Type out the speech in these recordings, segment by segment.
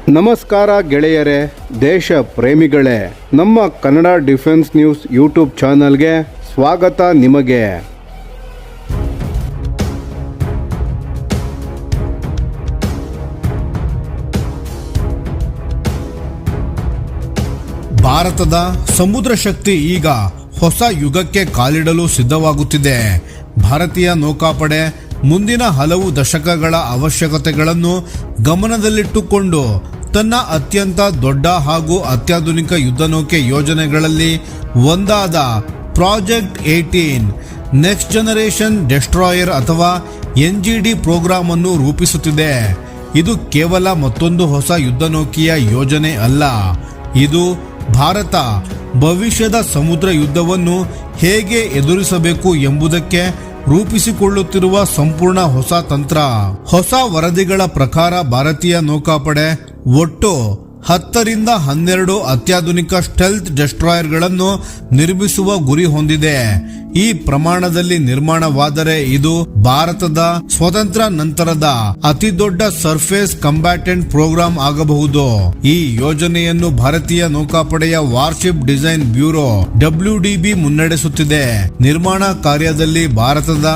ನಮಸ್ಕಾರ ಗೆಳೆಯರೇ, ದೇಶ ಪ್ರೇಮಿಗಳೇ, ನಮ್ಮ ಕನ್ನಡ ಡಿಫೆನ್ಸ್ ನ್ಯೂಸ್ ಯೂಟ್ಯೂಬ್ ಚಾನಲ್ಗೆ ಸ್ವಾಗತ ನಿಮಗೆ. ಭಾರತದ ಸಮುದ್ರ ಶಕ್ತಿ ಈಗ ಹೊಸ ಯುಗಕ್ಕೆ ಕಾಲಿಡಲು ಸಿದ್ಧವಾಗುತ್ತಿದೆ. ಭಾರತೀಯ ನೌಕಾಪಡೆ ಮುಂದಿನ ಹಲವು ದಶಕಗಳ ಅವಶ್ಯಕತೆಗಳನ್ನು ಗಮನದಲ್ಲಿಟ್ಟುಕೊಂಡು ತನ್ನ ಅತ್ಯಂತ ದೊಡ್ಡ ಹಾಗೂ ಅತ್ಯಾಧುನಿಕ ಯುದ್ಧನೌಕೆ ಯೋಜನೆಗಳಲ್ಲಿ ಒಂದಾದ ಪ್ರಾಜೆಕ್ಟ್ 18 ನೆಕ್ಸ್ಟ್ ಜನರೇಷನ್ ಡೆಸ್ಟ್ರಾಯರ್ ಅಥವಾ NGD ಪ್ರೋಗ್ರಾಂ ಅನ್ನು ರೂಪಿಸುತ್ತಿದೆ. ಇದು ಕೇವಲ ಮತ್ತೊಂದು ಹೊಸ ಯುದ್ಧನೌಕೆಯ ಯೋಜನೆ ಅಲ್ಲ, ಇದು ಭಾರತ ಭವಿಷ್ಯದ ಸಮುದ್ರ ಯುದ್ಧವನ್ನು ಹೇಗೆ ಎದುರಿಸಬೇಕು ಎಂಬುದಕ್ಕೆ ರೂಪಿಸಿಕೊಳ್ಳುತ್ತಿರುವ ಸಂಪೂರ್ಣ ಹೊಸ ತಂತ್ರ. ಹೊಸ ವರದಿಗಳ ಪ್ರಕಾರ ಭಾರತೀಯ ನೌಕಾಪಡೆ ಒಟ್ಟು 10 ರಿಂದ 12 ಅತ್ಯಾಧುನಿಕ ಸ್ಟೆಲ್ತ್ ಡೆಸ್ಟ್ರಾಯರ್ಗಳನ್ನು ನಿರ್ಮಿಸುವ ಗುರಿ ಹೊಂದಿದೆ. ಈ ಪ್ರಮಾಣದಲ್ಲಿ ನಿರ್ಮಾಣವಾದರೆ ಇದು ಭಾರತದ ಸ್ವಾತಂತ್ರ್ಯ ನಂತರದ ಅತಿದೊಡ್ಡ ಸರ್ಫೇಸ್ ಕಂಬ್ಯಾಟೆಂಟ್ ಪ್ರೋಗ್ರಾಂ ಆಗಬಹುದು. ಈ ಯೋಜನೆಯನ್ನು ಭಾರತೀಯ ನೌಕಾಪಡೆಯ ವಾರ್ಶಿಪ್ ಡಿಸೈನ್ ಬ್ಯೂರೋ WDB ಮುನ್ನಡೆಸುತ್ತಿದೆ. ನಿರ್ಮಾಣ ಕಾರ್ಯದಲ್ಲಿ ಭಾರತದ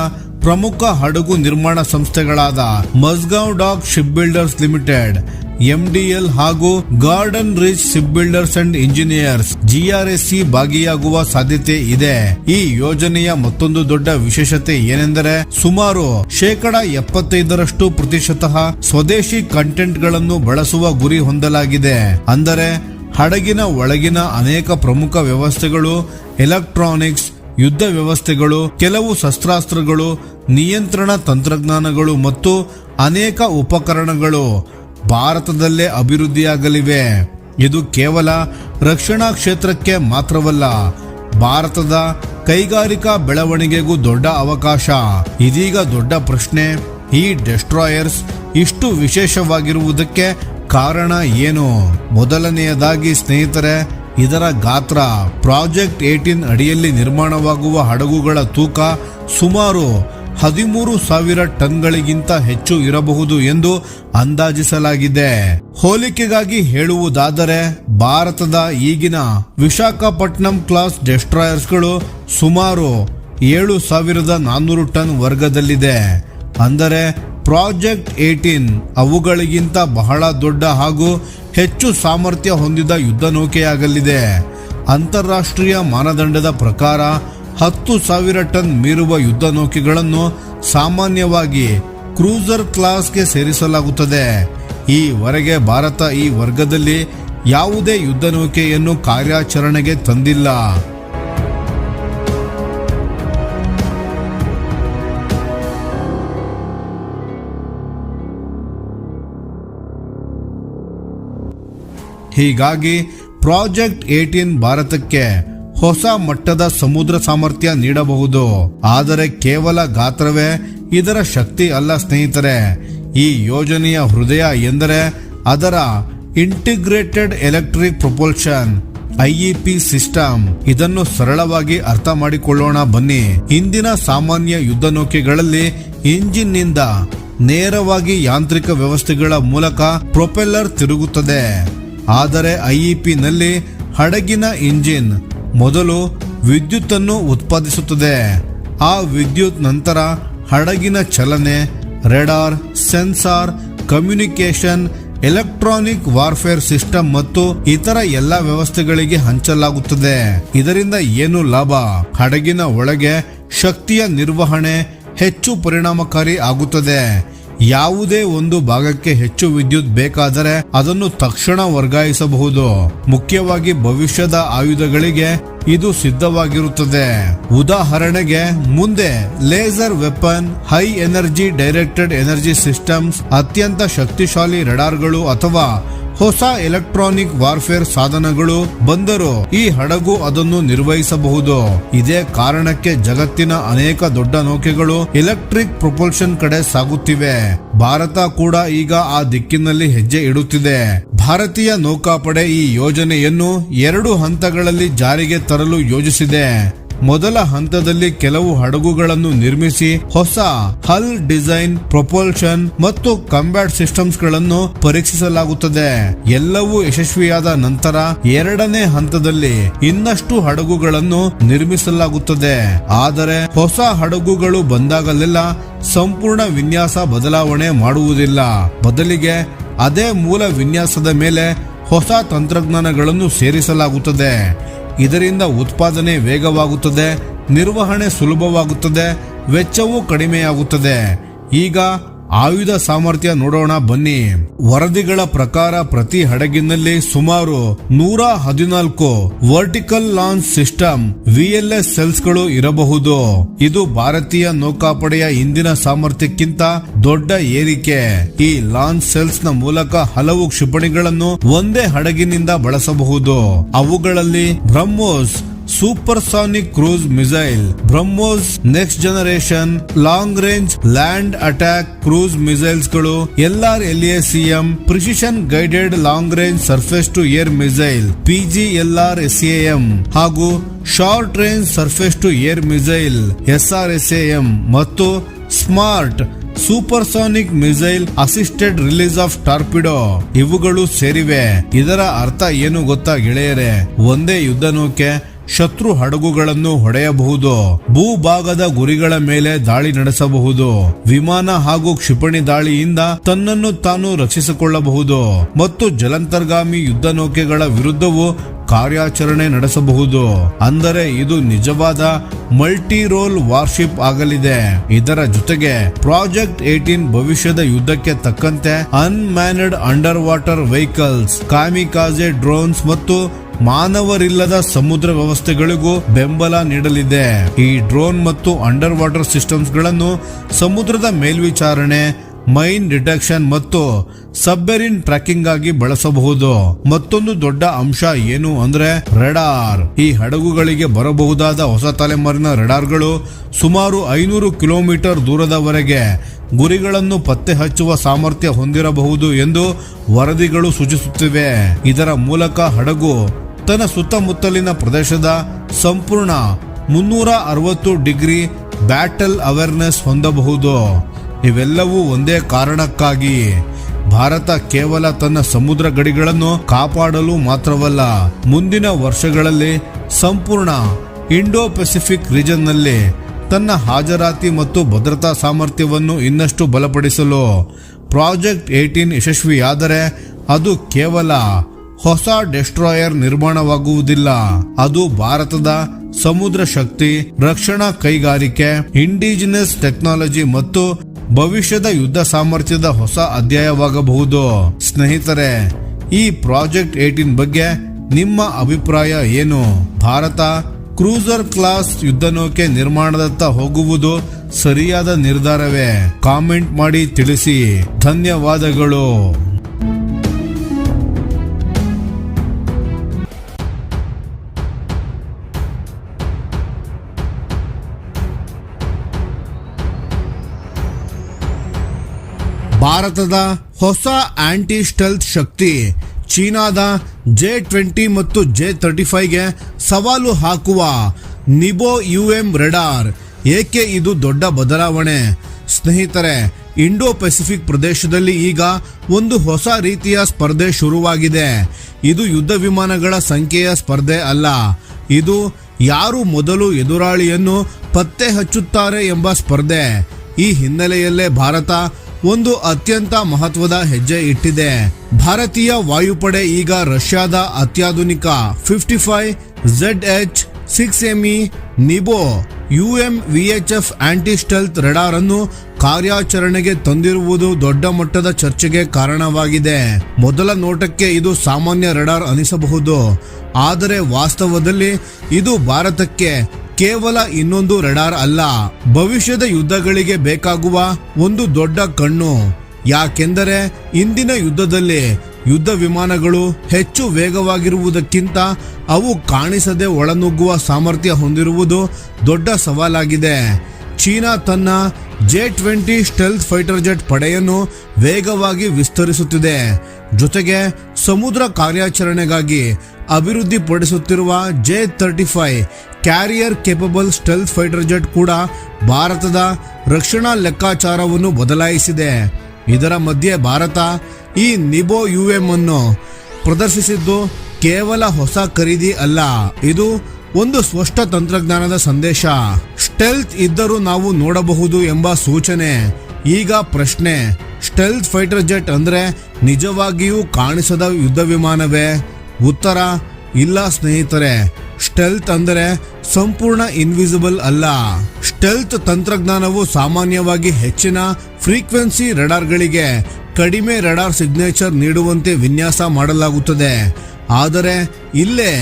ಪ್ರಮುಖ ಹಡಗು ನಿರ್ಮಾಣ ಸಂಸ್ಥೆಗಳಾದ Mazagon dock ship builders limited MDL ಹಾಗೂ garden reach ship builders and engineers GRSC ಭಾಗಿಯಾಗುವ ಸಾಧ್ಯತೆ ಇದೆ. ಈ ಯೋಜನೆಯ ಮತ್ತೊಂದು ದೊಡ್ಡ ವಿಶೇಷತೆ ಏನೆಂದರೆ ಸುಮಾರು 75% ಸ್ವದೇಶಿ ಕಂಟೆಂಟ್ ಗಳನ್ನು ಬಳಸುವ ಗುರಿ ಹೊಂದಲಾಗಿದೆ. ಅಂದರೆ ಹಡಗಿನ ಒಳಗಿನ ಅನೇಕ ಪ್ರಮುಖ ವ್ಯವಸ್ಥೆಗಳು, ಎಲೆಕ್ಟ್ರಾನಿಕ್ಸ್, ಯುದ್ಧ ವ್ಯವಸ್ಥೆಗಳು, ಕೆಲವು ಶಸ್ತ್ರಾಸ್ತ್ರಗಳು, ನಿಯಂತ್ರಣ ತಂತ್ರಜ್ಞಾನಗಳು ಮತ್ತು ಅನೇಕ ಉಪಕರಣಗಳು ಭಾರತದಲ್ಲೇ ಅಭಿವೃದ್ಧಿಯಾಗಲಿವೆ. ಇದು ಕೇವಲ ರಕ್ಷಣಾ ಕ್ಷೇತ್ರಕ್ಕೆ ಮಾತ್ರವಲ್ಲ, ಭಾರತದ ಕೈಗಾರಿಕಾ ಬೆಳವಣಿಗೆಗೂ ದೊಡ್ಡ ಅವಕಾಶ. ಇದೀಗ ದೊಡ್ಡ ಪ್ರಶ್ನೆ, ಈ ಡೆಸ್ಟ್ರಾಯರ್ಸ್ ಇಷ್ಟು ವಿಶೇಷವಾಗಿರುವುದಕ್ಕೆ ಕಾರಣ ಏನು? ಮೊದಲನೆಯದಾಗಿ ಸ್ನೇಹಿತರೆ, ಇದರ ಗಾತ್ರ. ಪ್ರಾಜೆಕ್ಟ್ 18 ಅಡಿಯಲ್ಲಿ ನಿರ್ಮಾಣವಾಗುವ ಹಡಗುಗಳ ತೂಕ ಸುಮಾರು 13,000 ಟನ್ಗಳಿಗಿಂತ ಹೆಚ್ಚು ಇರಬಹುದು ಎಂದು ಅಂದಾಜಿಸಲಾಗಿದೆ. ಹೋಲಿಕೆಗಾಗಿ ಹೇಳುವುದಾದರೆ ಭಾರತದ ಈಗಿನ ವಿಶಾಖಪಟ್ಟಣಂ ಕ್ಲಾಸ್ ಡೆಸ್ಟ್ರಾಯರ್ಸ್ಗಳು ಸುಮಾರು 7,400 ಟನ್ ವರ್ಗದಲ್ಲಿದೆ. ಅಂದರೆ ಪ್ರಾಜೆಕ್ಟ್ 18 ಅವುಗಳಿಗಿಂತ ಬಹಳ ದೊಡ್ಡ ಹಾಗೂ ಹೆಚ್ಚು ಸಾಮರ್ಥ್ಯ ಹೊಂದಿದ ಯುದ್ಧನೌಕೆಯಾಗಲಿದೆ. ಅಂತಾರಾಷ್ಟ್ರೀಯ ಮಾನದಂಡದ ಪ್ರಕಾರ 10,000 ಟನ್ ಮೀರುವ ಯುದ್ಧನೌಕೆಗಳನ್ನು ಸಾಮಾನ್ಯವಾಗಿ ಕ್ರೂಸರ್ ಕ್ಲಾಸ್ಗೆ ಸೇರಿಸಲಾಗುತ್ತದೆ. ಈವರೆಗೆ ಭಾರತ ಈ ವರ್ಗದಲ್ಲಿ ಯಾವುದೇ ಯುದ್ಧನೌಕೆಯನ್ನು ಕಾರ್ಯಾಚರಣೆಗೆ ತಂದಿಲ್ಲ. ಹೀಗಾಗಿ ಪ್ರಾಜೆಕ್ಟ್ 18 ಭಾರತಕ್ಕೆ ಹೊಸ ಮಟ್ಟದ ಸಮುದ್ರ ಸಾಮರ್ಥ್ಯ ನೀಡಬಹುದು. ಆದರೆ ಕೇವಲ ಗಾತ್ರವೇ ಇದರ ಶಕ್ತಿ ಅಲ್ಲ ಸ್ನೇಹಿತರೆ. ಈ ಯೋಜನೆಯ ಹೃದಯ ಎಂದರೆ ಅದರ integrated electric propulsion IEP system. ಇದನ್ನು ಸರಳವಾಗಿ ಅರ್ಥ ಮಾಡಿಕೊಳ್ಳೋಣ ಬನ್ನಿ. ಇಂದಿನ ಸಾಮಾನ್ಯ ಯುದ್ಧನೌಕೆಗಳಲ್ಲಿ ಇಂಜಿನ್ ನಿಂದ ನೇರವಾಗಿ ಯಾಂತ್ರಿಕ ವ್ಯವಸ್ಥೆಗಳ ಮೂಲಕ ಪ್ರೊಪೆಲ್ಲರ್ ತಿರುಗುತ್ತದೆ. ಆದರೆ IEP ನಲ್ಲಿ ಹಡಗಿನ ಇಂಜಿನ್ ಮೊದಲು ವಿದ್ಯುತ್ತನ್ನು ಉತ್ಪಾದಿಸುತ್ತದೆ. ಆ ವಿದ್ಯುತ್ ನಂತರ ಹಡಗಿನ ಚಲನೆ, radar, sensor, communication, electronic warfare system ಮತ್ತು ಇತರ ಎಲ್ಲ ವ್ಯವಸ್ಥೆಗಳಿಗೆ ಹಂಚಲಾಗುತ್ತದೆ. ಇದರಿಂದ ಏನು ಲಾಭ? ಹಡಗಿನ ಒಳಗೆ ಶಕ್ತಿಯ ನಿರ್ವಹಣೆ ಹೆಚ್ಚು ಪರಿಣಾಮಕಾರಿ ಆಗುತ್ತದೆ. ಯಾವುದೇ ಒಂದು ಭಾಗಕ್ಕೆ ಹೆಚ್ಚು ವಿದ್ಯುತ್ ಬೇಕಾದರೆ ಅದನ್ನು ತಕ್ಷಣ ವರ್ಗಾಯಿಸಬಹುದು. ಮುಖ್ಯವಾಗಿ ಭವಿಷ್ಯದ ಆಯುಧಗಳಿಗೆ ಇದು ಸಿದ್ಧವಾಗಿರುತ್ತದೆ. ಉದಾಹರಣೆಗೆ, ಮುಂದೆ laser weapon, high energy directed energy systems, ಅತ್ಯಂತ ಶಕ್ತಿಶಾಲಿ ರೆಡಾರ್ಗಳು ಅಥವಾ ಹೊಸ ಎಲೆಕ್ಟ್ರಾನಿಕ್ ವಾರ್ಫೇರ್ ಸಾಧನಗಳು ಬಂದರೂ ಈ ಹಡಗು ಅದನ್ನು ನಿರ್ವಹಿಸಬಹುದು. ಇದೇ ಕಾರಣಕ್ಕೆ ಜಗತ್ತಿನ ಅನೇಕ ದೊಡ್ಡ ನೌಕೆಗಳು ಎಲೆಕ್ಟ್ರಿಕ್ ಪ್ರೊಪಲ್ಷನ್ ಕಡೆ ಸಾಗುತ್ತಿವೆ. ಭಾರತ ಕೂಡ ಈಗ ಆ ದಿಕ್ಕಿನಲ್ಲಿ ಹೆಜ್ಜೆ ಇಡುತ್ತಿದೆ. ಭಾರತೀಯ ನೌಕಾಪಡೆ ಈ ಯೋಜನೆಯನ್ನು 2 ಹಂತಗಳಲ್ಲಿ ಜಾರಿಗೆ ತರಲು ಯೋಜಿಸಿದೆ. ಮೊದಲ ಹಂತದಲ್ಲಿ ಕೆಲವು ಹಡಗುಗಳನ್ನು ನಿರ್ಮಿಸಿ ಹೊಸ ಹಲ್ ಡಿಸೈನ್, ಪ್ರೊಪಲ್ಷನ್ ಮತ್ತು ಕಂಬ್ಯಾಟ್ ಸಿಸ್ಟಮ್ಸ್ ಗಳನ್ನು ಪರೀಕ್ಷಿಸಲಾಗುತ್ತದೆ. ಎಲ್ಲವೂ ಯಶಸ್ವಿಯಾದ ನಂತರ ಎರಡನೇ ಹಂತದಲ್ಲಿ ಇನ್ನಷ್ಟು ಹಡಗುಗಳನ್ನು ನಿರ್ಮಿಸಲಾಗುತ್ತದೆ. ಆದರೆ ಹೊಸ ಹಡಗುಗಳು ಬಂದಾಗಲೆಲ್ಲ ಸಂಪೂರ್ಣ ವಿನ್ಯಾಸ ಬದಲಾವಣೆ ಮಾಡುವುದಿಲ್ಲ. ಬದಲಿಗೆ ಅದೇ ಮೂಲ ವಿನ್ಯಾಸದ ಮೇಲೆ ಹೊಸ ತಂತ್ರಜ್ಞಾನಗಳನ್ನು ಸೇರಿಸಲಾಗುತ್ತದೆ. ಇದರಿಂದ ಉತ್ಪಾದನೆ ವೇಗವಾಗುತ್ತದೆ, ನಿರ್ವಹಣೆ ಸುಲಭವಾಗುತ್ತದೆ, ವೆಚ್ಚವೂ ಕಡಿಮೆಯಾಗುತ್ತದೆ. ಈಗ ಆಯುಧ ಸಾಮರ್ಥ್ಯ ನೋಡೋಣ ಬನ್ನಿ. ವರದಿಗಳ ಪ್ರಕಾರ ಪ್ರತಿ ಹಡಗಿನಲ್ಲಿ ಸುಮಾರು 114 vertical launch system VLS cells ಗಳು ಇರಬಹುದು. ಇದು ಭಾರತೀಯ ನೌಕಾಪಡೆಯ ಇಂದಿನ ಸಾಮರ್ಥ್ಯಕ್ಕಿಂತ ದೊಡ್ಡ ಏರಿಕೆ. ಈ ಲಾಂಚ್ ಸೆಲ್ಸ್ ನ ಮೂಲಕ ಹಲವು ಕ್ಷಿಪಣಿಗಳನ್ನು ಒಂದೇ ಹಡಗಿನಿಂದ ಬಳಸಬಹುದು. ಅವುಗಳಲ್ಲಿ BrahMos supersonic cruise missile, BrahMos next generation long range land attack cruise missiles ಗಳು, LRLACM precision guided long range surface to air missile PGLRSAM ಹಾಗೂ short range surface to air missile SRSAM ಮತ್ತು smart supersonic missile assisted release of torpedo ಇವುಗಳು ಸೇರಿವೆ. ಇದರ ಅರ್ಥ ಏನು ಗೊತ್ತಾ ಗೆಳೆಯರೆ? ಒಂದೇ ಯುದ್ಧ ನೌಕೆ ಶತ್ರು ಹಡಗುಗಳನ್ನು ಹೊಡೆಯಬಹುದು, ಭೂಭಾಗದ ಗುರಿಗಳ ಮೇಲೆ ದಾಳಿ ನಡೆಸಬಹುದು, ವಿಮಾನ ಹಾಗೂ ಕ್ಷಿಪಣಿ ದಾಳಿಯಿಂದ ತನ್ನನ್ನು ತಾನು ರಕ್ಷಿಸಿಕೊಳ್ಳಬಹುದು ಮತ್ತು ಜಲಾಂತರ್ಗಾಮಿ ಯುದ್ಧ ನೌಕೆಗಳ ವಿರುದ್ಧವೂ ಕಾರ್ಯಾಚರಣೆ ನಡೆಸಬಹುದು. ಅಂದರೆ ಇದು ನಿಜವಾದ ಮಲ್ಟಿ ರೋಲ್ ವಾರ್ಶಿಪ್ ಆಗಲಿದೆ. ಇದರ ಜೊತೆಗೆ ಪ್ರಾಜೆಕ್ಟ್ 18 ಭವಿಷ್ಯದ ಯುದ್ಧಕ್ಕೆ ತಕ್ಕಂತೆ unmanned under water vehicles, kamikaze drones ಮತ್ತು ಮಾನವರಿಲ್ಲದ ಸಮುದ್ರ ವ್ಯವಸ್ಥೆಗಳಿಗೂ ಬೆಂಬಲ ನೀಡಲಿದೆ. ಈ ಡ್ರೋನ್ ಮತ್ತು ಅಂಡರ್ ವಾಟರ್ ಸಿಸ್ಟಮ್ಸ್ ಗಳನ್ನು ಸಮುದ್ರದ ಮೇಲ್ವಿಚಾರಣೆ, ಮೈನ್ ಡಿಟೆಕ್ಷನ್ ಮತ್ತು ಸಬ್ಮೆರಿನ್ ಟ್ರ್ಯಾಕಿಂಗ್ ಆಗಿ ಬಳಸಬಹುದು. ಮತ್ತೊಂದು ದೊಡ್ಡ ಅಂಶ ಏನು ಅಂದ್ರೆ ರೆಡಾರ್. ಈ ಹಡಗುಗಳಿಗೆ ಬರಬಹುದಾದ ಹೊಸ ತಲೆಮಾರಿನ ರೆಡಾರ್ಗಳು ಸುಮಾರು 500 ಕಿಲೋಮೀಟರ್ ದೂರದವರೆಗೆ ಗುರಿಗಳನ್ನು ಪತ್ತೆ ಹಚ್ಚುವ ಸಾಮರ್ಥ್ಯ ಹೊಂದಿರಬಹುದು ಎಂದು ವರದಿಗಳು ಸೂಚಿಸುತ್ತಿವೆ. ಇದರ ಮೂಲಕ ಹಡಗು ತನ್ನ ಸುತ್ತಮುತ್ತಲಿನ ಪ್ರದೇಶದ ಸಂಪೂರ್ಣ 360 ಡಿಗ್ರಿ ಬ್ಯಾಟಲ್ ಅವೇರ್ನೆಸ್ ಹೊಂದಬಹುದು. ಇವೆಲ್ಲವೂ ಒಂದೇ ಕಾರಣಕ್ಕಾಗಿ ಭಾರತ ಕೇವಲ ತನ್ನ ಸಮುದ್ರ ಗಡಿಗಳನ್ನು ಕಾಪಾಡಲು ಮಾತ್ರವಲ್ಲ, ಮುಂದಿನ ವರ್ಷಗಳಲ್ಲಿ ಸಂಪೂರ್ಣ ಇಂಡೋ ಪೆಸಿಫಿಕ್ ರೀಜನ್ ನಲ್ಲಿ ತನ್ನ ಹಾಜರಾತಿ ಮತ್ತು ಭದ್ರತಾ ಸಾಮರ್ಥ್ಯವನ್ನು ಇನ್ನಷ್ಟು ಬಲಪಡಿಸಲು ಪ್ರಾಜೆಕ್ಟ್ 18 ಯಶಸ್ವಿಯಾದರೆ ಅದು ಕೇವಲ ಹೊಸ ಡೆಸ್ಟ್ರಾಯರ್ ನಿರ್ಮಾಣವಾಗುವುದಿಲ್ಲ. ಅದು ಭಾರತದ ಸಮುದ್ರ ಶಕ್ತಿ, ರಕ್ಷಣಾ ಕೈಗಾರಿಕೆ, ಇಂಡಿಜಿನಸ್ ಟೆಕ್ನಾಲಜಿ ಮತ್ತು ಭವಿಷ್ಯದ ಯುದ್ಧ ಸಾಮರ್ಥ್ಯದ ಹೊಸ ಅಧ್ಯಾಯವಾಗಬಹುದು. ಸ್ನೇಹಿತರೆ, ಈ ಪ್ರಾಜೆಕ್ಟ್ 18 ಬಗ್ಗೆ ನಿಮ್ಮ ಅಭಿಪ್ರಾಯ ಏನು? ಭಾರತ ಕ್ರೂಸರ್ ಕ್ಲಾಸ್ ಯುದ್ಧ ನೌಕೆ ನಿರ್ಮಾಣದತ್ತ ಹೋಗುವುದು ಸರಿಯಾದ ನಿರ್ಧಾರವೇ? ಕಾಮೆಂಟ್ ಮಾಡಿ ತಿಳಿಸಿ. ಧನ್ಯವಾದಗಳು. ಭಾರತದ ಹೊಸ ಆಂಟಿ ಸ್ಟೆಲ್ತ್ ಶಕ್ತಿ ಚೀನಾದ J-20 ಮತ್ತು J-35ಗೆ ಸವಾಲು ಹಾಕುವ ನಿಬೋ UM ರೆಡಾರ್. ಏಕೆ ಇದು ದೊಡ್ಡ ಬದಲಾವಣೆ? ಸ್ನೇಹಿತರೆ, ಇಂಡೋ ಪೆಸಿಫಿಕ್ ಪ್ರದೇಶದಲ್ಲಿ ಈಗ ಒಂದು ಹೊಸ ರೀತಿಯ ಸ್ಪರ್ಧೆ ಶುರುವಾಗಿದೆ. ಇದು ಯುದ್ಧ ವಿಮಾನಗಳ ಸಂಖ್ಯೆಯ ಸ್ಪರ್ಧೆ ಅಲ್ಲ, ಇದು ಯಾರು ಮೊದಲು ಎದುರಾಳಿಯನ್ನು ಪತ್ತೆ ಹಚ್ಚುತ್ತಾರೆ ಎಂಬ ಸ್ಪರ್ಧೆ. ಈ ಹಿನ್ನೆಲೆಯಲ್ಲೇ ಭಾರತ ಒಂದು ಅತ್ಯಂತ ಮಹತ್ವದ ಹೆಜ್ಜೆ ಇಟ್ಟಿದೆ. ಭಾರತೀಯ ವಾಯುಪಡೆ ಈಗ ರಷ್ಯಾದ ಅತ್ಯಾಧುನಿಕ 55 ZH-6ME ನಿಬೋ UM-VHF aunty stealth radar ಅನ್ನು ಕಾರ್ಯಾಚರಣೆಗೆ ತಂದಿರುವುದು ದೊಡ್ಡ ಮಟ್ಟದ ಚರ್ಚೆಗೆ ಕಾರಣವಾಗಿದೆ. ಮೊದಲ ನೋಟಕ್ಕೆ ಇದು ಸಾಮಾನ್ಯ ರೆಡಾರ್ ಅನಿಸಬಹುದು, ಆದರೆ ವಾಸ್ತವದಲ್ಲಿ ಇದು ಭಾರತಕ್ಕೆ ಕೇವಲ ಇನ್ನೊಂದು ರೆಡಾರ್ ಅಲ್ಲ, ಭವಿಷ್ಯದ ಯುದ್ಧಗಳಿಗೆ ಬೇಕಾಗುವ ಒಂದು ದೊಡ್ಡ ಕಣ್ಣು. ಯಾಕೆಂದರೆ ಇಂದಿನ ಯುದ್ಧದಲ್ಲಿ ಯುದ್ಧ ವಿಮಾನಗಳು ಹೆಚ್ಚು ವೇಗವಾಗಿರುವುದಕ್ಕಿಂತ ಅವು ಕಾಣಿಸದೆ ಒಳನುಗ್ಗುವ ಸಾಮರ್ಥ್ಯ ಹೊಂದಿರುವುದು ದೊಡ್ಡ ಸವಾಲಾಗಿದೆ. ಚೀನಾ ತನ್ನ J-20 ಸ್ಟೆಲ್ತ್ ಫೈಟರ್ ಜೆಟ್ ಪಡೆಯನ್ನು ವೇಗವಾಗಿ ವಿಸ್ತರಿಸುತ್ತಿದೆ. ಜೊತೆಗೆ ಸಮುದ್ರ ಕಾರ್ಯಾಚರಣೆಗಾಗಿ ಅಭಿವೃದ್ಧಿಪಡಿಸುತ್ತಿರುವ J-35 carrier capable stealth fighter jet ಕೂಡ ಭಾರತದ ರಕ್ಷಣಾ ಲೆಕ್ಕಾಚಾರವನ್ನು ಬದಲಾಯಿಸಿದೆ. ಇದರ ಮಧ್ಯೆ ಭಾರತ ಈ ನಿಬೋ UM ಅನ್ನು ಪ್ರದರ್ಶಿಸಿದ್ದು ಕೇವಲ ಹೊಸ ಖರೀದಿ ಅಲ್ಲ, ಇದು ಒಂದು ಸ್ಪಷ್ಟ ತಂತ್ರಜ್ಞಾನದ ಸಂದೇಶ. ಸ್ಟೆಲ್ತ್ ಇದ್ದರೂ ನಾವು ನೋಡಬಹುದು ಎಂಬ ಸೂಚನೆ. ಈಗ ಪ್ರಶ್ನೆ, ಸ್ಟೆಲ್ತ್ ಫೈಟರ್ ಜೆಟ್ ಅಂದ್ರೆ ನಿಜವಾಗಿಯೂ ಕಾಣಿಸದ ಯುದ್ಧ ವಿಮಾನವೇ? ಉತ್ತರ ಇಲ್ಲ ಸ್ನೇಹಿತರೆ. ಸ್ಟೆಲ್ತ್ ಅಂದರೆ ಸಂಪೂರ್ಣ ಇನ್ವಿಸಿಬಲ್ ಅಲ್ಲ. ಸ್ಟೆಲ್ತ್ ತಂತ್ರಜ್ಞಾನವು ಸಾಮಾನ್ಯವಾಗಿ ಹೆಚ್ಚಿನ ಫ್ರೀಕ್ವೆನ್ಸಿ ರೆಡಾರ್ಗಳಿಗೆ ಕಡಿಮೆ ರೆಡಾರ್ ಸಿಗ್ನೇಚರ್ ನೀಡುವಂತೆ ವಿನ್ಯಾಸ ಮಾಡಲಾಗುತ್ತದೆ. ಆದರೆ ಇಲ್ಲೇ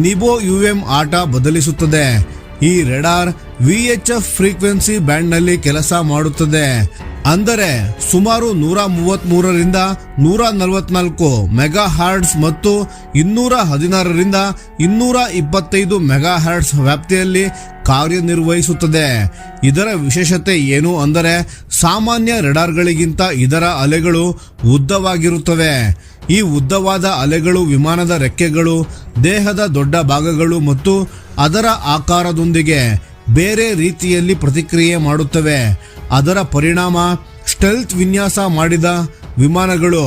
ನಿಬೋ UM ಆಟ ಬದಲಿಸುತ್ತದೆ. ಈ ರೆಡಾರ್ VHF ಫ್ರೀಕ್ವೆನ್ಸಿ ಬ್ಯಾಂಡ್ನಲ್ಲಿ ಕೆಲಸ ಮಾಡುತ್ತದೆ. ಅಂದರೆ ಸುಮಾರು 133ರಿಂದ 144 ಮೆಗಾ ಹರ್ಟ್ಸ್ ಮತ್ತು 216ರಿಂದ 225 ಮೆಗಾ ಹರ್ಟ್ಸ್ ವ್ಯಾಪ್ತಿಯಲ್ಲಿ ಕಾರ್ಯನಿರ್ವಹಿಸುತ್ತದೆ. ಇದರ ವಿಶೇಷತೆ ಏನು ಅಂದರೆ ಸಾಮಾನ್ಯ ರೆಡಾರ್ಗಳಿಗಿಂತ ಇದರ ಅಲೆಗಳು ಉದ್ದವಾಗಿರುತ್ತವೆ. ಈ ಉದ್ದವಾದ ಅಲೆಗಳು ವಿಮಾನದ ರೆಕ್ಕೆಗಳು, ದೇಹದ ದೊಡ್ಡ ಭಾಗಗಳು ಮತ್ತು ಅದರ ಆಕಾರದೊಂದಿಗೆ ಬೇರೆ ರೀತಿಯಲ್ಲಿ ಪ್ರತಿಕ್ರಿಯೆ ಮಾಡುತ್ತವೆ. ಅದರ ಪರಿಣಾಮ ಸ್ಟೆಲ್ತ್ ವಿನ್ಯಾಸ ಮಾಡಿದ ವಿಮಾನಗಳು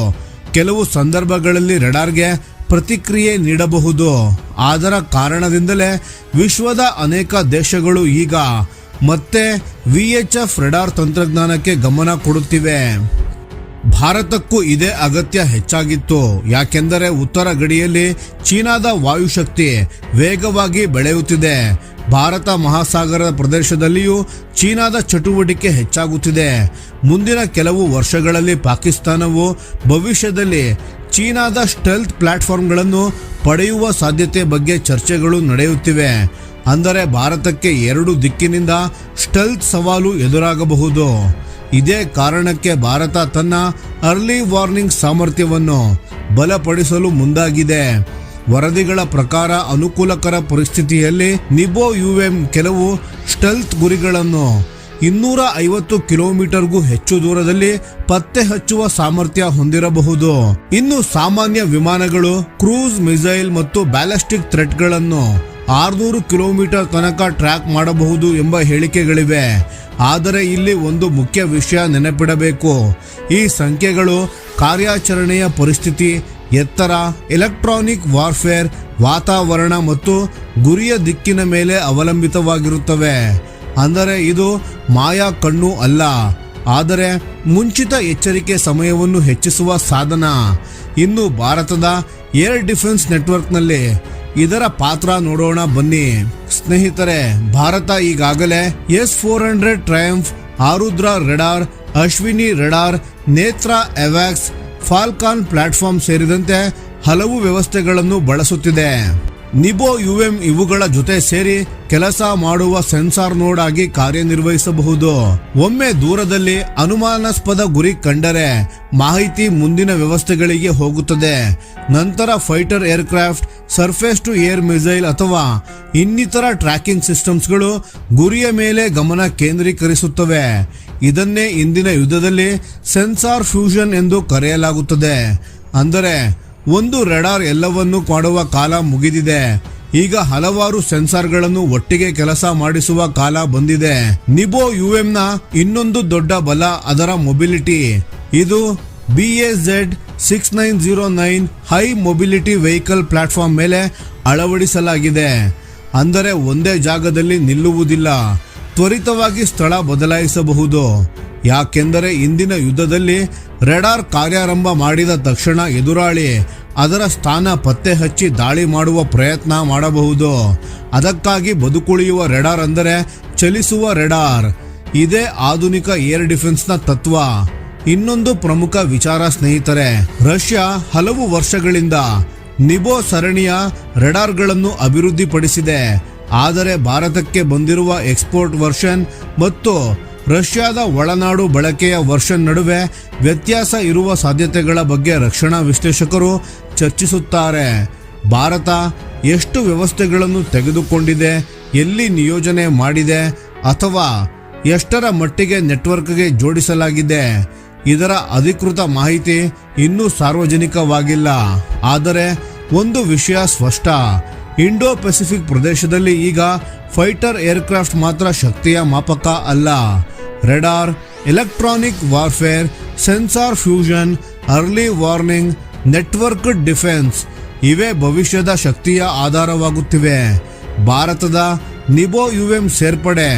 ಕೆಲವು ಸಂದರ್ಭಗಳಲ್ಲಿ ರೆಡಾರ್ಗೆ ಪ್ರತಿಕ್ರಿಯೆ ನೀಡಬಹುದು. ಅದರ ಕಾರಣದಿಂದಲೇ ವಿಶ್ವದ ಅನೇಕ ದೇಶಗಳು ಈಗ ಮತ್ತೆ VHF ರೆಡಾರ್ ತಂತ್ರಜ್ಞಾನಕ್ಕೆ ಗಮನ ಕೊಡುತ್ತಿವೆ. ಭಾರತಕ್ಕೂ ಇದೇ ಅಗತ್ಯ ಹೆಚ್ಚಾಗಿತ್ತು. ಯಾಕೆಂದರೆ ಉತ್ತರ ಗಡಿಯಲ್ಲಿ ಚೀನಾದ ವಾಯುಶಕ್ತಿ ವೇಗವಾಗಿ ಬೆಳೆಯುತ್ತಿದೆ. ಭಾರತ ಮಹಾಸಾಗರ ಪ್ರದೇಶದಲ್ಲಿಯೂ ಚೀನಾದ ಚಟುವಟಿಕೆ ಹೆಚ್ಚಾಗುತ್ತಿದೆ. ಮುಂದಿನ ಕೆಲವು ವರ್ಷಗಳಲ್ಲಿ ಪಾಕಿಸ್ತಾನವು ಭವಿಷ್ಯದಲ್ಲಿ ಚೀನಾದ ಸ್ಟೆಲ್ತ್ ಪ್ಲಾಟ್ಫಾರ್ಮ್ಗಳನ್ನು ಪಡೆಯುವ ಸಾಧ್ಯತೆ ಬಗ್ಗೆ ಚರ್ಚೆಗಳು ನಡೆಯುತ್ತಿವೆ. ಅಂದರೆ ಭಾರತಕ್ಕೆ ಎರಡು ದಿಕ್ಕಿನಿಂದ ಸ್ಟೆಲ್ತ್ ಸವಾಲು ಎದುರಾಗಬಹುದು. ಇದೇ ಕಾರಣಕ್ಕೆ ಭಾರತ ತನ್ನ ಅರ್ಲಿ ವಾರ್ನಿಂಗ್ ಸಾಮರ್ಥ್ಯವನ್ನು ಬಲಪಡಿಸಲು ಮುಂದಾಗಿದೆ. ವರದಿಗಳ ಪ್ರಕಾರ ಅನುಕೂಲಕರ ಪರಿಸ್ಥಿತಿಯಲ್ಲಿ ನಿಬೋ UM ಕೆಲವು ಸ್ಟೆಲ್ತ್ ಗುರಿಗಳನ್ನು 250 ಕಿಲೋಮೀಟರ್ಗೂ ಹೆಚ್ಚು ದೂರದಲ್ಲಿ ಪತ್ತೆ ಹಚ್ಚುವ ಸಾಮರ್ಥ್ಯ ಹೊಂದಿರಬಹುದು. ಇನ್ನು ಸಾಮಾನ್ಯ ವಿಮಾನಗಳು ಕ್ರೂಸ್ ಮಿಸೈಲ್ ಮತ್ತು ಬ್ಯಾಲಿಸ್ಟಿಕ್ ಥ್ರೆಟ್ಗಳನ್ನು 600 ಕಿಲೋಮೀಟರ್ ತನಕ ಟ್ರ್ಯಾಕ್ ಮಾಡಬಹುದು ಎಂಬ ಹೇಳಿಕೆಗಳಿವೆ. ಆದರೆ ಇಲ್ಲಿ ಒಂದು ಮುಖ್ಯ ವಿಷಯ ನೆನಪಿಡಬೇಕು. ಈ ಸಂಖ್ಯೆಗಳು ಕಾರ್ಯಾಚರಣೆಯ ಪರಿಸ್ಥಿತಿ, ಎತ್ತರ, ಎಲೆಕ್ಟ್ರಾನಿಕ್ ವಾರ್ಫೇರ್, ವಾತಾವರಣ ಮತ್ತು ಗುರಿಯ ದಿಕ್ಕಿನ ಮೇಲೆ ಅವಲಂಬಿತವಾಗಿರುತ್ತವೆ. ಅಂದರೆ ಇದು ಮಾಯಾ ಕಣ್ಣು ಅಲ್ಲ, ಆದರೆ ಮುಂಚಿತ ಎಚ್ಚರಿಕೆ ಸಮಯವನ್ನು ಹೆಚ್ಚಿಸುವ ಸಾಧನ. ಇನ್ನು ಭಾರತದ ಏರ್ ಡಿಫೆನ್ಸ್ ನೆಟ್ವರ್ಕ್ನಲ್ಲಿ ಇದರ ಪಾತ್ರ ನೋಡೋಣ ಬನ್ನಿ ಸ್ನೇಹಿತರೆ. ಭಾರತ ಈಗಾಗಲೇ S-400 triumph, Arudra radar, Ashwini radar, Netra ಎವ್ಯಾಕ್ಸ್, ಫಾಲ್ಕಾನ್ ಪ್ಲಾಟ್ಫಾರ್ಮ್ ಸೇರಿದಂತೆ ಹಲವು ವ್ಯವಸ್ಥೆಗಳನ್ನು ಬಳಸುತ್ತಿದೆ. ನಿಬೋ UM ಇವುಗಳ ಜೊತೆ ಸೇರಿ ಕೆಲಸ ಮಾಡುವ ಸೆನ್ಸಾರ್ ನೋಡ್ ಆಗಿ ಕಾರ್ಯನಿರ್ವಹಿಸಬಹುದು. ಒಮ್ಮೆ ದೂರದಲ್ಲಿ ಅನುಮಾನಾಸ್ಪದ ಗುರಿ ಕಂಡರೆ ಮಾಹಿತಿ ಮುಂದಿನ ವ್ಯವಸ್ಥೆಗಳಿಗೆ ಹೋಗುತ್ತದೆ. ನಂತರ fighter aircraft, surface to air missile ಅಥವಾ ಇನ್ನಿತರ ಟ್ರ್ಯಾಕಿಂಗ್ ಸಿಸ್ಟಮ್ಸ್ಗಳು ಗುರಿಯ ಮೇಲೆ ಗಮನ ಕೇಂದ್ರೀಕರಿಸುತ್ತವೆ. ಇದನ್ನೇ ಇಂದಿನ ಯುದ್ಧದಲ್ಲಿ ಸೆನ್ಸಾರ್ ಫ್ಯೂಷನ್ ಎಂದು ಕರೆಯಲಾಗುತ್ತದೆ. ಅಂದರೆ ಒಂದು ರೆಡಾರ್ ಎಲ್ಲವನ್ನೂ ಮಾಡುವ ಕಾಲ ಮುಗಿದಿದೆ. ಈಗ ಹಲವಾರು ಸೆನ್ಸಾರ್ಗಳನ್ನು ಒಟ್ಟಿಗೆ ಕೆಲಸ ಮಾಡಿಸುವ ಕಾಲ ಬಂದಿದೆ. ನಿಬೋ UM ನ ಇನ್ನೊಂದು ದೊಡ್ಡ ಬಲ ಅದರ ಮೊಬಿಲಿಟಿ. ಇದು BAZ-6909 high mobility vehicle platform ಮೇಲೆ ಅಳವಡಿಸಲಾಗಿದೆ. ಅಂದರೆ ಒಂದೇ ಜಾಗದಲ್ಲಿ ನಿಲ್ಲುವುದಿಲ್ಲ, ತ್ವರಿತವಾಗಿ ಸ್ಥಳ ಬದಲಾಯಿಸಬಹುದು. ಯಾಕೆಂದರೆ ಇಂದಿನ ಯುದ್ಧದಲ್ಲಿ ರೆಡಾರ್ ಕಾರ್ಯಾರಂಭ ಮಾಡಿದ ತಕ್ಷಣ ಎದುರಾಳಿ ಅದರ ಸ್ಥಾನ ಪತ್ತೆ ಹಚ್ಚಿ ದಾಳಿ ಮಾಡುವ ಪ್ರಯತ್ನ ಮಾಡಬಹುದು. ಅದಕ್ಕಾಗಿ ಬದುಕುಳಿಯುವ ರೆಡಾರ್ ಅಂದರೆ ಚಲಿಸುವ ರೆಡಾರ್. ಇದೇ ಆಧುನಿಕ ಏರ್ ಡಿಫೆನ್ಸ್ನ ತತ್ವ. ಇನ್ನೊಂದು ಪ್ರಮುಖ ವಿಚಾರ ಸ್ನೇಹಿತರೆ, ರಷ್ಯಾ ಹಲವು ವರ್ಷಗಳಿಂದ ನಿಬೋ ಸರಣಿಯ ರೆಡಾರ್ಗಳನ್ನು ಅಭಿವೃದ್ಧಿಪಡಿಸಿದೆ. ಆದರೆ ಭಾರತಕ್ಕೆ ಬಂದಿರುವ ಎಕ್ಸ್ಪೋರ್ಟ್ ವರ್ಷನ್ ಮತ್ತು ರಷ್ಯಾದ ಒಳನಾಡು ಬಳಕೆಯ ವರ್ಷನ್ ನಡುವೆ ವ್ಯತ್ಯಾಸ ಇರುವ ಸಾಧ್ಯತೆಗಳ ಬಗ್ಗೆ ರಕ್ಷಣಾ ವಿಶ್ಲೇಷಕರು ಚರ್ಚಿಸುತ್ತಾರೆ. ಭಾರತ ಎಷ್ಟು ವ್ಯವಸ್ಥೆಗಳನ್ನು ತೆಗೆದುಕೊಂಡಿದೆ, ಎಲ್ಲಿ ನಿಯೋಜನೆ ಮಾಡಿದೆ ಅಥವಾ ಎಷ್ಟರ ಮಟ್ಟಿಗೆ ನೆಟ್ವರ್ಕ್ಗೆ ಜೋಡಿಸಲಾಗಿದೆ ಇದರ ಅಧಿಕೃತ ಮಾಹಿತಿ ಇನ್ನೂ ಸಾರ್ವಜನಿಕವಾಗಿಲ್ಲ. ಆದರೆ ಒಂದು ವಿಷಯ ಸ್ಪಷ್ಟ, ಇಂಡೋ ಪೆಸಿಫಿಕ್ ಪ್ರದೇಶದಲ್ಲಿ ಈಗ ಫೈಟರ್ ಏರ್ಕ್ರಾಫ್ಟ್ ಮಾತ್ರ ಶಕ್ತಿಯ ಮಾಪಕ ಅಲ್ಲ. Radar, electronic warfare, sensor fusion, early warning, network defence ಇವೇ ಭವಿಷ್ಯದ ಶಕ್ತಿಯ ಆಧಾರವಾಗುತ್ತಿವೆ. ಭಾರತದ ನಿಬೋ UM ಸೇರ್ಪಡೆ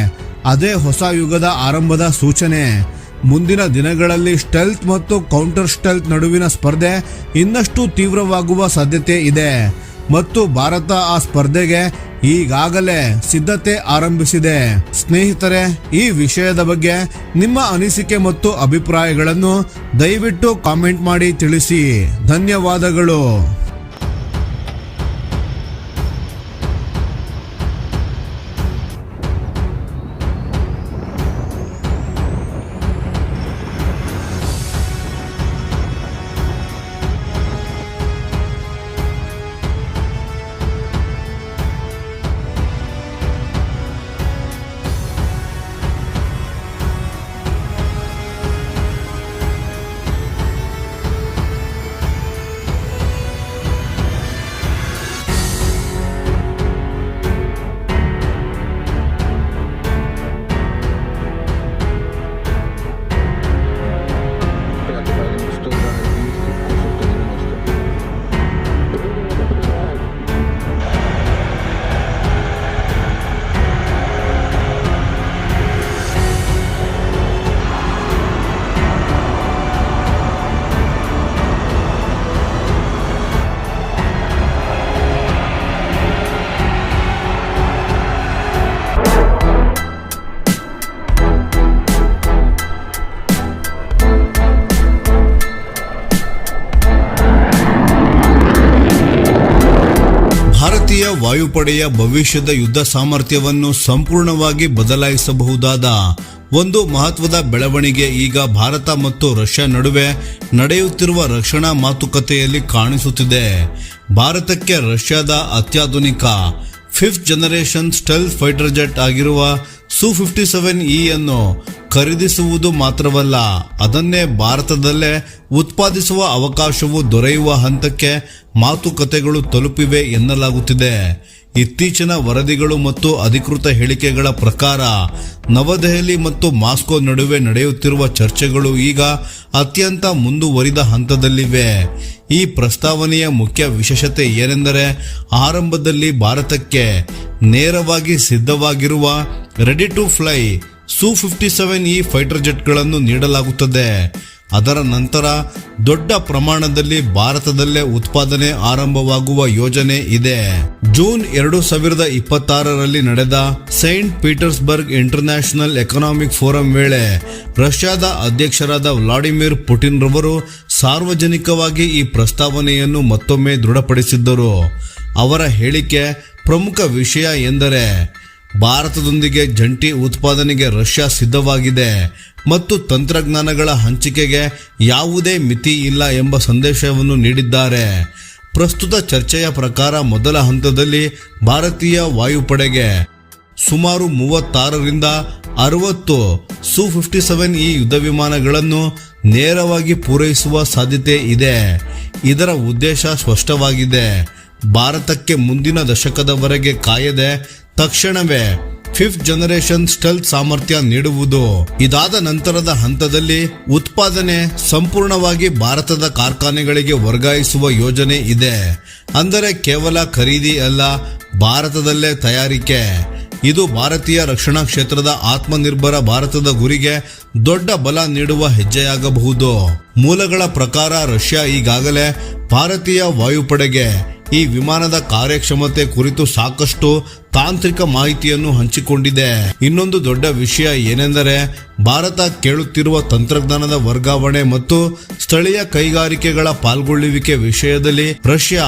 ಅದೇ ಹೊಸ ಯುಗದ ಆರಂಭದ ಸೂಚನೆ. ಮುಂದಿನ ದಿನಗಳಲ್ಲಿ ಸ್ಟೆಲ್ತ್ ಮತ್ತು ಕೌಂಟರ್ ಸ್ಟೆಲ್ತ್ ನಡುವಿನ ಸ್ಪರ್ಧೆ ಇನ್ನಷ್ಟು ತೀವ್ರವಾಗುವ ಸಾಧ್ಯತೆ ಇದೆ ಮತ್ತು ಭಾರತ ಆ ಸ್ಪರ್ಧೆಗೆ ಈಗಾಗಲೇ ಸಿದ್ಧತೆ ಆರಂಭಿಸಿದೆ. ಸ್ನೇಹಿತರೆ, ಈ ವಿಷಯದ ಬಗ್ಗೆ ನಿಮ್ಮ ಅನಿಸಿಕೆ ಮತ್ತು ಅಭಿಪ್ರಾಯಗಳನ್ನು ದಯವಿಟ್ಟು ಕಾಮೆಂಟ್ ಮಾಡಿ ತಿಳಿಸಿ. ಧನ್ಯವಾದಗಳು. ಭಾರತೀಯ ವಾಯುಪಡೆಯ ಭವಿಷ್ಯದ ಯುದ್ಧ ಸಾಮರ್ಥ್ಯವನ್ನು ಸಂಪೂರ್ಣವಾಗಿ ಬದಲಾಯಿಸಬಹುದಾದ ಒಂದು ಮಹತ್ವದ ಬೆಳವಣಿಗೆ ಈಗ ಭಾರತ ಮತ್ತು ರಷ್ಯಾ ನಡುವೆ ನಡೆಯುತ್ತಿರುವ ರಕ್ಷಣಾ ಮಾತುಕತೆಯಲ್ಲಿ ಕಾಣಿಸುತ್ತಿದೆ. ಭಾರತಕ್ಕೆ ರಷ್ಯಾದ ಅತ್ಯಾಧುನಿಕ 5th generation stealth fighter jet ಆಗಿರುವ Su-57E ಅನ್ನು ಖರೀದಿಸುವುದು ಮಾತ್ರವಲ್ಲ, ಅದನ್ನೇ ಭಾರತದಲ್ಲೇ ಉತ್ಪಾದಿಸುವ ಅವಕಾಶವು ದೊರೆಯುವ ಹಂತಕ್ಕೆ ಮಾತುಕತೆಗಳು ತಲುಪಿವೆ ಎನ್ನಲಾಗುತ್ತಿದೆ. ಇತ್ತೀಚಿನ ವರದಿಗಳು ಮತ್ತು ಅಧಿಕೃತ ಹೇಳಿಕೆಗಳ ಪ್ರಕಾರ ನವದೆಹಲಿ ಮತ್ತು ಮಾಸ್ಕೋ ನಡುವೆ ನಡೆಯುತ್ತಿರುವ ಚರ್ಚೆಗಳು ಈಗ ಅತ್ಯಂತ ಮುಂದುವರಿದ ಹಂತದಲ್ಲಿವೆ. ಈ ಪ್ರಸ್ತಾವನೆಯ ಮುಖ್ಯ ವಿಶೇಷತೆ ಏನೆಂದರೆ, ಆರಂಭದಲ್ಲಿ ಭಾರತಕ್ಕೆ ನೇರವಾಗಿ ಸಿದ್ಧವಾಗಿರುವ ready to fly Su-57E fighter ಜೆಟ್ಗಳನ್ನು ನೀಡಲಾಗುತ್ತದೆ. ಅದರ ನಂತರ ದೊಡ್ಡ ಪ್ರಮಾಣದಲ್ಲಿ ಭಾರತದಲ್ಲೇ ಉತ್ಪಾದನೆ ಆರಂಭವಾಗುವ ಯೋಜನೆ ಇದೆ. ಜೂನ್ 2026ರಲ್ಲಿ ನಡೆದ Saint Petersburg international economic forum ವೇಳೆ ರಷ್ಯಾದ ಅಧ್ಯಕ್ಷರಾದ ವ್ಲಾಡಿಮಿರ್ ಪುಟಿನ್ ರವರು ಸಾರ್ವಜನಿಕವಾಗಿ ಈ ಪ್ರಸ್ತಾವನೆಯನ್ನು ಮತ್ತೊಮ್ಮೆ ದೃಢಪಡಿಸಿದ್ದರು. ಅವರ ಹೇಳಿಕೆ ಪ್ರಮುಖ ವಿಷಯ ಎಂದರೆ, ಭಾರತದೊಂದಿಗೆ ಜಂಟಿ ಉತ್ಪಾದನೆಗೆ ರಷ್ಯಾ ಸಿದ್ಧವಾಗಿದೆ ಮತ್ತು ತಂತ್ರಜ್ಞಾನಗಳ ಹಂಚಿಕೆಗೆ ಯಾವುದೇ ಮಿತಿ ಇಲ್ಲ ಎಂಬ ಸಂದೇಶವನ್ನು ನೀಡಿದ್ದಾರೆ. ಪ್ರಸ್ತುತ ಚರ್ಚೆಯ ಪ್ರಕಾರ ಮೊದಲ ಹಂತದಲ್ಲಿ ಭಾರತೀಯ ವಾಯುಪಡೆಗೆ ಸುಮಾರು 36ರಿಂದ 60 Su-57E ಯುದ್ಧ ವಿಮಾನಗಳನ್ನು ನೇರವಾಗಿ ಪೂರೈಸುವ ಸಾಧ್ಯತೆ ಇದೆ. ಇದರ ಉದ್ದೇಶ ಸ್ಪಷ್ಟವಾಗಿದೆ, ಭಾರತಕ್ಕೆ ಮುಂದಿನ ದಶಕದವರೆಗೆ ಕಾಯದೆ ತಕ್ಷಣವೇ 5th ಜನರೇಷನ್ ಸ್ಟೆಲ್ತ್ ಸಾಮರ್ಥ್ಯ ನೀಡುವುದು. ಇದಾದ ನಂತರದ ಹಂತದಲ್ಲಿ ಉತ್ಪಾದನೆ ಸಂಪೂರ್ಣವಾಗಿ ಭಾರತದ ಕಾರ್ಖಾನೆಗಳಿಗೆ ವರ್ಗಾಯಿಸುವ ಯೋಜನೆ ಇದೆ. ಅಂದರೆ ಕೇವಲ ಖರೀದಿ ಅಲ್ಲ, ಭಾರತದಲ್ಲೇ ತಯಾರಿಕೆ. ಇದು ಭಾರತೀಯ ರಕ್ಷಣಾ ಕ್ಷೇತ್ರದ ಆತ್ಮನಿರ್ಭರ ಭಾರತದ ಗುರಿಗೆ ದೊಡ್ಡ ಬಲ ನೀಡುವ ಹೆಜ್ಜೆಯಾಗಬಹುದು. ಮೂಲಗಳ ಪ್ರಕಾರ ರಷ್ಯಾ ಈಗಾಗಲೇ ಭಾರತೀಯ ವಾಯುಪಡೆಗೆ ಈ ವಿಮಾನದ ಕಾರ್ಯಕ್ಷಮತೆ ಕುರಿತು ಸಾಕಷ್ಟು ತಾಂತ್ರಿಕ ಮಾಹಿತಿಯನ್ನು ಹಂಚಿಕೊಂಡಿದೆ. ಇನ್ನೊಂದು ದೊಡ್ಡ ವಿಷಯ ಏನೆಂದರೆ, ಭಾರತ ಕೇಳುತ್ತಿರುವ ತಂತ್ರಜ್ಞಾನದ ವರ್ಗಾವಣೆ ಮತ್ತು ಸ್ಥಳೀಯ ಕೈಗಾರಿಕೆಗಳ ಪಾಲ್ಗೊಳ್ಳುವಿಕೆ ವಿಷಯದಲ್ಲಿ ರಷ್ಯಾ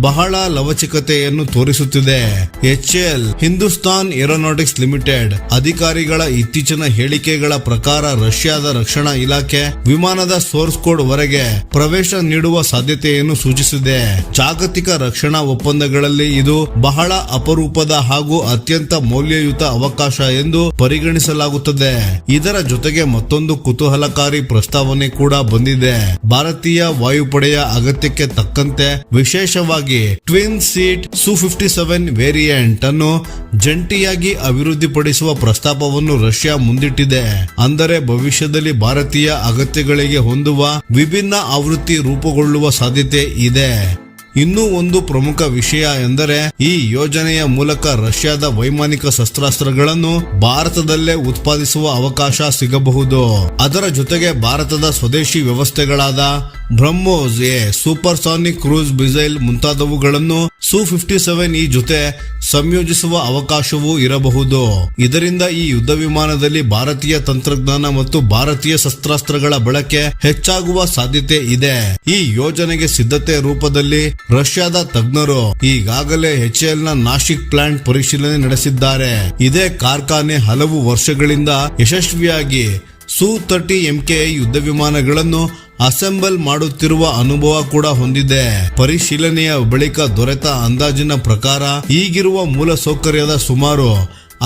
ಬಹಳ ಲವಚಿಕತೆಯನ್ನು ತೋರಿಸುತ್ತಿದೆ. HAL ಹಿಂದೂಸ್ತಾನ್ ಏರೋನಾಟಿಕ್ಸ್ ಲಿಮಿಟೆಡ್ ಅಧಿಕಾರಿಗಳ ಇತ್ತೀಚಿನ ಹೇಳಿಕೆಗಳ ಪ್ರಕಾರ ರಷ್ಯಾದ ರಕ್ಷಣಾ ಇಲಾಖೆ ವಿಮಾನದ ಸೋರ್ಸ್ ಕೋಡ್ ವರೆಗೆ ಪ್ರವೇಶ ನೀಡುವ ಸಾಧ್ಯತೆಯನ್ನು ಸೂಚಿಸಿದೆ. ಜಾಗತಿಕ ರಕ್ಷಣಾ ಒಪ್ಪಂದಗಳಲ್ಲಿ ಇದು ಬಹಳ ಅಪರೂಪದ ಹಾಗೂ ಅತ್ಯಂತ ಮೌಲ್ಯಯುತ ಅವಕಾಶ ಎಂದು ಪರಿಗಣಿಸಲಾಗುತ್ತದೆ. ಇದರ ಜೊತೆಗೆ ಮತ್ತೊಂದು ಕುತೂಹಲಕಾರಿ ಪ್ರಸ್ತಾವನೆ ಕೂಡ ಬಂದಿದೆ. ಭಾರತೀಯ ವಾಯುಪಡೆಯ ಅಗತ್ಯಕ್ಕೆ ತಕ್ಕಂತೆ ವಿಶೇಷವಾಗಿ ಟ್ವಿನ್ ಸೀಟ್ Su-57 ವೇರಿಯಂಟ್ ಅನ್ನು ಜಂಟಿಯಾಗಿ ಅಭಿವೃದ್ಧಿಪಡಿಸುವ ಪ್ರಸ್ತಾಪವನ್ನು ರಷ್ಯಾ ಮುಂದಿಟ್ಟಿದೆ. ಅಂದರೆ ಭವಿಷ್ಯದಲ್ಲಿ ಭಾರತೀಯ ಅಗತ್ಯಗಳಿಗೆ ಹೊಂದುವ ವಿಭಿನ್ನ ಆವೃತ್ತಿ ರೂಪುಗೊಳ್ಳುವ ಸಾಧ್ಯತೆ ಇದೆ. ಇನ್ನೂ ಒಂದು ಪ್ರಮುಖ ವಿಷಯ ಎಂದರೆ ಈ ಯೋಜನೆಯ ಮೂಲಕ ರಷ್ಯಾದ ವೈಮಾನಿಕ ಶಸ್ತ್ರಾಸ್ತ್ರಗಳನ್ನು ಭಾರತದಲ್ಲೇ ಉತ್ಪಾದಿಸುವ ಅವಕಾಶ ಸಿಗಬಹುದು. ಅದರ ಜೊತೆಗೆ ಭಾರತದ ಸ್ವದೇಶಿ ವ್ಯವಸ್ಥೆಗಳಾದ ಬ್ರಹ್ಮೋಸ್ ಸೂಪರ್ಸಾನಿಕ್ ಕ್ರೂಸ್ ಮಿಸೈಲ್ ಮುಂತಾದವುಗಳನ್ನು Su-57 ಜೊತೆ ಸಂಯೋಜಿಸುವ ಅವಕಾಶವೂ ಇರಬಹುದು. ಇದರಿಂದ ಈ ಯುದ್ಧ ವಿಮಾನದಲ್ಲಿ ಭಾರತೀಯ ತಂತ್ರಜ್ಞಾನ ಮತ್ತು ಭಾರತೀಯ ಶಸ್ತ್ರಾಸ್ತ್ರಗಳ ಬಳಕೆ ಹೆಚ್ಚಾಗುವ ಸಾಧ್ಯತೆ ಇದೆ. ಈ ಯೋಜನೆಗೆ ಸಿದ್ಧತೆ ರೂಪದಲ್ಲಿ ರಷ್ಯಾದ ತಜ್ಞರು ಈಗಾಗಲೇ HAL ನ ನಾಶಿಕ್ ಪ್ಲಾಂಟ್ ಪರಿಶೀಲನೆ ನಡೆಸಿದ್ದಾರೆ. ಇದೇ ಕಾರ್ಖಾನೆ ಹಲವು ವರ್ಷಗಳಿಂದ ಯಶಸ್ವಿಯಾಗಿ Su-30 MKI ಯುದ್ಧ ವಿಮಾನಗಳನ್ನು ಅಸೆಂಬಲ್ ಮಾಡುತ್ತಿರುವ ಅನುಭವ ಕೂಡ ಹೊಂದಿದೆ. ಪರಿಶೀಲನೆಯ ಬಳಿಕ ದೊರೆತ ಅಂದಾಜಿನ ಪ್ರಕಾರ ಈಗಿರುವ ಮೂಲಸೌಕರ್ಯದ ಸುಮಾರು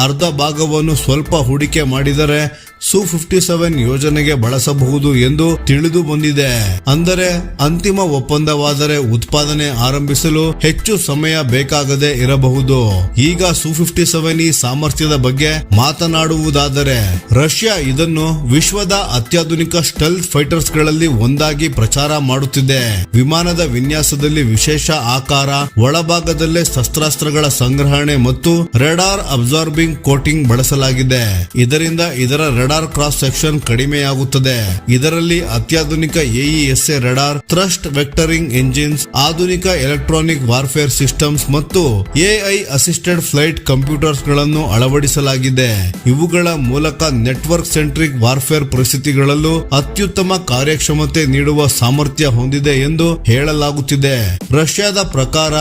ಅರ್ಧ ಭಾಗವನ್ನು ಸ್ವಲ್ಪ ಹೂಡಿಕೆ ಮಾಡಿದರೆ Su-57 ಯೋಜನೆಗೆ ಬಳಸಬಹುದು ಎಂದು ತಿಳಿದು ಬಂದಿದೆ. ಅಂದರೆ ಅಂತಿಮ ಒಪ್ಪಂದವಾದರೆ ಉತ್ಪಾದನೆ ಆರಂಭಿಸಲು ಹೆಚ್ಚು ಸಮಯ ಬೇಕಾಗದೆ ಇರಬಹುದು. ಈಗ Su-57 ಈ ಸಾಮರ್ಥ್ಯದ ಬಗ್ಗೆ ಮಾತನಾಡುವುದಾದರೆ ರಷ್ಯಾ ಇದನ್ನು ವಿಶ್ವದ ಅತ್ಯಾಧುನಿಕ ಸ್ಟೆಲ್ತ್ ಫೈಟರ್ಸ್ ಗಳಲ್ಲಿ ಒಂದಾಗಿ ಪ್ರಚಾರ ಮಾಡುತ್ತಿದೆ. ವಿಮಾನದ ವಿನ್ಯಾಸದಲ್ಲಿ ವಿಶೇಷ ಆಕಾರ, ಒಳಭಾಗದಲ್ಲೇ ಶಸ್ತ್ರಾಸ್ತ್ರಗಳ ಸಂಗ್ರಹಣೆ ಮತ್ತು ರೆಡಾರ್ ಅಬ್ಸಾರ್ಬಿಂಗ್ ಕೋಟಿಂಗ್ ಬಳಸಲಾಗಿದೆ. ಇದರಿಂದ ಇದರ ರೆಡಾರ್ ಕ್ರಾಸ್ ಸೆಕ್ಷನ್ ಕಡಿಮೆಯಾಗುತ್ತದೆ. ಇದರಲ್ಲಿ ಅತ್ಯಾಧುನಿಕ AESA ರೆಡಾರ್, ಥ್ರಸ್ಟ್ ವೆಕ್ಟರಿಂಗ್ ಎಂಜಿನ್ಸ್, ಆಧುನಿಕ ಎಲೆಕ್ಟ್ರಾನಿಕ್ ವಾರ್ಫೇರ್ ಸಿಸ್ಟಮ್ಸ್ ಮತ್ತು AI ಅಸಿಸ್ಟೆಡ್ ಫ್ಲೈಟ್ ಕಂಪ್ಯೂಟರ್ಸ್ ಗಳನ್ನು ಅಳವಡಿಸಲಾಗಿದೆ. ಇವುಗಳ ಮೂಲಕ ನೆಟ್ವರ್ಕ್ ಸೆಂಟ್ರಿಕ್ ವಾರ್ಫೇರ್ ಪರಿಸ್ಥಿತಿಗಳಲ್ಲೂ ಅತ್ಯುತ್ತಮ ಕಾರ್ಯಕ್ಷಮತೆ ನೀಡುವ ಸಾಮರ್ಥ್ಯ ಹೊಂದಿದೆ ಎಂದು ಹೇಳಲಾಗುತ್ತಿದೆ. ರಷ್ಯಾದ ಪ್ರಕಾರ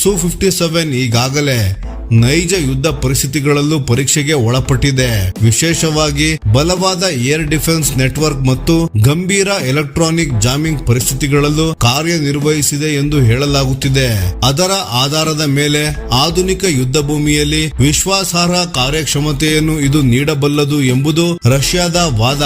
Su-57 ಈಗಾಗಲೇ ನೈಜ ಯುದ್ಧ ಪರಿಸ್ಥಿತಿಗಳಲ್ಲೂ ಪರೀಕ್ಷೆಗೆ ಒಳಪಟ್ಟಿದೆ. ವಿಶೇಷವಾಗಿ ಬಲವಾದ ಏರ್ ಡಿಫೆನ್ಸ್ ನೆಟ್ವರ್ಕ್ ಮತ್ತು ಗಂಭೀರ ಎಲೆಕ್ಟ್ರಾನಿಕ್ ಜಾಮಿಂಗ್ ಪರಿಸ್ಥಿತಿಗಳಲ್ಲೂ ಕಾರ್ಯನಿರ್ವಹಿಸಿದೆ ಎಂದು ಹೇಳಲಾಗುತ್ತಿದೆ. ಅದರ ಆಧಾರದ ಮೇಲೆ ಆಧುನಿಕ ಯುದ್ಧ ಭೂಮಿಯಲ್ಲಿ ವಿಶ್ವಾಸಾರ್ಹ ಕಾರ್ಯಕ್ಷಮತೆಯನ್ನು ಇದು ನೀಡಬಲ್ಲದು ಎಂಬುದು ರಷ್ಯಾದ ವಾದ.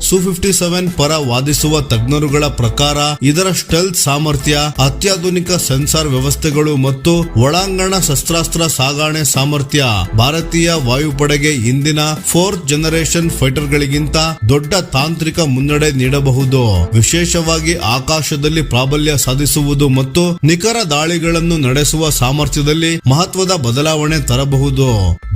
Su-57 ಪರ ವಾದಿಸುವ ತಜ್ಞರುಗಳ ಪ್ರಕಾರ ಇದರ ಸ್ಟೆಲ್ತ್ ಸಾಮರ್ಥ್ಯ, ಅತ್ಯಾಧುನಿಕ ಸೆನ್ಸಾರ್ ವ್ಯವಸ್ಥೆಗಳು ಮತ್ತು ಒಳಾಂಗಣ ಶಸ್ತ್ರಾಸ್ತ್ರ ಸಾಗಣೆ ಸಾಮರ್ಥ್ಯ ಭಾರತೀಯ ವಾಯುಪಡೆಗೆ ಇಂದಿನ 4th ಜನರೇಷನ್ ಫೈಟರ್ ಗಳಿಗಿಂತ ದೊಡ್ಡ ತಾಂತ್ರಿಕ ಮುನ್ನಡೆ ನೀಡಬಹುದು. ವಿಶೇಷವಾಗಿ ಆಕಾಶದಲ್ಲಿ ಪ್ರಾಬಲ್ಯ ಸಾಧಿಸುವುದು ಮತ್ತು ನಿಖರ ದಾಳಿಗಳನ್ನು ನಡೆಸುವ ಸಾಮರ್ಥ್ಯದಲ್ಲಿ ಮಹತ್ವದ ಬದಲಾವಣೆ ತರಬಹುದು.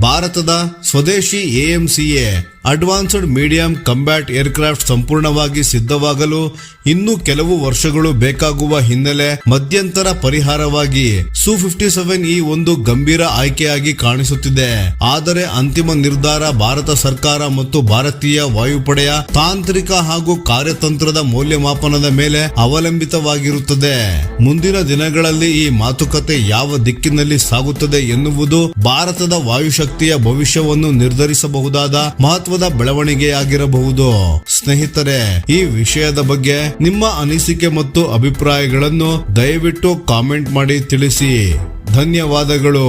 ಭಾರತದ ಸ್ವದೇಶಿ AMCA advanced medium combat aircraft ಸಂಪೂರ್ಣವಾಗಿ ಸಿದ್ಧವಾಗಲು ಇನ್ನೂ ಕೆಲವು ವರ್ಷಗಳು ಬೇಕಾಗುವ ಹಿನ್ನೆಲೆ ಮಧ್ಯಂತರ ಪರಿಹಾರವಾಗಿ Su-57 ಈ ಒಂದು ಗಂಭೀರ ಆಯ್ಕೆಯಾಗಿ ಕಾಣಿಸುತ್ತಿದೆ. ಆದರೆ ಅಂತಿಮ ನಿರ್ಧಾರ ಭಾರತ ಸರ್ಕಾರ ಮತ್ತು ಭಾರತೀಯ ವಾಯುಪಡೆಯ ತಾಂತ್ರಿಕ ಹಾಗೂ ಕಾರ್ಯತಂತ್ರದ ಮೌಲ್ಯಮಾಪನದ ಮೇಲೆ ಅವಲಂಬಿತವಾಗಿರುತ್ತದೆ. ಮುಂದಿನ ದಿನಗಳಲ್ಲಿ ಈ ಮಾತುಕತೆ ಯಾವ ದಿಕ್ಕಿನಲ್ಲಿ ಸಾಗುತ್ತದೆ ಎನ್ನುವುದು ಭಾರತದ ವಾಯುಶಕ್ತಿಯ ಭವಿಷ್ಯವನ್ನು ನಿರ್ಧರಿಸಬಹುದಾದ ಮಹತ್ವದ ಬೆಳವಣಿಗೆಯಾಗಿರಬಹುದು. ಸ್ನೇಹಿತರೆ, ಈ ವಿಷಯದ ಬಗ್ಗೆ ನಿಮ್ಮ ಅನಿಸಿಕೆ ಮತ್ತು ಅಭಿಪ್ರಾಯಗಳನ್ನು ದಯವಿಟ್ಟು ಕಾಮೆಂಟ್ ಮಾಡಿ ತಿಳಿಸಿ. ಧನ್ಯವಾದಗಳು.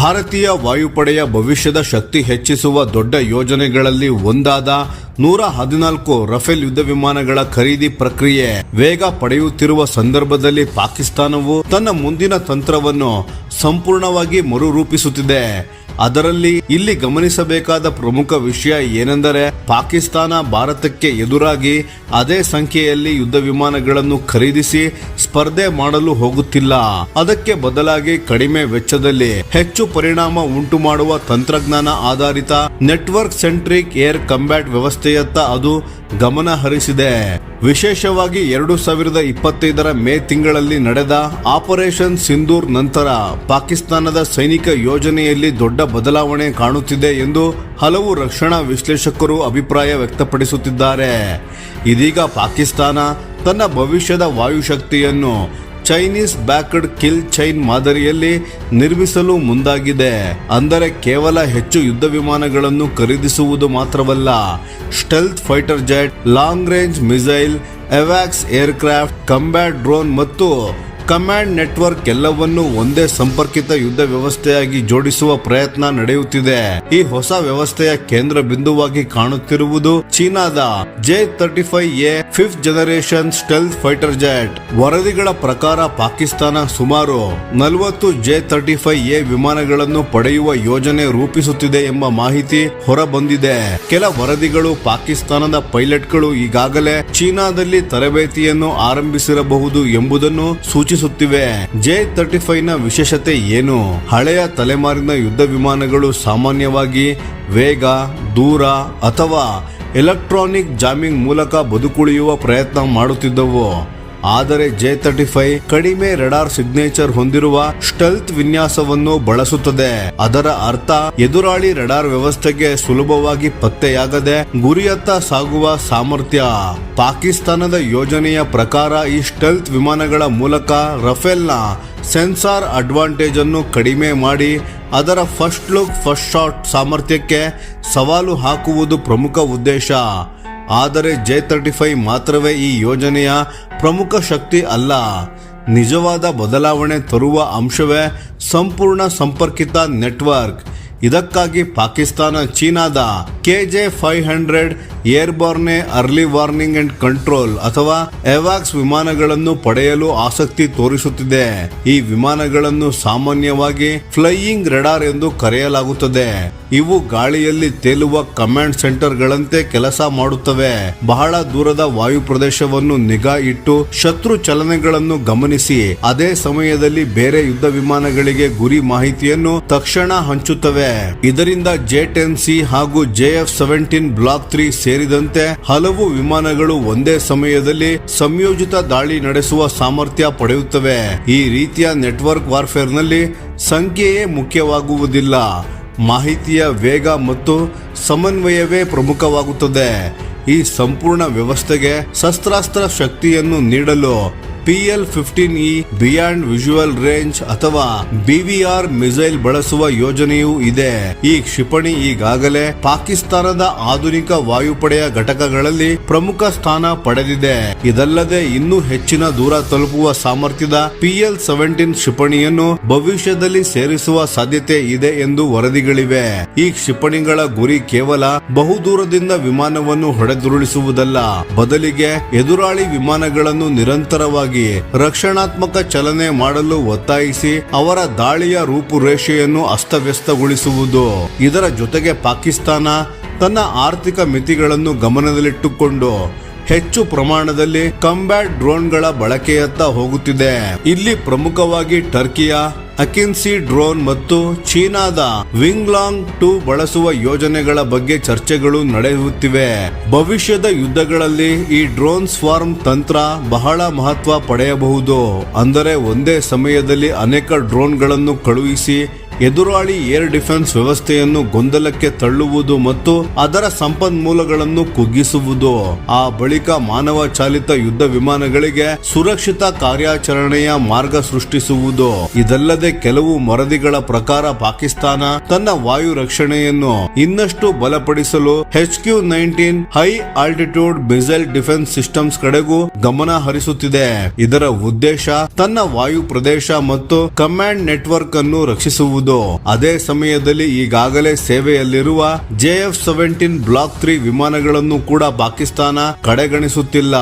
ಭಾರತೀಯ ವಾಯುಪಡೆಯ ಭವಿಷ್ಯದ ಶಕ್ತಿ ಹೆಚ್ಚಿಸುವ ದೊಡ್ಡ ಯೋಜನೆಗಳಲ್ಲಿ ಒಂದಾದ 114 ರಫೇಲ್ ಯುದ್ಧ ವಿಮಾನಗಳ ಖರೀದಿ ಪ್ರಕ್ರಿಯೆ ವೇಗ ಪಡೆಯುತ್ತಿರುವ ಸಂದರ್ಭದಲ್ಲಿ ಪಾಕಿಸ್ತಾನವು ತನ್ನ ಮುಂದಿನ ತಂತ್ರವನ್ನು ಸಂಪೂರ್ಣವಾಗಿ ಮರುರೂಪಿಸುತ್ತಿದೆ. ಅದರಲ್ಲಿ ಇಲ್ಲಿ ಗಮನಿಸಬೇಕಾದ ಪ್ರಮುಖ ವಿಷಯ ಏನೆಂದರೆ ಪಾಕಿಸ್ತಾನ ಭಾರತಕ್ಕೆ ಎದುರಾಗಿ ಅದೇ ಸಂಖ್ಯೆಯಲ್ಲಿ ಯುದ್ಧ ವಿಮಾನಗಳನ್ನು ಖರೀದಿಸಿ ಸ್ಪರ್ಧೆ ಮಾಡಲು ಹೋಗುತ್ತಿಲ್ಲ. ಅದಕ್ಕೆ ಬದಲಾಗಿ ಕಡಿಮೆ ವೆಚ್ಚದಲ್ಲಿ ಹೆಚ್ಚು ಪರಿಣಾಮ ಉಂಟು ಮಾಡುವ ತಂತ್ರಜ್ಞಾನ ಆಧಾರಿತ ನೆಟ್ವರ್ಕ್ ಸೆಂಟ್ರಿಕ್ ಏರ್ ಕಂಬ್ಯಾಟ್ ವ್ಯವಸ್ಥೆಯತ್ತ ಅದು ಗಮನ ಹರಿಸಿದೆ. ವಿಶೇಷವಾಗಿ 2025 ಮೇ ತಿಂಗಳಲ್ಲಿ ನಡೆದ ಆಪರೇಷನ್ ಸಿಂಧೂರ್ ನಂತರ ಪಾಕಿಸ್ತಾನದ ಸೈನಿಕ ಯೋಜನೆಯಲ್ಲಿ ದೊಡ್ಡ ಬದಲಾವಣೆ ಕಾಣುತ್ತಿದೆ ಎಂದು ಹಲವು ರಕ್ಷಣಾ ವಿಶ್ಲೇಷಕರು ಅಭಿಪ್ರಾಯ ವ್ಯಕ್ತಪಡಿಸುತ್ತಿದ್ದಾರೆ. ಇದೀಗ ಪಾಕಿಸ್ತಾನ ತನ್ನ ಭವಿಷ್ಯದ ವಾಯುಶಕ್ತಿಯನ್ನು ಚೈನೀಸ್ ಬ್ಯಾಕ್ಡ್ ಕಿಲ್ ಚೈನ್ ಮಾದರಿಯಲ್ಲಿ ನಿರ್ಮಿಸಲು ಮುಂದಾಗಿದೆ. ಅಂದರೆ ಕೇವಲ ಹೆಚ್ಚು ಯುದ್ಧ ವಿಮಾನಗಳನ್ನು ಖರೀದಿಸುವುದು ಮಾತ್ರವಲ್ಲ, stealth fighter jet, long range missile, ಎವಾಕ್ಸ್ ಏರ್ಕ್ರಾಫ್ಟ್, ಕಂಬ್ಯಾಟ್ ಡ್ರೋನ್ ಮತ್ತು ಕಮಾಂಡ್ ನೆಟ್ವರ್ಕ್ ಎಲ್ಲವನ್ನೂ ಒಂದೇ ಸಂಪರ್ಕಿತ ಯುದ್ಧ ವ್ಯವಸ್ಥೆಯಾಗಿ ಜೋಡಿಸುವ ಪ್ರಯತ್ನ ನಡೆಯುತ್ತಿದೆ. ಈ ಹೊಸ ವ್ಯವಸ್ಥೆಯ ಕೇಂದ್ರ ಬಿಂದುವಾಗಿ ಕಾಣುತ್ತಿರುವುದು ಚೀನಾದ J-35A 5th generation stealth fighter jet. ವರದಿಗಳ ಪ್ರಕಾರ ಪಾಕಿಸ್ತಾನ ಸುಮಾರು 40 J-35A ವಿಮಾನಗಳನ್ನು ಪಡೆಯುವ ಯೋಜನೆ ರೂಪಿಸುತ್ತಿದೆ ಎಂಬ ಮಾಹಿತಿ ಹೊರಬಂದಿದೆ. ಕೆಲ ವರದಿಗಳು ಪಾಕಿಸ್ತಾನದ ಪೈಲಟ್ಗಳು ಈಗಾಗಲೇ ಚೀನಾದಲ್ಲಿ ತರಬೇತಿಯನ್ನು ಆರಂಭಿಸಿರಬಹುದು ಎಂಬುದನ್ನು ಸೂಚಿಸುತ್ತಿವೆ. J-35 ನ ವಿಶೇಷತೆ ಏನು? ಹಳೆಯ ತಲೆಮಾರಿನ ಯುದ್ಧ ವಿಮಾನಗಳು ಸಾಮಾನ್ಯವಾಗಿ ವೇಗ, ದೂರ ಅಥವಾ ಎಲೆಕ್ಟ್ರಾನಿಕ್ ಜಾಮಿಂಗ್ ಮೂಲಕ ಬದುಕುಳಿಯುವ ಪ್ರಯತ್ನ ಮಾಡುತ್ತಿದ್ದವು. ಆದರೆ J-35 ಕಡಿಮೆ ರೆಡಾರ್ ಸಿಗ್ನೇಚರ್ ಹೊಂದಿರುವ ಸ್ಟೆಲ್ತ್ ವಿನ್ಯಾಸವನ್ನು ಬಳಸುತ್ತದೆ. ಅದರ ಅರ್ಥ ಎದುರಾಳಿ ರೆಡಾರ್ ವ್ಯವಸ್ಥೆಗೆ ಸುಲಭವಾಗಿ ಪತ್ತೆಯಾಗದೆ ಗುರಿಯತ್ತ ಸಾಗುವ ಸಾಮರ್ಥ್ಯ. ಪಾಕಿಸ್ತಾನದ ಯೋಜನೆಯ ಪ್ರಕಾರ ಈ ಸ್ಟೆಲ್ತ್ ವಿಮಾನಗಳ ಮೂಲಕ ರಫೇಲ್ನ ಸೆನ್ಸಾರ್ ಅಡ್ವಾಂಟೇಜ್ ಅನ್ನು ಕಡಿಮೆ ಮಾಡಿ ಅದರ ಫಸ್ಟ್ ಲುಕ್ ಫಸ್ಟ್ ಶಾಟ್ ಸಾಮರ್ಥ್ಯಕ್ಕೆ ಸವಾಲು ಹಾಕುವುದು ಪ್ರಮುಖ ಉದ್ದೇಶ. ಆದರೆ J-35 ಮಾತ್ರವೇ ಈ ಯೋಜನೆಯ ಪ್ರಮುಖ ಶಕ್ತಿ ಅಲ್ಲ. ನಿಜವಾದ ಬದಲಾವಣೆ ತರುವ ಅಂಶವೇ ಸಂಪೂರ್ಣ ಸಂಪರ್ಕಿತ ನೆಟ್ವರ್ಕ್. ಇದಕ್ಕಾಗಿ ಪಾಕಿಸ್ತಾನ ಚೀನಾದ KJ-500 airborne early warning and control ಅಥವಾ ಎವಾಕ್ಸ್ ವಿಮಾನಗಳನ್ನು ಪಡೆಯಲು ಆಸಕ್ತಿ ತೋರಿಸುತ್ತಿದೆ. ಈ ವಿಮಾನಗಳನ್ನು ಸಾಮಾನ್ಯವಾಗಿ ಫ್ಲೈಯಿಂಗ್ ರೆಡಾರ್ ಎಂದು ಕರೆಯಲಾಗುತ್ತದೆ. ಇವು ಗಾಳಿಯಲ್ಲಿ ತೇಲುವ ಕಮಾಂಡ್ ಸೆಂಟರ್ಗಳಂತೆ ಕೆಲಸ ಮಾಡುತ್ತವೆ. ಬಹಳ ದೂರದ ವಾಯು ಪ್ರದೇಶವನ್ನು ನಿಗಾ ಇಟ್ಟು ಶತ್ರು ಚಲನೆಗಳನ್ನು ಗಮನಿಸಿ ಅದೇ ಸಮಯದಲ್ಲಿ ಬೇರೆ ಯುದ್ಧ ವಿಮಾನಗಳಿಗೆ ಗುರಿ ಮಾಹಿತಿಯನ್ನು ತಕ್ಷಣ ಹಂಚುತ್ತವೆ. ಇದರಿಂದ J-10C ಹಾಗೂ JF-17 ಬ್ಲಾಕ್ 3 ಸೇರಿದಂತೆ ಹಲವು ವಿಮಾನಗಳು ಒಂದೇ ಸಮಯದಲ್ಲಿ ಸಂಯೋಜಿತ ದಾಳಿ ನಡೆಸುವ ಸಾಮರ್ಥ್ಯ ಪಡೆಯುತ್ತವೆ. ಈ ರೀತಿಯ ನೆಟ್ವರ್ಕ್ ವಾರ್ಫೇರ್ನಲ್ಲಿ ಸಂಖ್ಯೆಯೇ ಮುಖ್ಯವಾಗುವುದಿಲ್ಲ, ಮಾಹಿತಿಯ ವೇಗ ಮತ್ತು ಸಮನ್ವಯವೇ ಪ್ರಮುಖವಾಗುತ್ತದೆ. ಈ ಸಂಪೂರ್ಣ ವ್ಯವಸ್ಥೆಗೆ ಶಸ್ತ್ರಾಸ್ತ್ರ ಶಕ್ತಿಯನ್ನು ನೀಡಲು PL-15E ಬಿಯಾಂಡ್ ವಿಜುವಲ್ ರೇಂಜ್ ಅಥವಾ BVR ಮಿಸೈಲ್ ಬಳಸುವ ಯೋಜನೆಯೂ ಇದೆ. ಈ ಕ್ಷಿಪಣಿ ಈಗಾಗಲೇ ಪಾಕಿಸ್ತಾನದ ಆಧುನಿಕ ವಾಯುಪಡೆಯ ಘಟಕಗಳಲ್ಲಿ ಪ್ರಮುಖ ಸ್ಥಾನ ಪಡೆದಿದೆ. ಇದಲ್ಲದೆ ಇನ್ನೂ ಹೆಚ್ಚಿನ ದೂರ ತಲುಪುವ ಸಾಮರ್ಥ್ಯದ PL-17 ಕ್ಷಿಪಣಿಯನ್ನು ಭವಿಷ್ಯದಲ್ಲಿ ಸೇರಿಸುವ ಸಾಧ್ಯತೆ ಇದೆ ಎಂದು ವರದಿಗಳಿವೆ. ಈ ಕ್ಷಿಪಣಿಗಳ ಗುರಿ ಕೇವಲ ಬಹುದೂರದಿಂದ ವಿಮಾನವನ್ನು ಹೊಡೆದುರುಳಿಸುವುದಲ್ಲ, ಬದಲಿಗೆ ಎದುರಾಳಿ ವಿಮಾನಗಳನ್ನು ನಿರಂತರವಾಗಿ ರಕ್ಷಣಾತ್ಮಕ ಚಲನೆ ಮಾಡಲು ಒತ್ತಾಯಿಸಿ ಅವರ ದಾಳಿಯ ರೂಪುರೇಷೆಯನ್ನು ಅಸ್ತವ್ಯಸ್ತಗೊಳಿಸುವುದು. ಇದರ ಜೊತೆಗೆ ಪಾಕಿಸ್ತಾನ ತನ್ನ ಆರ್ಥಿಕ ಮಿತಿಗಳನ್ನು ಗಮನದಲ್ಲಿಟ್ಟುಕೊಂಡು ಹೆಚ್ಚು ಪ್ರಮಾಣದಲ್ಲಿ ಕಂಬ್ಯಾಟ್ ಡ್ರೋನ್ಗಳ ಬಳಕೆಯತ್ತ ಹೋಗುತ್ತಿದೆ. ಇಲ್ಲಿ ಪ್ರಮುಖವಾಗಿ ಟರ್ಕಿಯ ಅಕಿನ್ಸಿ ಡ್ರೋನ್ ಮತ್ತು ಚೀನಾದ ವಿಂಗ್ಲಾಂಗ್ 2 ಬಳಸುವ ಯೋಜನೆಗಳ ಬಗ್ಗೆ ಚರ್ಚೆಗಳು ನಡೆಯುತ್ತಿವೆ. ಭವಿಷ್ಯದ ಯುದ್ಧಗಳಲ್ಲಿ ಈ ಡ್ರೋನ್ ಸ್ವಾರ್ಮ್ ತಂತ್ರ ಬಹಳ ಮಹತ್ವ ಪಡೆಯಬಹುದು. ಅಂದರೆ ಒಂದೇ ಸಮಯದಲ್ಲಿ ಅನೇಕ ಡ್ರೋನ್ಗಳನ್ನು ಕಳುಹಿಸಿ ಎದುರಾಳಿ ಏರ್ ಡಿಫೆನ್ಸ್ ವ್ಯವಸ್ಥೆಯನ್ನು ಗೊಂದಲಕ್ಕೆ ತಳ್ಳುವುದು ಮತ್ತು ಅದರ ಸಂಪನ್ಮೂಲಗಳನ್ನು ಕುಗ್ಗಿಸುವುದು. ಆ ಬಳಿಕ ಮಾನವ ಚಾಲಿತ ಯುದ್ಧ ವಿಮಾನಗಳಿಗೆ ಸುರಕ್ಷಿತ ಕಾರ್ಯಾಚರಣೆಯ ಮಾರ್ಗ ಸೃಷ್ಟಿಸುವುದು. ಇದಲ್ಲದೆ ಕೆಲವು ವರದಿಗಳ ಪ್ರಕಾರ ಪಾಕಿಸ್ತಾನ ತನ್ನ ವಾಯು ರಕ್ಷಣೆಯನ್ನು ಇನ್ನಷ್ಟು ಬಲಪಡಿಸಲು HQ-19 high altitude missile defence systems ಕಡೆಗೂ ಗಮನ ಹರಿಸುತ್ತಿದೆ. ಇದರ ಉದ್ದೇಶ ತನ್ನ ವಾಯು ಪ್ರದೇಶ ಮತ್ತು ಕಮಾಂಡ್ ನೆಟ್ವರ್ಕ್ ಅನ್ನು ರಕ್ಷಿಸುವುದು. ಎನ್ನಬಹುದು. ಅದೇ ಸಮಯದಲ್ಲಿ ಈಗಾಗಲೇ ಸೇವೆಯಲ್ಲಿರುವ JF-17 ಬ್ಲಾಕ್ 3 ವಿಮಾನಗಳನ್ನು ಕೂಡ ಪಾಕಿಸ್ತಾನ ಕಡೆಗಣಿಸುತ್ತಿಲ್ಲ.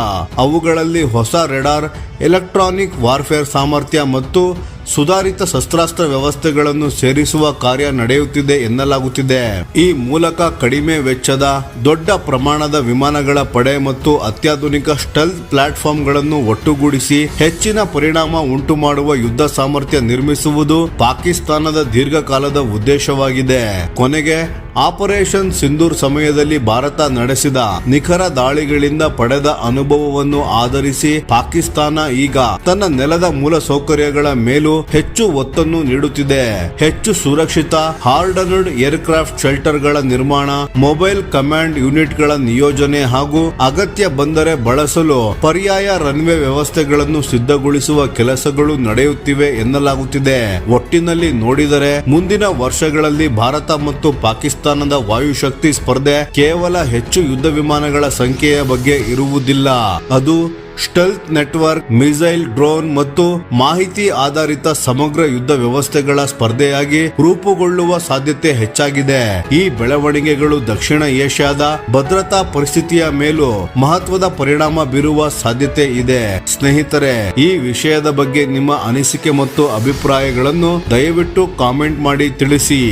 ಅವುಗಳಲ್ಲಿ ಹೊಸ ರೆಡಾರ್, ಎಲೆಕ್ಟ್ರಾನಿಕ್ ವಾರ್ಫೇರ್ ಸಾಮರ್ಥ್ಯ ಮತ್ತು ಸುಧಾರಿತ ಶಸ್ತ್ರಾಸ್ತ್ರ ವ್ಯವಸ್ಥೆಗಳನ್ನು ಸೇರಿಸುವ ಕಾರ್ಯ ನಡೆಯುತ್ತಿದೆ ಎನ್ನಲಾಗುತ್ತಿದೆ. ಈ ಮೂಲಕ ಕಡಿಮೆ ವೆಚ್ಚದ ದೊಡ್ಡ ಪ್ರಮಾಣದ ವಿಮಾನಗಳ ಪಡೆ ಮತ್ತು ಅತ್ಯಾಧುನಿಕ ಸ್ಟೆಲ್ತ್ ಪ್ಲಾಟ್ಫಾರ್ಮ್ಗಳನ್ನು ಒಟ್ಟುಗೂಡಿಸಿ ಹೆಚ್ಚಿನ ಪರಿಣಾಮ ಉಂಟು ಮಾಡುವ ಯುದ್ಧ ಸಾಮರ್ಥ್ಯ ನಿರ್ಮಿಸುವುದು ಪಾಕಿಸ್ತಾನದ ದೀರ್ಘಕಾಲದ ಉದ್ದೇಶವಾಗಿದೆ. ಕೊನೆಗೆ ಆಪರೇಷನ್ ಸಿಂಧೂರ್ ಸಮಯದಲ್ಲಿ ಭಾರತ ನಡೆಸಿದ ನಿಖರ ದಾಳಿಗಳಿಂದ ಪಡೆದ ಅನುಭವವನ್ನು ಆಧರಿಸಿ ಪಾಕಿಸ್ತಾನ ಈಗ ತನ್ನ ನೆಲದ ಮೂಲ ಸೌಕರ್ಯಗಳ ಮೇಲೂ ಹೆಚ್ಚು ಒತ್ತನ್ನು ನೀಡುತ್ತಿದೆ. ಹೆಚ್ಚು ಸುರಕ್ಷಿತ ಹಾರ್ಡನ್ಡ್ ಏರ್ಕ್ರಾಫ್ಟ್ ಶೆಲ್ಟರ್ಗಳ ನಿರ್ಮಾಣ, ಮೊಬೈಲ್ ಕಮಾಂಡ್ ಯೂನಿಟ್ಗಳ ನಿಯೋಜನೆ ಹಾಗೂ ಅಗತ್ಯ ಬಂದರೆ ಬಳಸಲು ಪರ್ಯಾಯ ರನ್ವೇ ವ್ಯವಸ್ಥೆಗಳನ್ನು ಸಿದ್ಧಗೊಳಿಸುವ ಕೆಲಸಗಳು ನಡೆಯುತ್ತಿವೆ ಎನ್ನಲಾಗುತ್ತಿದೆ. ಒಟ್ಟಿನಲ್ಲಿ ನೋಡಿದರೆ ಮುಂದಿನ ವರ್ಷಗಳಲ್ಲಿ ಭಾರತ ಮತ್ತು ಪಾಕಿಸ್ತಾನದ ವಾಯುಶಕ್ತಿ ಸ್ಪರ್ಧೆ ಕೇವಲ ಹೆಚ್ಚು ಯುದ್ಧ ವಿಮಾನಗಳ ಸಂಖ್ಯೆಯ ಬಗ್ಗೆ ಇರುವುದಿಲ್ಲ. ಅದು ಸ್ಟೆಲ್ತ್ ನೆಟ್ವರ್ಕ್, ಮಿಸೈಲ್, ಡ್ರೋನ್ ಮತ್ತು ಮಾಹಿತಿ ಆಧಾರಿತ ಸಮಗ್ರ ಯುದ್ಧ ವ್ಯವಸ್ಥೆಗಳ ಸ್ಪರ್ಧೆಯಾಗಿ ರೂಪುಗೊಳ್ಳುವ ಸಾಧ್ಯತೆ ಹೆಚ್ಚಾಗಿದೆ. ಈ ಬೆಳವಣಿಗೆಗಳು ದಕ್ಷಿಣ ಏಷ್ಯಾದ ಭದ್ರತಾ ಪರಿಸ್ಥಿತಿಯ ಮೇಲೂ ಮಹತ್ವದ ಪರಿಣಾಮ ಬೀರುವ ಸಾಧ್ಯತೆ ಇದೆ. ಸ್ನೇಹಿತರೆ, ಈ ವಿಷಯದ ಬಗ್ಗೆ ನಿಮ್ಮ ಅನಿಸಿಕೆ ಮತ್ತು ಅಭಿಪ್ರಾಯಗಳನ್ನು ದಯವಿಟ್ಟು ಕಾಮೆಂಟ್ ಮಾಡಿ ತಿಳಿಸಿ.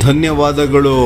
ಧನ್ಯವಾದಗಳು.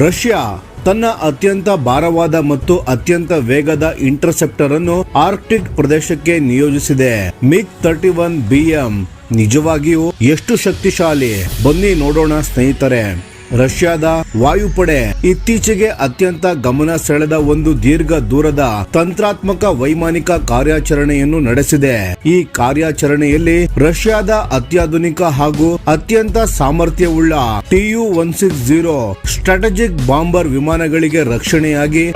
ರಷ್ಯಾ ತನ್ನ ಅತ್ಯಂತ ಭಾರವಾದ ಮತ್ತು ಅತ್ಯಂತ ವೇಗದ ಇಂಟರ್ಸೆಪ್ಟರ್ ಅನ್ನು ಆರ್ಕ್ಟಿಕ್ ಪ್ರದೇಶಕ್ಕೆ ನಿಯೋಜಿಸಿದೆ. MiG-31 BM ನಿಜವಾಗಿಯೂ ಎಷ್ಟು ಶಕ್ತಿಶಾಲಿ? ಬನ್ನಿ ನೋಡೋಣ ಸ್ನೇಹಿತರೆ. ರಷ್ಯಾದ ವಾಯುಪಡೆ ಇತ್ತೀಚೆಗೆ ಅತ್ಯಂತ ಗಮನ ಸೆಳೆದ ಒಂದು ದೀರ್ಘ ದೂರದ ತಂತ್ರಾತ್ಮಕ ವೈಮಾನಿಕ ಕಾರ್ಯಾಚರಣೆಯನ್ನು ನಡೆಸಿದೆ. ಈ ಕಾರ್ಯಾಚರಣೆಯಲ್ಲಿ ರಷ್ಯಾದ ಅತ್ಯಾಧುನಿಕ ಹಾಗೂ ಅತ್ಯಂತ ಸಾಮರ್ಥ್ಯವುಳ್ಳ Tu-160 ಸ್ಟ್ರಾಟಜಿಕ್ ಬಾಂಬರ್ ವಿಮಾನಗಳಿಗೆ ರಕ್ಷಣೆಯಾಗಿ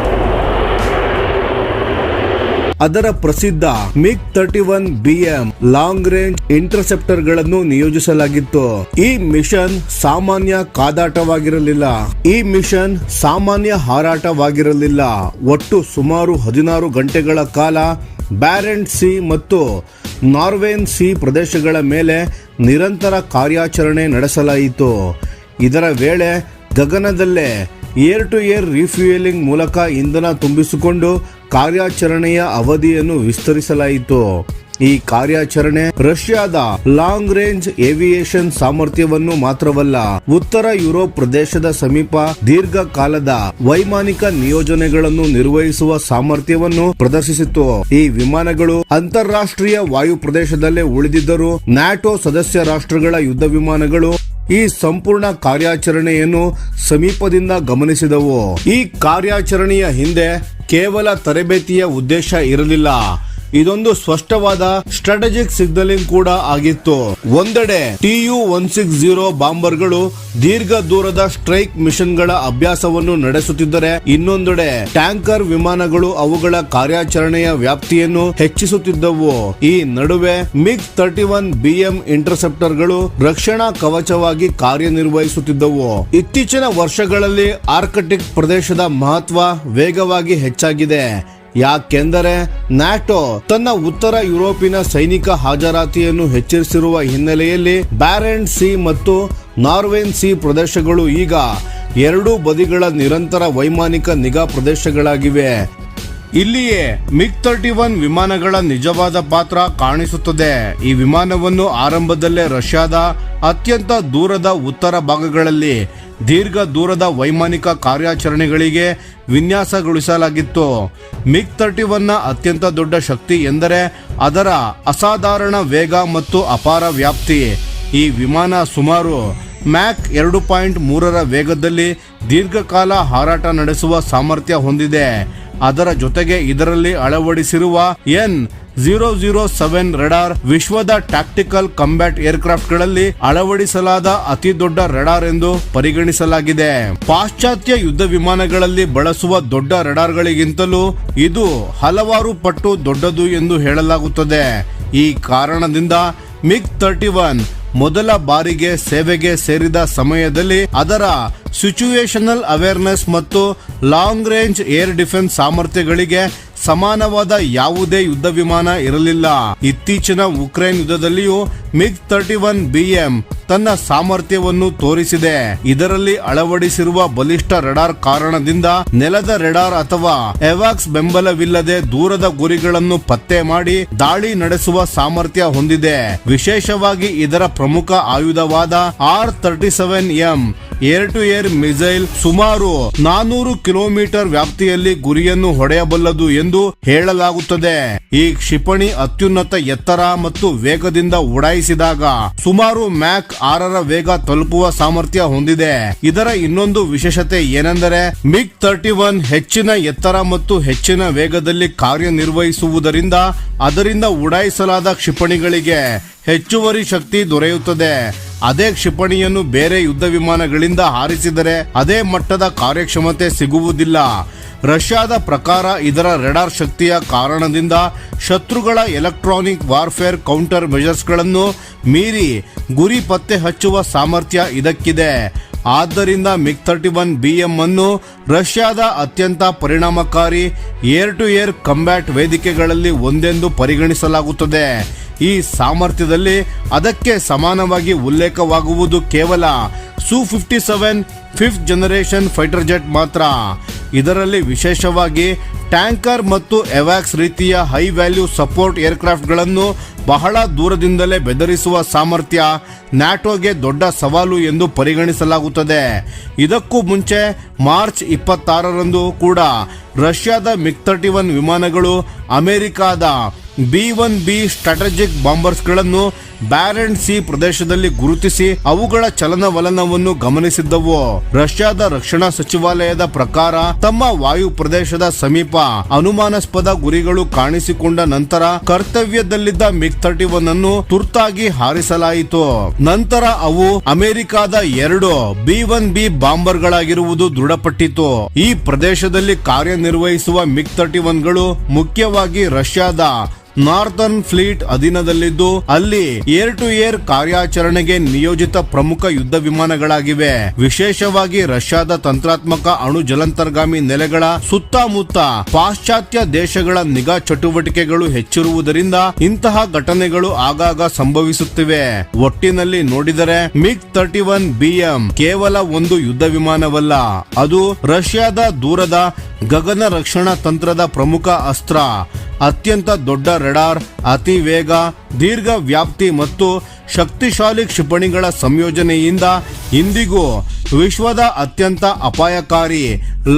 ಅದರ ಪ್ರಸಿದ್ಧ MiG-31 BM long range interceptor ಗಳನ್ನು ನಿಯೋಜಿಸಲಾಗಿತ್ತು. ಈ ಮಿಷನ್ ಸಾಮಾನ್ಯ ಕಾದಾಟವಾಗಿರಲಿಲ್ಲ. ಈ ಮಿಷನ್ ಸಾಮಾನ್ಯ ಹಾರಾಟವಾಗಿರಲಿಲ್ಲ. ಒಟ್ಟು ಸುಮಾರು 16 ಗಂಟೆಗಳ ಕಾಲ ಬ್ಯಾರೆಂಟ್ ಸಿ ಮತ್ತು ನಾರ್ವೇನ್ ಸಿ ಪ್ರದೇಶಗಳ ಮೇಲೆ ನಿರಂತರ ಕಾರ್ಯಾಚರಣೆ ನಡೆಸಲಾಯಿತು. ಇದರ ವೇಳೆ ಗಗನದಲ್ಲೇ ಏರ್ ಟು ಏರ್ ರಿಫ್ಯೂಯಲಿಂಗ್ ಮೂಲಕ ಇಂಧನ ತುಂಬಿಸಿಕೊಂಡು ಕಾರ್ಯಾಚರಣೆಯ ಅವಧಿಯನ್ನು ವಿಸ್ತರಿಸಲಾಯಿತು. ಈ ಕಾರ್ಯಾಚರಣೆ ರಷ್ಯಾದ ಲಾಂಗ್ ರೇಂಜ್ ಏವಿಯೇಷನ್ ಸಾಮರ್ಥ್ಯವನ್ನು ಮಾತ್ರವಲ್ಲ, ಉತ್ತರ ಯುರೋಪ್ ಪ್ರದೇಶದ ಸಮೀಪ ದೀರ್ಘಕಾಲದ ವೈಮಾನಿಕ ನಿಯೋಜನೆಗಳನ್ನು ನಿರ್ವಹಿಸುವ ಸಾಮರ್ಥ್ಯವನ್ನು ಪ್ರದರ್ಶಿಸಿತು. ಈ ವಿಮಾನಗಳು ಅಂತಾರಾಷ್ಟ್ರೀಯ ವಾಯು ಪ್ರದೇಶದಲ್ಲೇ ಉಳಿದಿದ್ದರೂ ನ್ಯಾಟೋ ಸದಸ್ಯ ರಾಷ್ಟ್ರಗಳ ಯುದ್ಧ ವಿಮಾನಗಳು ಈ ಸಂಪೂರ್ಣ ಕಾರ್ಯಾಚರಣೆಯನ್ನು ಸಮೀಪದಿಂದ ಗಮನಿಸಿದವು. ಈ ಕಾರ್ಯಾಚರಣೆಯ ಹಿಂದೆ ಕೇವಲ ತರಬೇತಿಯ ಉದ್ದೇಶ ಇರಲಿಲ್ಲ. ಇದೊಂದು ಸ್ಪಷ್ಟವಾದ ಸ್ಟ್ರಾಟಜಿಕ್ ಸಿಗ್ನಲಿಂಗ್ ಕೂಡ ಆಗಿತ್ತು. ಒಂದೆಡೆ TU-160 ಬಾಂಬರ್ಗಳು ದೀರ್ಘ ದೂರದ ಸ್ಟ್ರೈಕ್ ಮಿಷನ್ಗಳ ಅಭ್ಯಾಸವನ್ನು ನಡೆಸುತ್ತಿದ್ದರೆ, ಇನ್ನೊಂದೆಡೆ ಟ್ಯಾಂಕರ್ ವಿಮಾನಗಳು ಅವುಗಳ ಕಾರ್ಯಾಚರಣೆಯ ವ್ಯಾಪ್ತಿಯನ್ನು ಹೆಚ್ಚಿಸುತ್ತಿದ್ದವು. ಈ ನಡುವೆ MiG-31BM ಇಂಟರ್ಸೆಪ್ಟರ್ಗಳು ರಕ್ಷಣಾ ಕವಚವಾಗಿ ಕಾರ್ಯನಿರ್ವಹಿಸುತ್ತಿದ್ದವು. ಇತ್ತೀಚಿನ ವರ್ಷಗಳಲ್ಲಿ ಆರ್ಕಟಿಕ್ ಪ್ರದೇಶದ ಮಹತ್ವ ವೇಗವಾಗಿ ಹೆಚ್ಚಾಗಿದೆ. ಯಾಕೆಂದರೆ ನ್ಯಾಟೋ ತನ್ನ ಉತ್ತರ ಯುರೋಪಿನ ಸೈನಿಕ ಹಾಜರಾತಿಯನ್ನು ಹೆಚ್ಚಿಸಿರುವ ಹಿನ್ನೆಲೆಯಲ್ಲಿ ಬ್ಯಾರೆಂಟ್ಸ್ ಸಿ ಮತ್ತು ನಾರ್ವೆನ್ ಸಿ ಪ್ರದೇಶಗಳು ಈಗ ಎರಡೂ ಬದಿಗಳ ನಿರಂತರ ವೈಮಾನಿಕ ನಿಗಾ ಪ್ರದೇಶಗಳಾಗಿವೆ. ಇಲ್ಲಿಯೇ MiG-31 ವಿಮಾನಗಳ ನಿಜವಾದ ಪಾತ್ರ ಕಾಣಿಸುತ್ತದೆ. ಈ ವಿಮಾನವನ್ನು ಆರಂಭದಲ್ಲೇ ರಷ್ಯಾದ ಅತ್ಯಂತ ದೂರದ ಉತ್ತರ ಭಾಗಗಳಲ್ಲಿ ದೀರ್ಘ ದೂರದ ವೈಮಾನಿಕ ಕಾರ್ಯಾಚರಣೆಗಳಿಗೆ ವಿನ್ಯಾಸಗೊಳಿಸಲಾಗಿತ್ತು. MiG-31ನ ಅತ್ಯಂತ ದೊಡ್ಡ ಶಕ್ತಿ ಎಂದರೆ ಅದರ ಅಸಾಧಾರಣ ವೇಗ ಮತ್ತು ಅಪಾರ ವ್ಯಾಪ್ತಿ. ಈ ವಿಮಾನ ಸುಮಾರು ಮ್ಯಾಕ್ 2.3ರ ವೇಗದಲ್ಲಿ ದೀರ್ಘಕಾಲ ಹಾರಾಟ ನಡೆಸುವ ಸಾಮರ್ಥ್ಯ ಹೊಂದಿದೆ. ಅದರ ಜೊತೆಗೆ ಇದರಲ್ಲಿ ಅಳವಡಿಸಿರುವ N007 ರೆಡಾರ್ ವಿಶ್ವದ ಟ್ಯಾಕ್ಟಿಕಲ್ ಕಂಬ್ಯಾಟ್ ಏರ್ಕ್ರಾಫ್ಟ್ಗಳಲ್ಲಿ ಅಳವಡಿಸಲಾದ ಅತಿ ದೊಡ್ಡ ರೆಡಾರ್ ಎಂದು ಪರಿಗಣಿಸಲಾಗಿದೆ. ಪಾಶ್ಚಾತ್ಯ ಯುದ್ಧ ವಿಮಾನಗಳಲ್ಲಿ ಬಳಸುವ ದೊಡ್ಡ ರೆಡಾರ್ಗಳಿಗಿಂತಲೂ ಇದು ಹಲವಾರು ಪಟ್ಟು ದೊಡ್ಡದು ಎಂದು ಹೇಳಲಾಗುತ್ತದೆ. ಈ ಕಾರಣದಿಂದ MiG-31 ಮೊದಲ ಬಾರಿಗೆ ಸೇವೆಗೆ ಸೇರಿದ ಸಮಯದಲ್ಲಿ ಅದರ ಸಿಚುವೇಶನಲ್ ಅವೇರ್ನೆಸ್ ಮತ್ತು ಲಾಂಗ್ ರೇಂಜ್ ಏರ್ ಡಿಫೆನ್ಸ್ ಸಾಮರ್ಥ್ಯಗಳಿಗೆ ಸಮಾನವಾದ ಯಾವುದೇ ಯುದ್ಧ ವಿಮಾನ ಇರಲಿಲ್ಲ. ಇತ್ತೀಚಿನ ಉಕ್ರೇನ್ ಯುದ್ಧದಲ್ಲಿಯೂ MiG-31BM ತನ್ನ ಸಾಮರ್ಥ್ಯವನ್ನು ತೋರಿಸಿದೆ. ಇದರಲ್ಲಿ ಅಳವಡಿಸಿರುವ ಬಲಿಷ್ಠ ರೆಡಾರ್ ಕಾರಣದಿಂದ ನೆಲದ ರೆಡಾರ್ ಅಥವಾ ಎವಾಕ್ಸ್ ಬೆಂಬಲವಿಲ್ಲದೆ ದೂರದ ಗುರಿಗಳನ್ನು ಪತ್ತೆ ಮಾಡಿ ದಾಳಿ ನಡೆಸುವ ಸಾಮರ್ಥ್ಯ ಹೊಂದಿದೆ. ವಿಶೇಷವಾಗಿ ಇದರ ಪ್ರಮುಖ ಆಯುಧವಾದ R-37M air to air missile ಸುಮಾರು 400 ಕಿಲೋಮೀಟರ್ ವ್ಯಾಪ್ತಿಯಲ್ಲಿ ಗುರಿಯನ್ನು ಹೊಡೆಯಬಲ್ಲದು ಎಂದು ಹೇಳಲಾಗುತ್ತದೆ. ಈ ಕ್ಷಿಪಣಿ ಅತ್ಯುನ್ನತ ಎತ್ತರ ಮತ್ತು ವೇಗದಿಂದ ಉಡಾಯಿಸಿದಾಗ ಸುಮಾರು ಮ್ಯಾಕ್ 6ರ ವೇಗ ತಲುಪುವ ಸಾಮರ್ಥ್ಯ ಹೊಂದಿದೆ. ಇದರ ಇನ್ನೊಂದು ವಿಶೇಷತೆ ಏನೆಂದರೆ MiG-31 ಹೆಚ್ಚಿನ ಎತ್ತರ ಮತ್ತು ಹೆಚ್ಚಿನ ವೇಗದಲ್ಲಿ ಕಾರ್ಯನಿರ್ವಹಿಸುವುದರಿಂದ ಅದರಿಂದ ಉಡಾಯಿಸಲಾದ ಕ್ಷಿಪಣಿಗಳಿಗೆ ಹೆಚ್ಚುವರಿ ಶಕ್ತಿ ದೊರೆಯುತ್ತದೆ. ಅದೇ ಕ್ಷಿಪಣಿಯನ್ನು ಬೇರೆ ಯುದ್ಧ ವಿಮಾನಗಳಿಂದ ಹಾರಿಸಿದರೆ ಅದೇ ಮಟ್ಟದ ಕಾರ್ಯಕ್ಷಮತೆ ಸಿಗುವುದಿಲ್ಲ. ರಷ್ಯಾದ ಪ್ರಕಾರ ಇದರ ರೆಡಾರ್ ಶಕ್ತಿಯ ಕಾರಣದಿಂದ ಶತ್ರುಗಳ ಎಲೆಕ್ಟ್ರಾನಿಕ್ ವಾರ್ಫೇರ್ ಕೌಂಟರ್ ಮೆಜರ್ಸ್ಗಳನ್ನು ಮೀರಿ ಗುರಿ ಪತ್ತೆ ಹಚ್ಚುವ ಸಾಮರ್ಥ್ಯ ಇದಕ್ಕಿದೆ. ಆದ್ದರಿಂದ MiG-31BM ಅನ್ನು ರಷ್ಯಾದ ಅತ್ಯಂತ ಪರಿಣಾಮಕಾರಿ ಏರ್ ಟು ಏರ್ ಕಂಬ್ಯಾಟ್ ವೇದಿಕೆಗಳಲ್ಲಿ ಒಂದೆಂದು ಪರಿಗಣಿಸಲಾಗುತ್ತದೆ. ಈ ಸಾಮರ್ಥ್ಯದಲ್ಲಿ ಅದಕ್ಕೆ ಸಮಾನವಾಗಿ ಉಲ್ಲೇಖವಾಗುವುದು ಕೇವಲ Su-57 5th generation fighter jet ಮಾತ್ರ. ಇದರಲ್ಲಿ ವಿಶೇಷವಾಗಿ ಟ್ಯಾಂಕರ್ ಮತ್ತು ಎವಾಕ್ಸ್ ರೀತಿಯ ಹೈ ವ್ಯಾಲ್ಯೂ ಸಪೋರ್ಟ್ ಏರ್ಕ್ರಾಫ್ಟ್ಗಳನ್ನು ಬಹಳ ದೂರದಿಂದಲೇ ಬೆದರಿಸುವ ಸಾಮರ್ಥ್ಯ ನ್ಯಾಟೋಗೆ ದೊಡ್ಡ ಸವಾಲು ಎಂದು ಪರಿಗಣಿಸಲಾಗುತ್ತದೆ. ಇದಕ್ಕೂ ಮುಂಚೆ ಮಾರ್ಚ್ 26ರಂದು ಕೂಡ ರಷ್ಯಾದ MiG-31 ವಿಮಾನಗಳು ಅಮೆರಿಕಾದ B-1B ಸ್ಟ್ರಾಟಜಿಕ್ ಬಾಂಬರ್ಸ್ಗಳನ್ನು ಬ್ಯಾರೆಂಟ್ಸ್ ಸಿ ಪ್ರದೇಶದಲ್ಲಿ ಗುರುತಿಸಿ ಅವುಗಳ ಚಲನವಲನವನ್ನು ಗಮನಿಸಿದ್ದವು. ರಷ್ಯಾದ ರಕ್ಷಣಾ ಸಚಿವಾಲಯದ ಪ್ರಕಾರ ತಮ್ಮ ವಾಯು ಪ್ರದೇಶದ ಸಮೀಪ ಅನುಮಾನಾಸ್ಪದ ಗುರಿಗಳು ಕಾಣಿಸಿಕೊಂಡ ನಂತರ ಕರ್ತವ್ಯದಲ್ಲಿದ್ದ MiG-31 ಅನ್ನು ತುರ್ತಾಗಿ ಹಾರಿಸಲಾಯಿತು. ನಂತರ ಅವು ಅಮೆರಿಕಾದ 2 B-1B ಬಾಂಬರ್ಗಳಾಗಿರುವುದು ದೃಢಪಟ್ಟಿತು. ಈ ಪ್ರದೇಶದಲ್ಲಿ ಕಾರ್ಯನಿರ್ವಹಿಸುವ MiG-31ಗಳು ಮುಖ್ಯವಾಗಿ ರಷ್ಯಾದ ನಾರ್ಥರ್ನ್ ಫ್ಲೀಟ್ ಅಧೀನದಲ್ಲಿದ್ದು ಅಲ್ಲಿ ಏರ್ ಟು ಏರ್ ಕಾರ್ಯಾಚರಣೆಗೆ ನಿಯೋಜಿತ ಪ್ರಮುಖ ಯುದ್ಧ ವಿಮಾನಗಳಾಗಿವೆ. ವಿಶೇಷವಾಗಿ ರಷ್ಯಾದ ತಂತ್ರಾತ್ಮಕ ಅಣು ಜಲಂತರ್ಗಾಮಿ ನೆಲೆಗಳ ಸುತ್ತಮುತ್ತ ಪಾಶ್ಚಾತ್ಯ ದೇಶಗಳ ನಿಗಾ ಚಟುವಟಿಕೆಗಳು ಹೆಚ್ಚಿರುವುದರಿಂದ ಇಂತಹ ಘಟನೆಗಳು ಆಗಾಗ ಸಂಭವಿಸುತ್ತಿವೆ. ಒಟ್ಟಿನಲ್ಲಿ ನೋಡಿದರೆ MiG-31BM ಕೇವಲ ಒಂದು ಯುದ್ಧ ವಿಮಾನವಲ್ಲ, ಅದು ರಷ್ಯಾದ ದೂರದ ಗಗನ ರಕ್ಷಣಾ ತಂತ್ರದ ಪ್ರಮುಖ ಅಸ್ತ್ರ. ಅತ್ಯಂತ ದೊಡ್ಡ ರೆಡಾರ್, ಅತಿ ವೇಗ, ದೀರ್ಘ ವ್ಯಾಪ್ತಿ ಮತ್ತು ಶಕ್ತಿಶಾಲಿ ಕ್ಷಿಪಣಿಗಳ ಸಂಯೋಜನೆಯಿಂದ ಇಂದಿಗೂ ವಿಶ್ವದ ಅತ್ಯಂತ ಅಪಾಯಕಾರಿ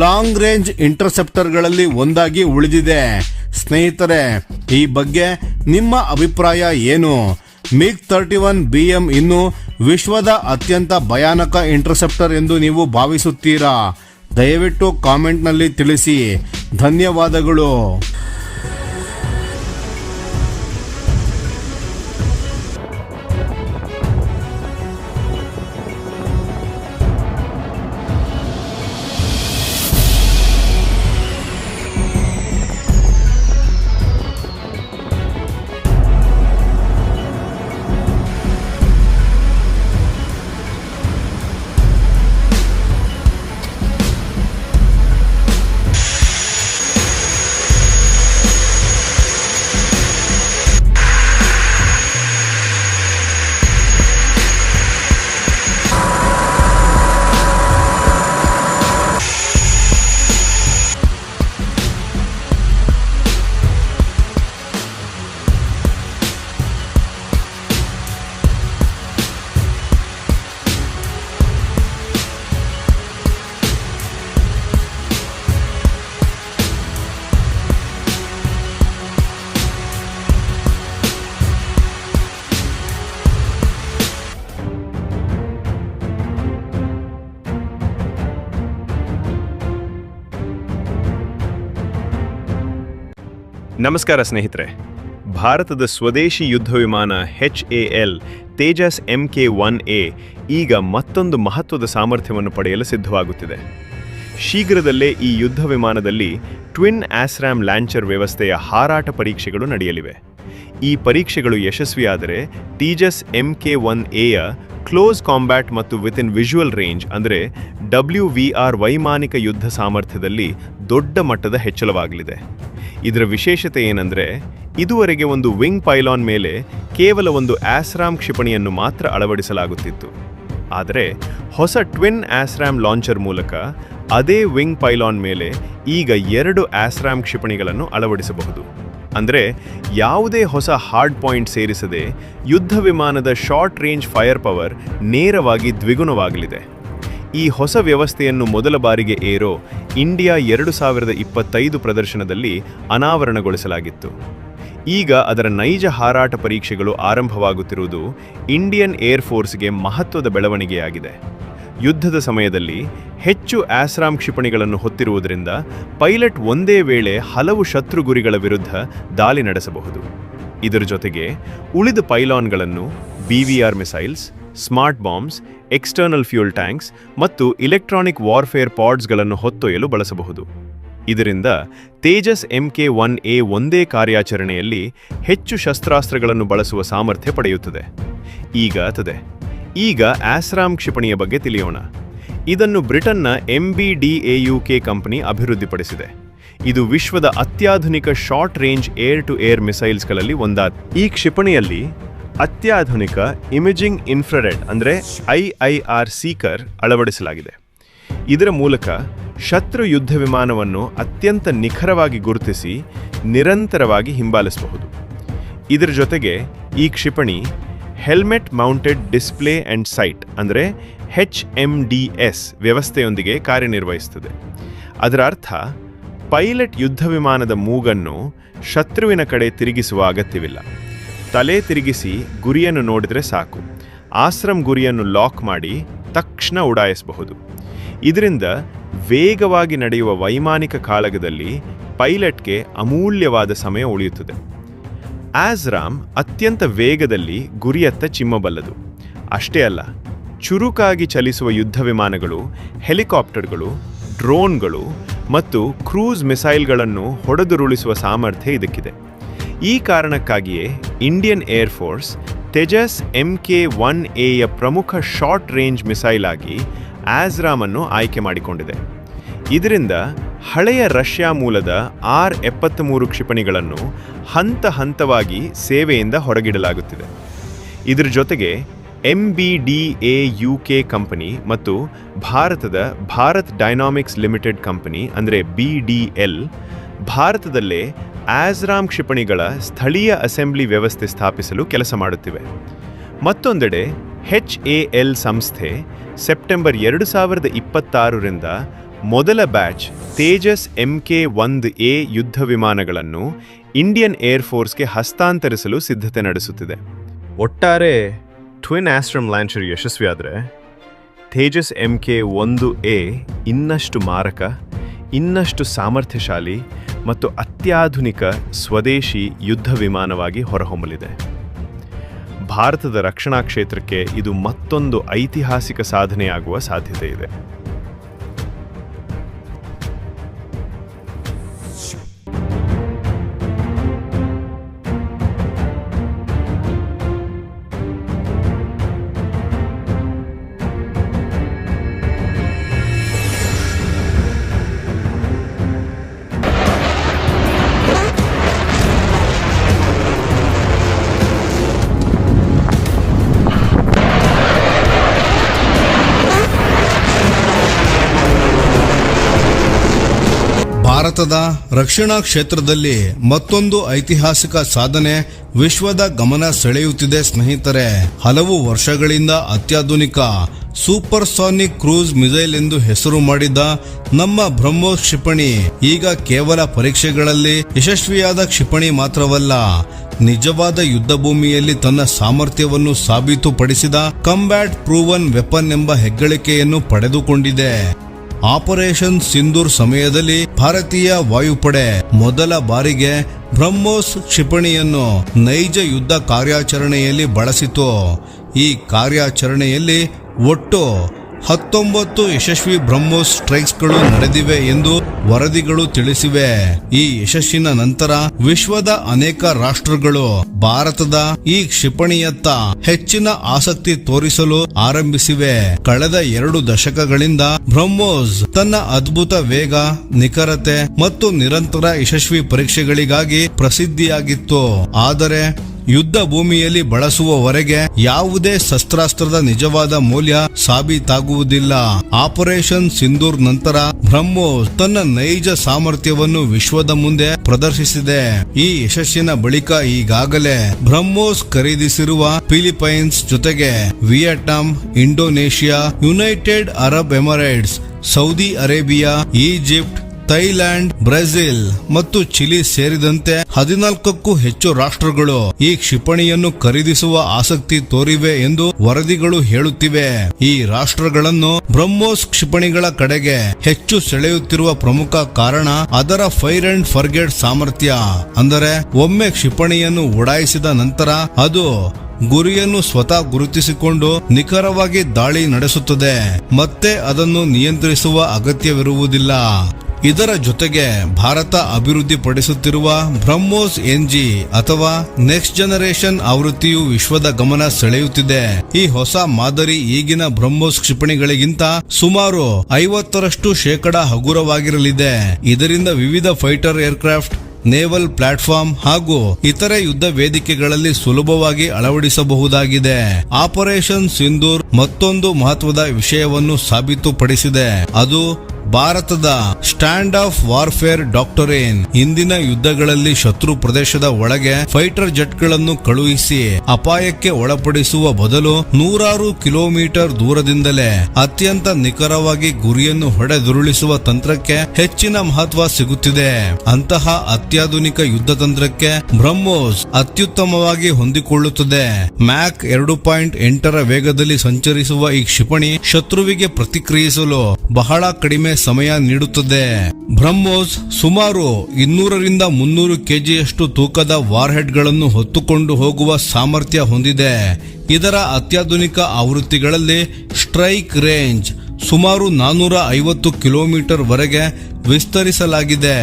ಲಾಂಗ್ ರೇಂಜ್ ಇಂಟರ್ಸೆಪ್ಟರ್ಗಳಲ್ಲಿ ಒಂದಾಗಿ ಉಳಿದಿದೆ. ಸ್ನೇಹಿತರೆ, ಈ ಬಗ್ಗೆ ನಿಮ್ಮ ಅಭಿಪ್ರಾಯ ಏನು? MiG-31BM ಇನ್ನು ವಿಶ್ವದ ಅತ್ಯಂತ ಭಯಾನಕ ಇಂಟರ್ಸೆಪ್ಟರ್ ಎಂದು ನೀವು ಭಾವಿಸುತ್ತೀರಾ? ದಯವಿಟ್ಟು ಕಾಮೆಂಟ್ನಲ್ಲಿ ತಿಳಿಸಿ. ಧನ್ಯವಾದಗಳು. ನಮಸ್ಕಾರ ಸ್ನೇಹಿತರೆ. ಭಾರತದ ಸ್ವದೇಶಿ ಯುದ್ಧ ವಿಮಾನ HAL ತೇಜಸ್ MK-1A ಈಗ ಮತ್ತೊಂದು ಮಹತ್ವದ ಸಾಮರ್ಥ್ಯವನ್ನು ಪಡೆಯಲು ಸಿದ್ಧವಾಗುತ್ತಿದೆ. ಶೀಘ್ರದಲ್ಲೇ ಈ ಯುದ್ಧ ವಿಮಾನದಲ್ಲಿ ಟ್ವಿನ್ ಆಸ್ರಾಮ್ ಲಾಂಚರ್ ವ್ಯವಸ್ಥೆಯ ಹಾರಾಟ ಪರೀಕ್ಷೆಗಳು ನಡೆಯಲಿವೆ. ಈ ಪರೀಕ್ಷೆಗಳು ಯಶಸ್ವಿಯಾದರೆ ತೇಜಸ್ MK-1Aಯ ಕ್ಲೋಸ್ ಕಾಂಬ್ಯಾಟ್ ಮತ್ತು ವಿತಿನ್ ವಿಜುವಲ್ ರೇಂಜ್ ಅಂದರೆ WVR ವೈಮಾನಿಕ ಯುದ್ಧ ಸಾಮರ್ಥ್ಯದಲ್ಲಿ ದೊಡ್ಡ ಮಟ್ಟದ ಹೆಚ್ಚಳವಾಗಲಿದೆ. ಇದರ ವಿಶೇಷತೆ ಏನಂದರೆ, ಇದುವರೆಗೆ ಒಂದು ವಿಂಗ್ ಪೈಲಾನ್ ಮೇಲೆ ಕೇವಲ ಒಂದು ಆಸ್ರಾಮ್ ಕ್ಷಿಪಣಿಯನ್ನು ಮಾತ್ರ ಅಳವಡಿಸಲಾಗುತ್ತಿತ್ತು. ಆದರೆ ಹೊಸ ಟ್ವಿನ್ ಆಸ್ರಾಮ್ ಲಾಂಚರ್ ಮೂಲಕ ಅದೇ ವಿಂಗ್ ಪೈಲಾನ್ ಮೇಲೆ ಈಗ 2 ಆಸ್ರಾಮ್ ಕ್ಷಿಪಣಿಗಳನ್ನು ಅಳವಡಿಸಬಹುದು. ಅಂದರೆ ಯಾವುದೇ ಹೊಸ ಹಾರ್ಡ್ ಪಾಯಿಂಟ್ ಸೇರಿಸದೆ ಯುದ್ಧ ವಿಮಾನದ ಶಾರ್ಟ್ ರೇಂಜ್ ಫೈರ್ ಪವರ್ ನೇರವಾಗಿ ದ್ವಿಗುಣವಾಗಲಿದೆ. ಈ ಹೊಸ ವ್ಯವಸ್ಥೆಯನ್ನು ಮೊದಲ ಬಾರಿಗೆ ಏರೋ ಇಂಡಿಯಾ 2025 ಪ್ರದರ್ಶನದಲ್ಲಿ ಅನಾವರಣಗೊಳಿಸಲಾಗಿತ್ತು. ಈಗ ಅದರ ನೈಜ ಹಾರಾಟ ಪರೀಕ್ಷೆಗಳು ಆರಂಭವಾಗುತ್ತಿರುವುದು ಇಂಡಿಯನ್ ಏರ್ ಫೋರ್ಸ್ಗೆ ಮಹತ್ವದ ಬೆಳವಣಿಗೆಯಾಗಿದೆ. ಯುದ್ಧದ ಸಮಯದಲ್ಲಿ ಹೆಚ್ಚು ಆಸ್ರಾಮ್ ಕ್ಷಿಪಣಿಗಳನ್ನು ಹೊತ್ತಿರುವುದರಿಂದ ಪೈಲಟ್ ಒಂದೇ ವೇಳೆ ಹಲವು ಶತ್ರು ಗುರಿಗಳ ವಿರುದ್ಧ ದಾಳಿ ನಡೆಸಬಹುದು. ಇದರ ಜೊತೆಗೆ ಉಳಿದ ಪೈಲಾನ್ಗಳನ್ನು BVR missiles, smart bombs, external fuel tanks ಮತ್ತು ಇಲೆಕ್ಟ್ರಾನಿಕ್ ವಾರ್ಫೇರ್ ಪಾಡ್ಸ್ಗಳನ್ನು ಹೊತ್ತೊಯ್ಯಲು ಬಳಸಬಹುದು. ಇದರಿಂದ ತೇಜಸ್ MK-1A ಒಂದೇ ಕಾರ್ಯಾಚರಣೆಯಲ್ಲಿ ಹೆಚ್ಚು ಶಸ್ತ್ರಾಸ್ತ್ರಗಳನ್ನು ಬಳಸುವ ಸಾಮರ್ಥ್ಯ ಪಡೆಯುತ್ತದೆ. ಈಗ ಆಸ್ರಾಮ್ ಕ್ಷಿಪಣಿಯ ಬಗ್ಗೆ ತಿಳಿಯೋಣ. ಇದನ್ನು ಬ್ರಿಟನ್ನ MBDAUK ಕಂಪನಿ ಅಭಿವೃದ್ಧಿಪಡಿಸಿದೆ. ಇದು ವಿಶ್ವದ ಅತ್ಯಾಧುನಿಕ short range air to air ಮಿಸೈಲ್ಸ್ಗಳಲ್ಲಿ ಒಂದಾಗಿದೆ. ಈ ಕ್ಷಿಪಣಿಯಲ್ಲಿ ಅತ್ಯಾಧುನಿಕ ಇಮೇಜಿಂಗ್ ಇನ್ಫ್ರಾರೆಡ್ ಅಂದರೆ IIR ಸೀಕರ್ ಅಳವಡಿಸಲಾಗಿದೆ. ಇದರ ಮೂಲಕ ಶತ್ರು ಯುದ್ಧ ವಿಮಾನವನ್ನು ಅತ್ಯಂತ ನಿಖರವಾಗಿ ಗುರುತಿಸಿ ನಿರಂತರವಾಗಿ ಹಿಂಬಾಲಿಸಬಹುದು. ಇದರ ಜೊತೆಗೆ ಈ ಕ್ಷಿಪಣಿ helmet mounted display and site ಅಂದರೆ HMDS ವ್ಯವಸ್ಥೆಯೊಂದಿಗೆ ಕಾರ್ಯನಿರ್ವಹಿಸುತ್ತದೆ. ಅದರ ಅರ್ಥ, ಪೈಲಟ್ ಯುದ್ಧ ವಿಮಾನದ ಮೂಗನ್ನು ಶತ್ರುವಿನ ಕಡೆ ತಿರುಗಿಸುವ ಅಗತ್ಯವಿಲ್ಲ. ತಲೆ ತಿರುಗಿಸಿ ಗುರಿಯನ್ನು ನೋಡಿದರೆ ಸಾಕು. ಆಸ್ರಾಮ್ ಗುರಿಯನ್ನು ಲಾಕ್ ಮಾಡಿ ತಕ್ಷಣ ಉಡಾಯಿಸಬಹುದು. ಇದರಿಂದ ವೇಗವಾಗಿ ನಡೆಯುವ ವೈಮಾನಿಕ ಕಾಳಗದಲ್ಲಿ ಪೈಲಟ್ಗೆ ಅಮೂಲ್ಯವಾದ ಸಮಯ ಉಳಿಯುತ್ತದೆ. ಆಸ್ರಾಮ್ ಅತ್ಯಂತ ವೇಗದಲ್ಲಿ ಗುರಿಯತ್ತ ಚಿಮ್ಮಬಲ್ಲದು. ಅಷ್ಟೇ ಅಲ್ಲ, ಚುರುಕಾಗಿ ಚಲಿಸುವ ಯುದ್ಧ ವಿಮಾನಗಳು, ಹೆಲಿಕಾಪ್ಟರ್ಗಳು, ಡ್ರೋನ್ಗಳು ಮತ್ತು ಕ್ರೂಸ್ ಮಿಸೈಲ್ಗಳನ್ನು ಹೊಡೆದುರುಳಿಸುವ ಸಾಮರ್ಥ್ಯ ಇದಕ್ಕಿದೆ. ಈ ಕಾರಣಕ್ಕಾಗಿಯೇ ಇಂಡಿಯನ್ ಏರ್ ಫೋರ್ಸ್ ತೇಜಸ್ MK-1Aಯ ಪ್ರಮುಖ ಶಾರ್ಟ್ ರೇಂಜ್ ಮಿಸೈಲ್ ಆಗಿ ಆಸ್ರಾಮ್ ಅನ್ನು ಆಯ್ಕೆ ಮಾಡಿಕೊಂಡಿದೆ. ಇದರಿಂದ ಹಳೆಯ ರಷ್ಯಾ ಮೂಲದ R-73 ಕ್ಷಿಪಣಿಗಳನ್ನು ಹಂತ ಹಂತವಾಗಿ ಸೇವೆಯಿಂದ ಹೊರಗಿಡಲಾಗುತ್ತಿದೆ. ಇದರ ಜೊತೆಗೆ MBDAUK ಕಂಪನಿ ಮತ್ತು ಭಾರತದ ಭಾರತ್ ಡೈನಾಮಿಕ್ಸ್ ಲಿಮಿಟೆಡ್ ಕಂಪನಿ ಅಂದರೆ BDL ಭಾರತದಲ್ಲೇ ಆಸ್ರಾಮ್ ಕ್ಷಿಪಣಿಗಳ ಸ್ಥಳೀಯ ಅಸೆಂಬ್ಲಿ ವ್ಯವಸ್ಥೆ ಸ್ಥಾಪಿಸಲು ಕೆಲಸ ಮಾಡುತ್ತಿವೆ. ಮತ್ತೊಂದೆಡೆ HAL ಸಂಸ್ಥೆ ಸೆಪ್ಟೆಂಬರ್ 2026ರಿಂದ ಮೊದಲ ಬ್ಯಾಚ್ ತೇಜಸ್ MK-1A ಯುದ್ಧ ವಿಮಾನಗಳನ್ನು ಇಂಡಿಯನ್ ಏರ್ ಫೋರ್ಸ್ಗೆ ಹಸ್ತಾಂತರಿಸಲು ಸಿದ್ಧತೆ ನಡೆಸುತ್ತಿದೆ. ಒಟ್ಟಾರೆ ಟ್ವಿನ್ ಆಸ್ರಾಮ್ ಲಾಂಚರ್ ಯಶಸ್ವಿಯಾದರೆ ತೇಜಸ್ MK-1A ಇನ್ನಷ್ಟು ಮಾರಕ, ಇನ್ನಷ್ಟು ಸಾಮರ್ಥ್ಯಶಾಲಿ ಮತ್ತು ಅತ್ಯಾಧುನಿಕ ಸ್ವದೇಶಿ ಯುದ್ಧ ವಿಮಾನವಾಗಿ ಹೊರಹೊಮ್ಮಲಿದೆ. ಭಾರತದ ರಕ್ಷಣಾ ಕ್ಷೇತ್ರಕ್ಕೆ ಇದು ಮತ್ತೊಂದು ಐತಿಹಾಸಿಕ ಸಾಧನೆಯಾಗುವ ಸಾಧ್ಯತೆ ಇದೆ. ಭಾರತದ ರಕ್ಷಣಾ ಕ್ಷೇತ್ರದಲ್ಲಿ ಮತ್ತೊಂದು ಐತಿಹಾಸಿಕ ಸಾಧನೆ ವಿಶ್ವದ ಗಮನ ಸೆಳೆಯುತ್ತಿದೆ ಸ್ನೇಹಿತರೆ. ಹಲವು ವರ್ಷಗಳಿಂದ ಅತ್ಯಾಧುನಿಕ ಸೂಪರ್ಸಾನಿಕ್ ಕ್ರೂಸ್ ಮಿಸೈಲ್ ಎಂದು ಹೆಸರು ಮಾಡಿದ ನಮ್ಮ ಬ್ರಹ್ಮೋಸ್ ಕ್ಷಿಪಣಿ ಈಗ ಕೇವಲ ಪರೀಕ್ಷೆಗಳಲ್ಲಿ ಯಶಸ್ವಿಯಾದ ಕ್ಷಿಪಣಿ ಮಾತ್ರವಲ್ಲ, ನಿಜವಾದ ಯುದ್ಧ ಭೂಮಿಯಲ್ಲಿ ತನ್ನ ಸಾಮರ್ಥ್ಯವನ್ನು ಸಾಬೀತುಪಡಿಸಿದ ಕಂಬ್ಯಾಟ್ ಪ್ರೂವನ್ ವೆಪನ್ ಎಂಬ ಹೆಗ್ಗಳಿಕೆಯನ್ನು ಪಡೆದುಕೊಂಡಿದೆ. ಆಪರೇಷನ್ ಸಿಂಧೂರ್ ಸಮಯದಲ್ಲಿ ಭಾರತೀಯ ವಾಯುಪಡೆ ಮೊದಲ ಬಾರಿಗೆ ಬ್ರಹ್ಮೋಸ್ ಕ್ಷಿಪಣಿಯನ್ನು ನೈಜ ಯುದ್ಧ ಕಾರ್ಯಾಚರಣೆಯಲ್ಲಿ ಬಳಸಿತು. ಈ ಕಾರ್ಯಾಚರಣೆಯಲ್ಲಿ ಒಟ್ಟು 19 ಯಶಸ್ವಿ ಬ್ರಹ್ಮೋಸ್ ಸ್ಟ್ರೈಕ್ಸ್ಗಳು ನಡೆದಿವೆ ಎಂದು ವರದಿಗಳು ತಿಳಿಸಿವೆ. ಈ ಯಶಸ್ಸಿನ ನಂತರ ವಿಶ್ವದ ಅನೇಕ ರಾಷ್ಟ್ರಗಳು ಭಾರತದ ಈ ಕ್ಷಿಪಣಿಯತ್ತ ಹೆಚ್ಚಿನ ಆಸಕ್ತಿ ತೋರಿಸಲು ಆರಂಭಿಸಿವೆ. ಕಳೆದ 2 ದಶಕಗಳಿಂದ ಬ್ರಹ್ಮೋಸ್ ತನ್ನ ಅದ್ಭುತ ವೇಗ, ನಿಖರತೆ ಮತ್ತು ನಿರಂತರ ಯಶಸ್ವಿ ಪರೀಕ್ಷೆಗಳಿಗಾಗಿ ಪ್ರಸಿದ್ಧಿಯಾಗಿತ್ತು. ಆದರೆ ಯುದ್ಧ ಭೂಮಿಯಲ್ಲಿ ಬಳಸುವವರೆಗೆ ಯಾವುದೇ ಶಸ್ತ್ರಾಸ್ತ್ರದ ನಿಜವಾದ ಮೌಲ್ಯ ಸಾಬೀತಾಗುವುದಿಲ್ಲ. ಆಪರೇಷನ್ ಸಿಂಧೂರ್ ನಂತರ ಬ್ರಹ್ಮೋಸ್ ತನ್ನ ನೈಜ ಸಾಮರ್ಥ್ಯವನ್ನು ವಿಶ್ವದ ಮುಂದೆ ಪ್ರದರ್ಶಿಸಿದೆ. ಈ ಯಶಸ್ಸಿನ ಬಳಿಕ ಈಗಾಗಲೇ ಬ್ರಹ್ಮೋಸ್ ಖರೀದಿಸಿರುವ ಫಿಲಿಪೈನ್ಸ್ ಜೊತೆಗೆ Vietnam, Indonesia, United Arab Emirates, Saudi Arabia, Egypt, Thailand, Brazil ಮತ್ತು ಚಿಲಿ ಸೇರಿದಂತೆ 14ಕ್ಕೂ ಹೆಚ್ಚು ರಾಷ್ಟ್ರಗಳು ಈ ಕ್ಷಿಪಣಿಯನ್ನು ಖರೀದಿಸುವ ಆಸಕ್ತಿ ತೋರಿವೆ ಎಂದು ವರದಿಗಳು ಹೇಳುತ್ತಿವೆ. ಈ ರಾಷ್ಟ್ರಗಳನ್ನು ಬ್ರಹ್ಮೋಸ್ ಕ್ಷಿಪಣಿಗಳ ಕಡೆಗೆ ಹೆಚ್ಚು ಸೆಳೆಯುತ್ತಿರುವ ಪ್ರಮುಖ ಕಾರಣ ಅದರ ಫೈರ್ ಅಂಡ್ ಫರ್ಗೆಟ್ ಸಾಮರ್ಥ್ಯ. ಅಂದರೆ ಒಮ್ಮೆ ಕ್ಷಿಪಣಿಯನ್ನು ಉಡಾಯಿಸಿದ ನಂತರ ಅದು ಗುರಿಯನ್ನು ಸ್ವತಃ ಗುರುತಿಸಿಕೊಂಡು ನಿಖರವಾಗಿ ದಾಳಿ ನಡೆಸುತ್ತದೆ. ಮತ್ತೆ ಅದನ್ನು ನಿಯಂತ್ರಿಸುವ ಅಗತ್ಯವಿರುವುದಿಲ್ಲ. ಇದರ ಜೊತೆಗೆ ಭಾರತ ಅಭಿವೃದ್ಧಿಪಡಿಸುತ್ತಿರುವ ಬ್ರಹ್ಮೋಸ್ NG ಅಥವಾ ನೆಕ್ಸ್ಟ್ ಜನರೇಷನ್ ಆವೃತ್ತಿಯು ವಿಶ್ವದ ಗಮನ ಸೆಳೆಯುತ್ತಿದೆ. ಈ ಹೊಸ ಮಾದರಿ ಈಗಿನ ಬ್ರಹ್ಮೋಸ್ ಕ್ಷಿಪಣಿಗಳಿಗಿಂತ ಸುಮಾರು 50% ಹಗುರವಾಗಿರಲಿದೆ. ಇದರಿಂದ ವಿವಿಧ ಫೈಟರ್ ಏರ್ಕ್ರಾಫ್ಟ್, ನೇವಲ್ ಪ್ಲಾಟ್ಫಾರ್ಮ್ ಹಾಗೂ ಇತರೆ ಯುದ್ಧ ವೇದಿಕೆಗಳಲ್ಲಿ ಸುಲಭವಾಗಿ ಅಳವಡಿಸಬಹುದಾಗಿದೆ. ಆಪರೇಷನ್ ಸಿಂಧೂರ್ ಮತ್ತೊಂದು ಮಹತ್ವದ ವಿಷಯವನ್ನು ಸಾಬೀತುಪಡಿಸಿದೆ. ಅದು ಭಾರತದ ಸ್ಟ್ಯಾಂಡ್ ಆಫ್ ವಾರ್ಫೇರ್ ಡಾಕ್ಟರೇನ್. ಇಂದಿನ ಯುದ್ಧಗಳಲ್ಲಿ ಶತ್ರು ಪ್ರದೇಶದ ಒಳಗೆ ಫೈಟರ್ ಜೆಟ್ಗಳನ್ನು ಕಳುಹಿಸಿ ಅಪಾಯಕ್ಕೆ ಒಳಪಡಿಸುವ ಬದಲು 100 ಕಿಲೋಮೀಟರ್ ದೂರದಿಂದಲೇ ಅತ್ಯಂತ ನಿಖರವಾಗಿ ಗುರಿಯನ್ನು ಹೊಡೆದುರುಳಿಸುವ ತಂತ್ರಕ್ಕೆ ಹೆಚ್ಚಿನ ಮಹತ್ವ ಸಿಗುತ್ತಿದೆ. ಅಂತಹ ಅತ್ಯಾಧುನಿಕ ಯುದ್ಧ ತಂತ್ರಕ್ಕೆ ಬ್ರಹ್ಮೋಸ್ ಅತ್ಯುತ್ತಮವಾಗಿ ಹೊಂದಿಕೊಳ್ಳುತ್ತದೆ. ಮ್ಯಾಕ್ 2.8 ವೇಗದಲ್ಲಿ ಸಂಚರಿಸುವ ಈ ಕ್ಷಿಪಣಿ ಶತ್ರುವಿಗೆ ಪ್ರತಿಕ್ರಿಯಿಸಲು ಬಹಳ ಕಡಿಮೆ ಸಮಯ ನೀಡುತ್ತದೆ. ಬ್ರಹ್ಮೋಸ್ ಸುಮಾರು 200ರಿಂದ 300 ಕೆಜಿಯಷ್ಟು ತೂಕದ ವಾರ್ಹೆಡ್ ಗಳನ್ನು ಹೊತ್ತುಕೊಂಡು ಹೋಗುವ ಸಾಮರ್ಥ್ಯ ಹೊಂದಿದೆ. ಇದರ ಅತ್ಯಾಧುನಿಕ ಆವೃತ್ತಿಗಳಲ್ಲಿ ಸ್ಟ್ರೈಕ್ ರೇಂಜ್ ಸುಮಾರು 450 ಕಿಲೋಮೀಟರ್ ವರೆಗೆ ವಿಸ್ತರಿಸಲಾಗಿದೆ.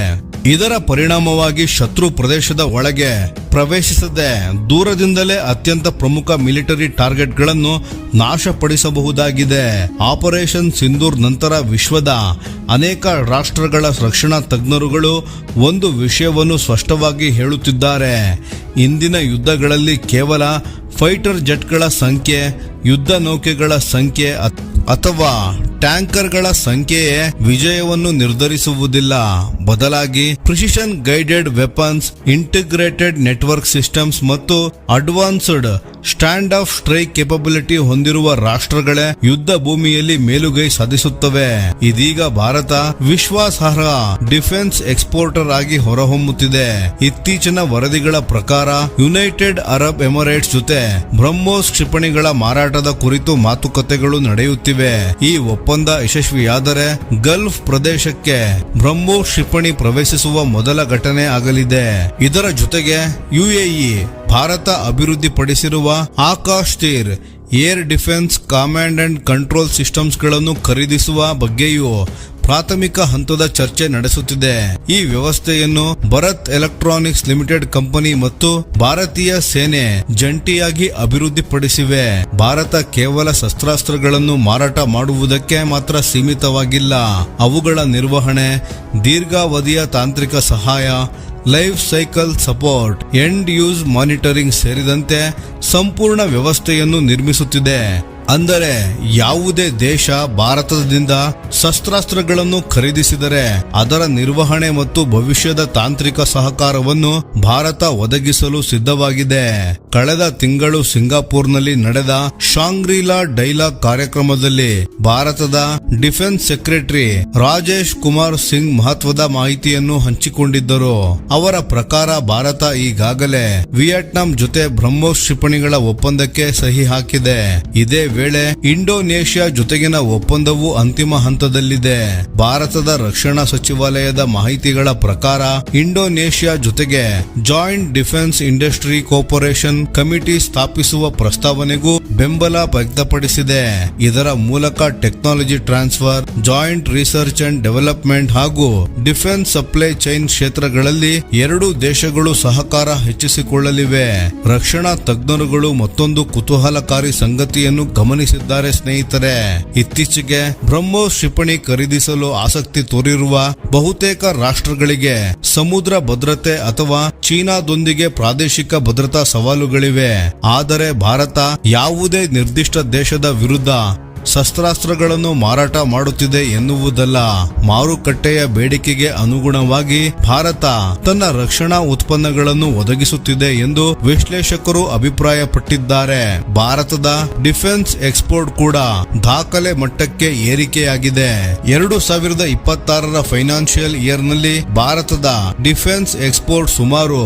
ಇದರ ಪರಿಣಾಮವಾಗಿ ಶತ್ರು ಪ್ರದೇಶದ ಒಳಗೆ ಪ್ರವೇಶಿಸದೆ ದೂರದಿಂದಲೇ ಅತ್ಯಂತ ಪ್ರಮುಖ ಮಿಲಿಟರಿ ಟಾರ್ಗೆಟ್ಗಳನ್ನು ನಾಶಪಡಿಸಬಹುದಾಗಿದೆ. ಆಪರೇಷನ್ ಸಿಂಧೂರ್ ನಂತರ ವಿಶ್ವದ ಅನೇಕ ರಾಷ್ಟ್ರಗಳ ರಕ್ಷಣಾ ತಜ್ಞರುಗಳು ಒಂದು ವಿಷಯವನ್ನು ಸ್ಪಷ್ಟವಾಗಿ ಹೇಳುತ್ತಿದ್ದಾರೆ. ಇಂದಿನ ಯುದ್ಧಗಳಲ್ಲಿ ಕೇವಲ ಫೈಟರ್ ಜೆಟ್ಗಳ ಸಂಖ್ಯೆ, ಯುದ್ಧ ನೌಕೆಗಳ ಸಂಖ್ಯೆ ಅಥವಾ ಟ್ಯಾಂಕರ್ಗಳ ಸಂಖ್ಯೆಯೇ ವಿಜಯವನ್ನು ನಿರ್ಧರಿಸುವುದಿಲ್ಲ. ಬದಲಾಗಿ precision guided weapons, integrated network systems ಮತ್ತು advanced stand off strike capability ಹೊಂದಿರುವ ರಾಷ್ಟ್ರಗಳೇ ಯುದ್ಧ ಭೂಮಿಯಲ್ಲಿ ಮೇಲುಗೈ ಸಾಧಿಸುತ್ತವೆ. ಇದೀಗ ಭಾರತ ವಿಶ್ವಾಸಾರ್ಹ ಡಿಫೆನ್ಸ್ ಎಕ್ಸ್ಪೋರ್ಟರ್ ಆಗಿ ಹೊರಹೊಮ್ಮುತ್ತಿದೆ. ಇತ್ತೀಚಿನ ವರದಿಗಳ ಪ್ರಕಾರ ಯುನೈಟೆಡ್ ಅರಬ್ ಎಮಿರೇಟ್ಸ್ ಜೊತೆ ಬ್ರಹ್ಮೋಸ್ ಕ್ಷಿಪಣಿಗಳ ಮಾರಾಟದ ಕುರಿತು ಮಾತುಕತೆಗಳು ನಡೆಯುತ್ತಿವೆ. ಈ ಒಪ್ಪಂದ ಯಶಸ್ವಿಯಾದರೆ ಗಲ್ಫ್ ಪ್ರದೇಶಕ್ಕೆ ಬ್ರಹ್ಮೋಸ್ ಕ್ಷಿಪಣಿ ಪ್ರವೇಶಿಸುವ ಮೊದಲ ಘಟನೆ ಆಗಲಿದೆ. ಇದರ ಜೊತೆಗೆ UAE ಭಾರತ ಅಭಿವೃದ್ಧಿಪಡಿಸಿರುವ ಆಕಾಶ್ ತೀರ್ air defence command and control systems ಗಳನ್ನು ಖರೀದಿಸುವ ಬಗ್ಗೆಯೂ ಪ್ರಾಥಮಿಕ ಹಂತದ ಚರ್ಚೆ ನಡೆಸುತ್ತಿದೆ. ಈ ವ್ಯವಸ್ಥೆಯನ್ನು ಭರತ್ ಎಲೆಕ್ಟ್ರಾನಿಕ್ಸ್ ಲಿಮಿಟೆಡ್ ಕಂಪನಿ ಮತ್ತು ಭಾರತೀಯ ಸೇನೆ ಜಂಟಿಯಾಗಿ ಅಭಿವೃದ್ಧಿಪಡಿಸಿವೆ. ಭಾರತ ಕೇವಲ ಶಸ್ತ್ರಾಸ್ತ್ರಗಳನ್ನು ಮಾರಾಟ ಮಾಡುವುದಕ್ಕೆ ಮಾತ್ರ ಸೀಮಿತವಾಗಿಲ್ಲ. ಅವುಗಳ ನಿರ್ವಹಣೆ, ದೀರ್ಘಾವಧಿಯ ತಾಂತ್ರಿಕ ಸಹಾಯ, life cycle support, end use monitoring ಸೇರಿದಂತೆ ಸಂಪೂರ್ಣ ವ್ಯವಸ್ಥೆಯನ್ನು ನಿರ್ಮಿಸುತ್ತಿದೆ. ಅಂದರೆ ಯಾವುದೇ ದೇಶ ಭಾರತದಿಂದ ಶಸ್ತ್ರಾಸ್ತ್ರಗಳನ್ನು ಖರೀದಿಸಿದರೆ ಅದರ ನಿರ್ವಹಣೆ ಮತ್ತು ಭವಿಷ್ಯದ ತಾಂತ್ರಿಕ ಸಹಕಾರವನ್ನು ಭಾರತ ಒದಗಿಸಲು ಸಿದ್ಧವಾಗಿದೆ. ಕಳೆದ ತಿಂಗಳು ಸಿಂಗಾಪುರ್ನಲ್ಲಿ ನಡೆದ ಶಾಂಗ್ರಿಲಾ ಡೈಲಾಗ್ ಕಾರ್ಯಕ್ರಮದಲ್ಲಿ ಭಾರತದ ಡಿಫೆನ್ಸ್ ಸೆಕ್ರೆಟರಿ ರಾಜೇಶ್ ಕುಮಾರ್ ಸಿಂಗ್ ಮಹತ್ವದ ಮಾಹಿತಿಯನ್ನು ಹಂಚಿಕೊಂಡಿದ್ದರು. ಅವರ ಪ್ರಕಾರ ಭಾರತ ಈಗಾಗಲೇ ವಿಯೆಟ್ನಾಂ ಜೊತೆ ಬ್ರಹ್ಮೋಸ್ ಕ್ಷಿಪಣಿಗಳ ಒಪ್ಪಂದಕ್ಕೆ ಸಹಿ ಹಾಕಿದೆ. ಇದೇ ವೇಳೆ ಇಂಡೋನೇಷ್ಯಾ ಜೊತೆಗಿನ ಒಪ್ಪಂದವು ಅಂತಿಮ ಹಂತದಲ್ಲಿದೆ. ಭಾರತದ ರಕ್ಷಣಾ ಸಚಿವಾಲಯದ ಮಾಹಿತಿಗಳ ಪ್ರಕಾರ ಇಂಡೋನೇಷ್ಯಾ ಜೊತೆಗೆ joint defence industry cooperation committee ಸ್ಥಾಪಿಸುವ ಪ್ರಸ್ತಾವನೆಗೂ ಬೆಂಬಲ ವ್ಯಕ್ತಪಡಿಸಿದೆ. ಇದರ ಮೂಲಕ technology transfer, joint research and development ಹಾಗೂ ಡಿಫೆನ್ಸ್ ಸಪ್ಲೈ ಚೈನ್ ಕ್ಷೇತ್ರಗಳಲ್ಲಿ ಎರಡೂ ದೇಶಗಳು ಸಹಕಾರ ಹೆಚ್ಚಿಸಿಕೊಳ್ಳಲಿವೆ. ರಕ್ಷಣಾ ತಜ್ಞರುಗಳು ಮತ್ತೊಂದು ಕುತೂಹಲಕಾರಿ ಸಂಗತಿಯನ್ನು ಗಮನಿಸಿದ್ದಾರೆ ಸ್ನೇಹಿತರೆ. ಇತ್ತೀಚೆಗೆ ಬ್ರಹ್ಮೋಸ್ ಕ್ಷಿಪಣಿ ಖರೀದಿಸಲು ಆಸಕ್ತಿ ತೋರಿರುವ ಬಹುತೇಕ ರಾಷ್ಟ್ರಗಳಿಗೆ ಸಮುದ್ರ ಭದ್ರತೆ ಅಥವಾ ಚೀನಾದೊಂದಿಗೆ ಪ್ರಾದೇಶಿಕ ಭದ್ರತಾ ಸವಾಲುಗಳಿವೆ. ಆದರೆ ಭಾರತ ಯಾವುದೇ ನಿರ್ದಿಷ್ಟ ದೇಶದ ವಿರುದ್ಧ ಶಸ್ತ್ರಾಸ್ತ್ರಗಳನ್ನು ಮಾರಾಟ ಮಾಡುತ್ತಿದೆ ಎನ್ನುವುದಲ್ಲ. ಮಾರುಕಟ್ಟೆಯ ಬೇಡಿಕೆಗೆ ಅನುಗುಣವಾಗಿ ಭಾರತ ತನ್ನ ರಕ್ಷಣಾ ಉತ್ಪನ್ನಗಳನ್ನು ಒದಗಿಸುತ್ತಿದೆ ಎಂದು ವಿಶ್ಲೇಷಕರು ಅಭಿಪ್ರಾಯಪಟ್ಟಿದ್ದಾರೆ. ಭಾರತದ ಡಿಫೆನ್ಸ್ ಎಕ್ಸ್ಪೋರ್ಟ್ ಕೂಡ ದಾಖಲೆ ಮಟ್ಟಕ್ಕೆ ಏರಿಕೆಯಾಗಿದೆ. 2026ರ ಫೈನಾನ್ಷಿಯಲ್ ಇಯರ್ ನಲ್ಲಿ ಭಾರತದ ಡಿಫೆನ್ಸ್ ಎಕ್ಸ್ಪೋರ್ಟ್ ಸುಮಾರು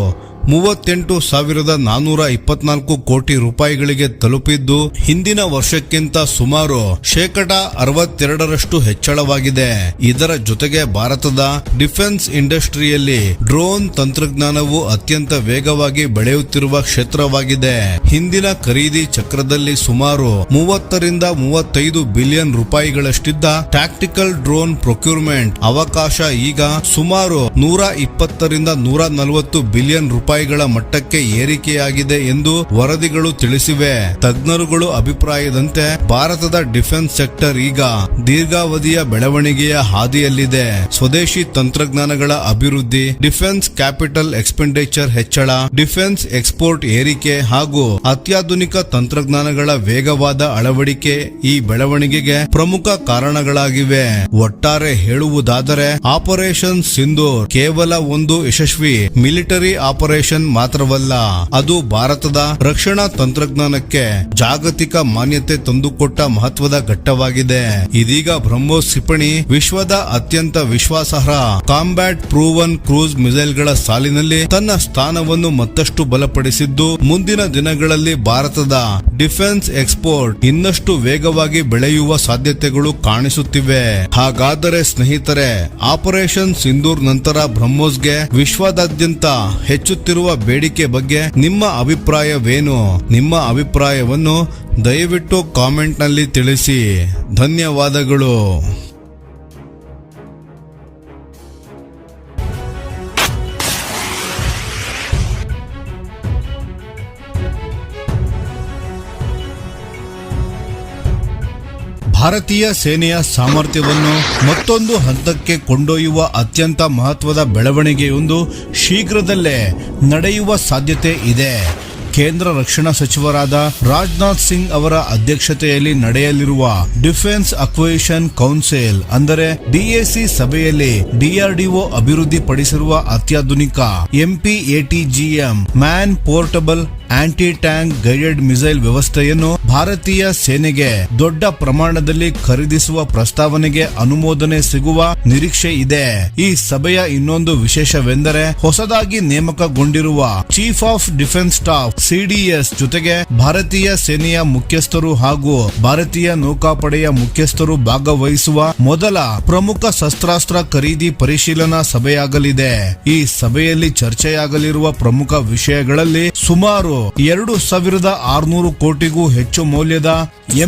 38,424 ಕೋಟಿ ರೂಪಾಯಿಗಳಿಗೆ ತಲುಪಿದ್ದು ಹಿಂದಿನ ವರ್ಷಕ್ಕಿಂತ ಸುಮಾರು 62% ಹೆಚ್ಚಳವಾಗಿದೆ. ಇದರ ಜೊತೆಗೆ ಭಾರತದ ಡಿಫೆನ್ಸ್ ಇಂಡಸ್ಟ್ರಿಯಲ್ಲಿ ಡ್ರೋನ್ ತಂತ್ರಜ್ಞಾನವು ಅತ್ಯಂತ ವೇಗವಾಗಿ ಬೆಳೆಯುತ್ತಿರುವ ಕ್ಷೇತ್ರವಾಗಿದೆ. ಹಿಂದಿನ ಖರೀದಿ ಚಕ್ರದಲ್ಲಿ ಸುಮಾರು 30 ರಿಂದ 35 ಬಿಲಿಯನ್ ರೂಪಾಯಿಗಳಷ್ಟಿದ್ದ ಟ್ಯಾಕ್ಟಿಕಲ್ ಡ್ರೋನ್ ಪ್ರೊಕ್ಯೂರ್ಮೆಂಟ್ ಅವಕಾಶ ಈಗ ಸುಮಾರು 120 ರಿಂದ 140 ಬಿಲಿಯನ್ ರೂಪಾಯಿಗಳ ಮಟ್ಟಕ್ಕೆ ಏರಿಕೆಯಾಗಿದೆ ಎಂದು ವರದಿಗಳು ತಿಳಿಸಿವೆ. ತಜ್ಞರುಗಳು ಅಭಿಪ್ರಾಯದಂತೆ ಭಾರತದ ಡಿಫೆನ್ಸ್ ಸೆಕ್ಟರ್ ಈಗ ದೀರ್ಘಾವಧಿಯ ಬೆಳವಣಿಗೆಯ ಹಾದಿಯಲ್ಲಿದೆ. ಸ್ವದೇಶಿ ತಂತ್ರಜ್ಞಾನಗಳ ಅಭಿವೃದ್ಧಿ, ಡಿಫೆನ್ಸ್ ಕ್ಯಾಪಿಟಲ್ ಎಕ್ಸ್ಪೆಂಡಿಚರ್ ಹೆಚ್ಚಳ, ಡಿಫೆನ್ಸ್ ಎಕ್ಸ್ಪೋರ್ಟ್ ಏರಿಕೆ ಹಾಗೂ ಅತ್ಯಾಧುನಿಕ ತಂತ್ರಜ್ಞಾನಗಳ ವೇಗವಾದ ಅಳವಡಿಕೆ ಈ ಬೆಳವಣಿಗೆಗೆ ಪ್ರಮುಖ ಕಾರಣಗಳಾಗಿವೆ. ಒಟ್ಟಾರೆ ಹೇಳುವುದಾದರೆ ಆಪರೇಷನ್ ಸಿಂಧೂರ್ ಕೇವಲ ಒಂದು ಯಶಸ್ವಿ ಮಿಲಿಟರಿ ಆಪರೇಷನ್ ಮಾತ್ರವಲ್ಲ, ಅದು ಭಾರತದ ರಕ್ಷಣಾ ತಂತ್ರಜ್ಞಾನಕ್ಕೆ ಜಾಗತಿಕ ಮಾನ್ಯತೆ ತಂದುಕೊಟ್ಟ ಮಹತ್ವದ ಘಟ್ಟವಾಗಿದೆ. ಇದೀಗ ಬ್ರಹ್ಮೋಸ್ ಕ್ಷಿಪಣಿ ವಿಶ್ವದ ಅತ್ಯಂತ ವಿಶ್ವಾಸಾರ್ಹ ಕಾಂಬ್ಯಾಟ್ ಪ್ರೂವನ್ ಕ್ರೂಸ್ ಮಿಸೈಲ್ಗಳ ಸಾಲಿನಲ್ಲಿ ತನ್ನ ಸ್ಥಾನವನ್ನು ಮತ್ತಷ್ಟು ಬಲಪಡಿಸಿದ್ದು, ಮುಂದಿನ ದಿನಗಳಲ್ಲಿ ಭಾರತದ ಡಿಫೆನ್ಸ್ ಎಕ್ಸ್ಪೋರ್ಟ್ ಇನ್ನಷ್ಟು ವೇಗವಾಗಿ ಬೆಳೆಯುವ ಸಾಧ್ಯತೆಗಳು ಕಾಣಿಸುತ್ತಿವೆ. ಹಾಗಾದರೆ ಸ್ನೇಹಿತರೆ, ಆಪರೇಷನ್ ಸಿಂಧೂರ್ ನಂತರ ಬ್ರಹ್ಮೋಸ್ಗೆ ವಿಶ್ವದಾದ್ಯಂತ ಹೆಚ್ಚುತ್ತಿರುವ ಬೇಡಿಕೆ ಬಗ್ಗೆ ನಿಮ್ಮ ಅಭಿಪ್ರಾಯವೇನು? ನಿಮ್ಮ ಅಭಿಪ್ರಾಯವನ್ನು ದಯವಿಟ್ಟು ಕಾಮೆಂಟ್ ನಲ್ಲಿ ತಿಳಿಸಿ. ಧನ್ಯವಾದಗಳು. ಭಾರತೀಯ ಸೇನೆಯ ಸಾಮರ್ಥ್ಯವನ್ನು ಮತ್ತೊಂದು ಹಂತಕ್ಕೆ ಕೊಂಡೊಯ್ಯುವ ಅತ್ಯಂತ ಮಹತ್ವದ ಬೆಳವಣಿಗೆಯೊಂದು ಶೀಘ್ರದಲ್ಲೇ ನಡೆಯುವ ಸಾಧ್ಯತೆ ಇದೆ. ಕೇಂದ್ರ ರಕ್ಷಣಾ ಸಚಿವರಾದ ರಾಜನಾಥ್ ಸಿಂಗ್ ಅವರ ಅಧ್ಯಕ್ಷತೆಯಲ್ಲಿ ನಡೆಯಲಿರುವ ಡಿಫೆನ್ಸ್ ಅಕ್ವಿಸಿಷನ್ ಕೌನ್ಸಿಲ್ ಅಂದರೆ ಡಿಎಸಿ ಸಭೆಯಲ್ಲಿ ಡಿಆರ್ಡಿಒ ಅಭಿವೃದ್ಧಿಪಡಿಸಿರುವ ಅತ್ಯಾಧುನಿಕ MPATGM man portable aunty tank guided missile ವ್ಯವಸ್ಥೆಯನ್ನು ಭಾರತೀಯ ಸೇನೆಗೆ ದೊಡ್ಡ ಪ್ರಮಾಣದಲ್ಲಿ ಖರೀದಿಸುವ ಪ್ರಸ್ತಾವನೆಗೆ ಅನುಮೋದನೆ ಸಿಗುವ ನಿರೀಕ್ಷೆ ಇದೆ. ಈ ಸಭೆಯ ಇನ್ನೊಂದು ವಿಶೇಷವೆಂದರೆ ಹೊಸದಾಗಿ ನೇಮಕಗೊಂಡಿರುವ chief of defence staff CDS ಜೊತೆಗೆ ಭಾರತೀಯ ಸೇನೆಯ ಮುಖ್ಯಸ್ಥರು ಹಾಗೂ ಭಾರತೀಯ ನೌಕಾಪಡೆಯ ಮುಖ್ಯಸ್ಥರು ಭಾಗವಹಿಸುವ ಮೊದಲ ಪ್ರಮುಖ ಶಸ್ತ್ರಾಸ್ತ್ರ ಖರೀದಿ ಪರಿಶೀಲನಾ ಸಭೆಯಾಗಲಿದೆ. ಈ ಸಭೆಯಲ್ಲಿ ಚರ್ಚೆಯಾಗಲಿರುವ ಪ್ರಮುಖ ವಿಷಯಗಳಲ್ಲಿ ಸುಮಾರು 2,600 ಕೋಟಿಗೂ ಹೆಚ್ಚು ಮೌಲ್ಯದ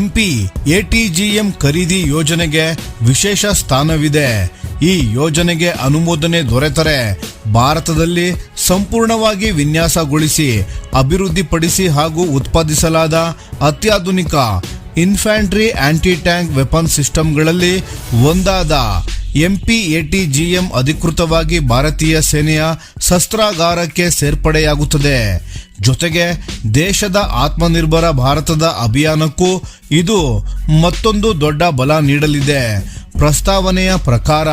MPATGM ಖರೀದಿ ಯೋಜನೆಗೆ ವಿಶೇಷ ಸ್ಥಾನವಿದೆ. ಈ ಯೋಜನೆಗೆ ಅನುಮೋದನೆ ದೊರೆತರೆ ಭಾರತದಲ್ಲಿ ಸಂಪೂರ್ಣವಾಗಿ ವಿನ್ಯಾಸಗೊಳಿಸಿ ಅಭಿವೃದ್ಧಿಪಡಿಸಿ ಹಾಗೂ ಉತ್ಪಾದಿಸಲಾದ ಅತ್ಯಾಧುನಿಕ ಇನ್ಫ್ಯಾಂಟ್ರಿ ಆಂಟಿ ಟ್ಯಾಂಕ್ ವೆಪನ್ ಸಿಸ್ಟಮ್ಗಳಲ್ಲಿ ಒಂದಾದ MPATGM ಅಧಿಕೃತವಾಗಿ ಭಾರತೀಯ ಸೇನೆಯ ಶಸ್ತ್ರಾಗಾರಕ್ಕೆ ಸೇರ್ಪಡೆಯಾಗುತ್ತದೆ. ಜೊತೆಗೆ ದೇಶದ ಆತ್ಮನಿರ್ಭರ ಭಾರತದ ಅಭಿಯಾನಕ್ಕೂ ಇದು ಮತ್ತೊಂದು ದೊಡ್ಡ ಬಲ ನೀಡಲಿದೆ. ಪ್ರಸ್ತಾವನೆಯ ಪ್ರಕಾರ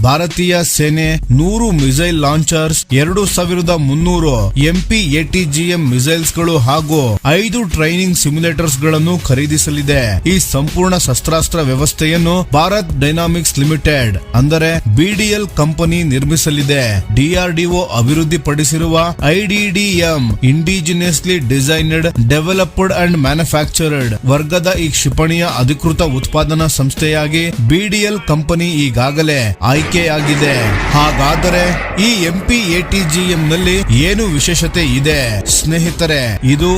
ಭಾರತೀಯ ಸೇನೆ 100 ಮಿಸೈಲ್ ಲಾಂಚರ್ಸ್, 2,300 MPATGM ಮಿಸೈಲ್ಸ್ ಗಳು ಹಾಗೂ 5 ಟ್ರೈನಿಂಗ್ ಸಿಮ್ಯುಲೇಟರ್ಸ್ ಗಳನ್ನು ಖರೀದಿಸಲಿದೆ. ಈ ಸಂಪೂರ್ಣ ಶಸ್ತ್ರಾಸ್ತ್ರ ವ್ಯವಸ್ಥೆಯನ್ನು ಭಾರತ್ ಡೈನಾಮಿಕ್ಸ್ ಲಿಮಿಟೆಡ್ ಅಂದರೆ BDL ಕಂಪನಿ ನಿರ್ಮಿಸಲಿದೆ. DRDO ಅಭಿವೃದ್ಧಿಪಡಿಸಿರುವ IDDM indigenously designed, developed and manufactured ವರ್ಗದ ಈ ಕ್ಷಿಪಣಿಯ ಅಧಿಕೃತ ಉತ್ಪಾದನಾ ಸಂಸ್ಥೆಯಾಗಿ ಬಿಡಿಎಲ್ ಕಂಪನಿ ಈಗಾಗಲೇ ಆಯ್ಕೆಯಾಗಿದೆ. ಹಾಗಾದರೆ ಈ MPATGM ನಲ್ಲಿ ಏನು ವಿಶೇಷತೆ ಇದೆ ಸ್ನೇಹಿತರೆ? ಇದು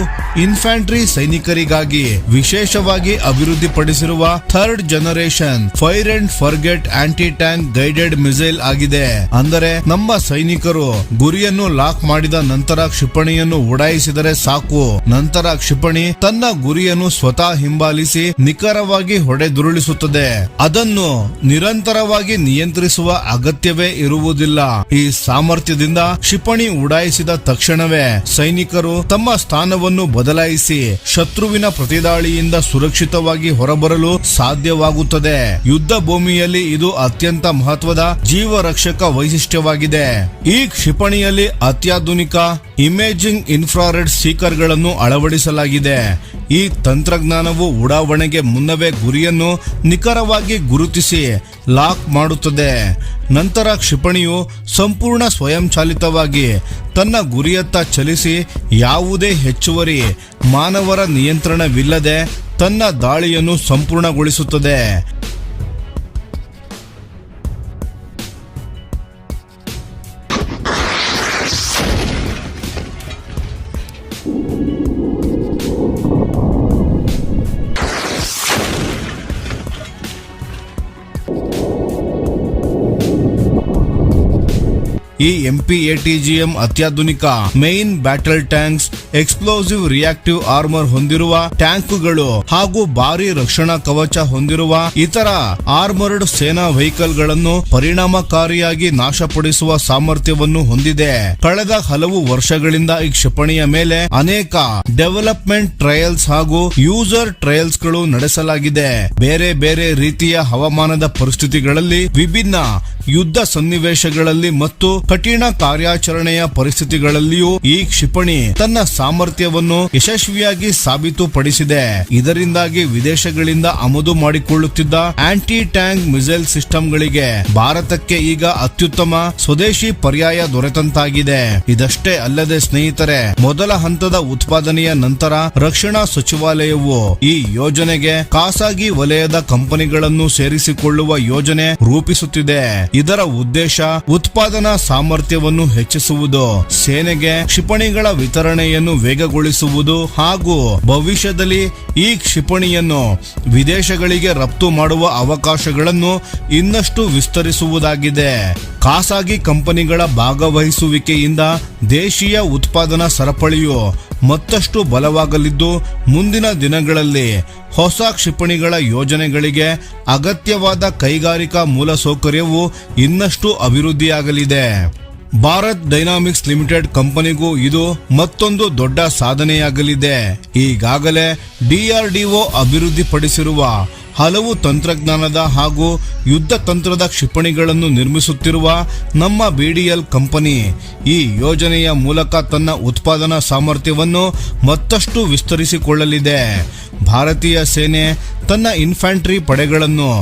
ಇನ್ಫ್ಯಾಂಟ್ರಿ ಸೈನಿಕರಿಗಾಗಿ ವಿಶೇಷವಾಗಿ ಅಭಿವೃದ್ಧಿಪಡಿಸಿರುವ third generation fire and forget aunty tank guided missile ಆಗಿದೆ. ಅಂದರೆ ನಮ್ಮ ಸೈನಿಕರು ಗುರಿಯನ್ನು ಲಾಕ್ ಮಾಡಿದ ನಂತರ ಕ್ಷಿಪಣಿಯನ್ನು ಉಡಾಯಿಸಿದರೆ ಸಾಕು. ನಂತರ ಕ್ಷಿಪಣಿ ತನ್ನ ಗುರಿಯನ್ನು ಸ್ವತಃ ಹಿಂಬಾಲಿಸಿ ನಿಖರವಾಗಿ ಹೊಡೆದುರುಳಿಸುತ್ತದೆ. ಅದನ್ನು ನಿರಂತರವಾಗಿ ನಿಯಂತ್ರಿಸುವ ಅಗತ್ಯವೇ ಇರುವುದಿಲ್ಲ. ಈ ಸಾಮರ್ಥ್ಯದಿಂದ ಕ್ಷಿಪಣಿ ಉಡಾಯಿಸಿದ ತಕ್ಷಣವೇ ಸೈನಿಕರು ತಮ್ಮ ಸ್ಥಾನವನ್ನು ಬದಲಾಯಿಸಿ ಶತ್ರುವಿನ ಪ್ರತಿದಾಳಿಯಿಂದ ಸುರಕ್ಷಿತವಾಗಿ ಹೊರಬರಲು ಸಾಧ್ಯವಾಗುತ್ತದೆ. ಯುದ್ಧ ಭೂಮಿಯಲ್ಲಿ ಇದು ಅತ್ಯಂತ ಮಹತ್ವದ ಜೀವರಕ್ಷಕ ವೈಶಿಷ್ಟ್ಯವಾಗಿದೆ. ಈ ಕ್ಷಿಪಣಿಯಲ್ಲಿ ಅತ್ಯಾಧುನಿಕ ಇಮೇಜಿಂಗ್ ಇನ್ಫ್ರಾರೆಡ್ ಸೀಕರ್ ಗಳನ್ನು ಅಳವಡಿಸಲಾಗಿದೆ. ಈ ತಂತ್ರಜ್ಞಾನವು ಉಡಾವಣೆಗೆ ಮುನ್ನವೇ ಗುರಿಯನ್ನು ನಿಖರವಾಗಿ ಗುರುತಿಸಿ ಲಾಕ್ ಮಾಡುತ್ತದೆ. ನಂತರ ಕ್ಷಿಪಣಿಯು ಸಂಪೂರ್ಣ ಸ್ವಯಂಚಾಲಿತವಾಗಿ ತನ್ನ ಗುರಿಯತ್ತ ಚಲಿಸಿ ಯಾವುದೇ ಹೆಚ್ಚುವರಿ ಮಾನವರ ನಿಯಂತ್ರಣವಿಲ್ಲದೆ ತನ್ನ ದಾಳಿಯನ್ನು ಸಂಪೂರ್ಣಗೊಳಿಸುತ್ತದೆ. ಈ MPATGM ಅತ್ಯಾಧುನಿಕ main battle tanks, explosive reactive armour ಹೊಂದಿರುವ ಟ್ಯಾಂಕುಗಳು ಹಾಗೂ ಭಾರಿ ರಕ್ಷಣಾ ಕವಚ ಹೊಂದಿರುವ ಇತರ ಆರ್ಮರ್ಡ್ ಸೇನಾ ವೆಹಿಕಲ್ ಗಳನ್ನು ಪರಿಣಾಮಕಾರಿಯಾಗಿ ನಾಶಪಡಿಸುವ ಸಾಮರ್ಥ್ಯವನ್ನು ಹೊಂದಿದೆ. ಕಳೆದ ಹಲವು ವರ್ಷಗಳಿಂದ ಈ ಕ್ಷಿಪಣಿಯ ಮೇಲೆ ಅನೇಕ ಡೆವಲಪ್ಮೆಂಟ್ ಟ್ರಯಲ್ಸ್ ಹಾಗೂ ಯೂಸರ್ ಟ್ರಯಲ್ಸ್ ಗಳು ನಡೆಸಲಾಗಿದೆ. ಬೇರೆ ಬೇರೆ ರೀತಿಯ ಹವಾಮಾನದ ಪರಿಸ್ಥಿತಿಗಳಲ್ಲಿ, ವಿಭಿನ್ನ ಯುದ್ಧ ಸನ್ನಿವೇಶಗಳಲ್ಲಿ ಮತ್ತು ಕಠಿಣ ಕಾರ್ಯಾಚರಣೆಯ ಪರಿಸ್ಥಿತಿಗಳಲ್ಲಿಯೂ ಈ ಕ್ಷಿಪಣಿ ತನ್ನ ಸಾಮರ್ಥ್ಯವನ್ನು ಯಶಸ್ವಿಯಾಗಿ ಸಾಬೀತುಪಡಿಸಿದೆ. ಇದರಿಂದಾಗಿ ವಿದೇಶಗಳಿಂದ ಆಮದು ಮಾಡಿಕೊಳ್ಳುತ್ತಿದ್ದ ಆಂಟಿ ಟ್ಯಾಂಕ್ ಮಿಸೈಲ್ ಸಿಸ್ಟಮ್ಗಳಿಗೆ ಭಾರತಕ್ಕೆ ಈಗ ಅತ್ಯುತ್ತಮ ಸ್ವದೇಶಿ ಪರ್ಯಾಯ ದೊರೆತಂತಾಗಿದೆ. ಇದಷ್ಟೇ ಅಲ್ಲದೆ ಸ್ನೇಹಿತರೆ, ಮೊದಲ ಹಂತದ ಉತ್ಪಾದನೆಯ ನಂತರ ರಕ್ಷಣಾ ಸಚಿವಾಲಯವು ಈ ಯೋಜನೆಗೆ ಖಾಸಗಿ ವಲಯದ ಕಂಪನಿಗಳನ್ನು ಸೇರಿಸಿಕೊಳ್ಳುವ ಯೋಜನೆ ರೂಪಿಸುತ್ತಿದೆ. ಇದರ ಉದ್ದೇಶ ಉತ್ಪಾದನಾ ಸಾಮರ್ಥ್ಯವನ್ನು ಹೆಚ್ಚಿಸುವುದು, ಸೇನೆಗೆ ಕ್ಷಿಪಣಿಗಳ ವಿತರಣೆಯನ್ನು ವೇಗಗೊಳಿಸುವುದು ಹಾಗೂ ಭವಿಷ್ಯದಲ್ಲಿ ಈ ಕ್ಷಿಪಣಿಯನ್ನು ವಿದೇಶಗಳಿಗೆ ರಫ್ತು ಮಾಡುವ ಅವಕಾಶಗಳನ್ನು ಇನ್ನಷ್ಟು ವಿಸ್ತರಿಸುವುದಾಗಿದೆ. ಖಾಸಗಿ ಕಂಪನಿಗಳ ಭಾಗವಹಿಸುವಿಕೆಯಿಂದ ದೇಶೀಯ ಉತ್ಪಾದನಾ ಸರಪಳಿಯು ಮತ್ತಷ್ಟು ಬಲವಾಗಲಿದ್ದು, ಮುಂದಿನ ದಿನಗಳಲ್ಲಿ ಹೊಸ ಕ್ಷಿಪಣಿಗಳ ಯೋಜನೆಗಳಿಗೆ ಅಗತ್ಯವಾದ ಕೈಗಾರಿಕಾ ಮೂಲಸೌಕರ್ಯವು ಇನ್ನಷ್ಟು ಅಭಿವೃದ್ಧಿಯಾಗಲಿದೆ. ಭಾರತ್ ಡೈನಾಮಿಕ್ಸ್ ಲಿಮಿಟೆಡ್ ಕಂಪನಿಗೂ ಇದು ಮತ್ತೊಂದು ದೊಡ್ಡ ಸಾಧನೆಯಾಗಲಿದೆ. ಈಗಾಗಲೇ DRDO ಅಭಿವೃದ್ಧಿಪಡಿಸಿರುವ ಹಲವು ತಂತ್ರಜ್ಞಾನದ ಹಾಗೂ ಯುದ್ಧ ತಂತ್ರದ ಕ್ಷಿಪಣಿಗಳನ್ನು ನಿರ್ಮಿಸುತ್ತಿರುವ ನಮ್ಮ BDL ಕಂಪನಿ ಈ ಯೋಜನೆಯ ಮೂಲಕ ತನ್ನ ಉತ್ಪಾದನಾ ಸಾಮರ್ಥ್ಯವನ್ನು ಮತ್ತಷ್ಟು ವಿಸ್ತರಿಸಿಕೊಳ್ಳಲಿದೆ. ಭಾರತೀಯ ಸೇನೆ ತನ್ನ ಇನ್ಫ್ಯಾಂಟ್ರಿ ಪಡೆಗಳನ್ನು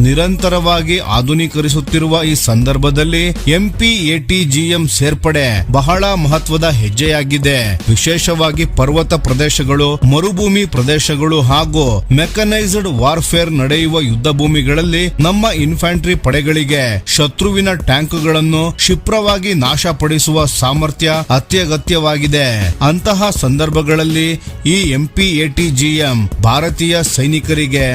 ನಿರಂತರವಾಗಿ ಆಧುನೀಕರಿಸುತ್ತಿರುವ ಈ ಸಂದರ್ಭದಲ್ಲಿ MPATGM ಸೇರ್ಪಡೆ ಬಹಳ ಮಹತ್ವದ ಹೆಜ್ಜೆಯಾಗಿದೆ. ವಿಶೇಷವಾಗಿ ಪರ್ವತ ಪ್ರದೇಶಗಳು, ಮರುಭೂಮಿ ಪ್ರದೇಶಗಳು ಹಾಗೂ ಮೆಕನೈಸ್ಡ್ ವಾರ್ಫೇರ್ ನಡೆಯುವ ಯುದ್ಧ ಭೂಮಿಗಳಲ್ಲಿ ನಮ್ಮ ಇನ್ಫ್ಯಾಂಟ್ರಿ ಪಡೆಗಳಿಗೆ ಶತ್ರುವಿನ ಟ್ಯಾಂಕ್ಗಳನ್ನು ಕ್ಷಿಪ್ರವಾಗಿ ನಾಶಪಡಿಸುವ ಸಾಮರ್ಥ್ಯ ಅತ್ಯಗತ್ಯವಾಗಿದೆ. ಅಂತಹ ಸಂದರ್ಭಗಳಲ್ಲಿ ಈ MPATGM ಭಾರತೀಯ ಸೈನಿಕರಿಗೆ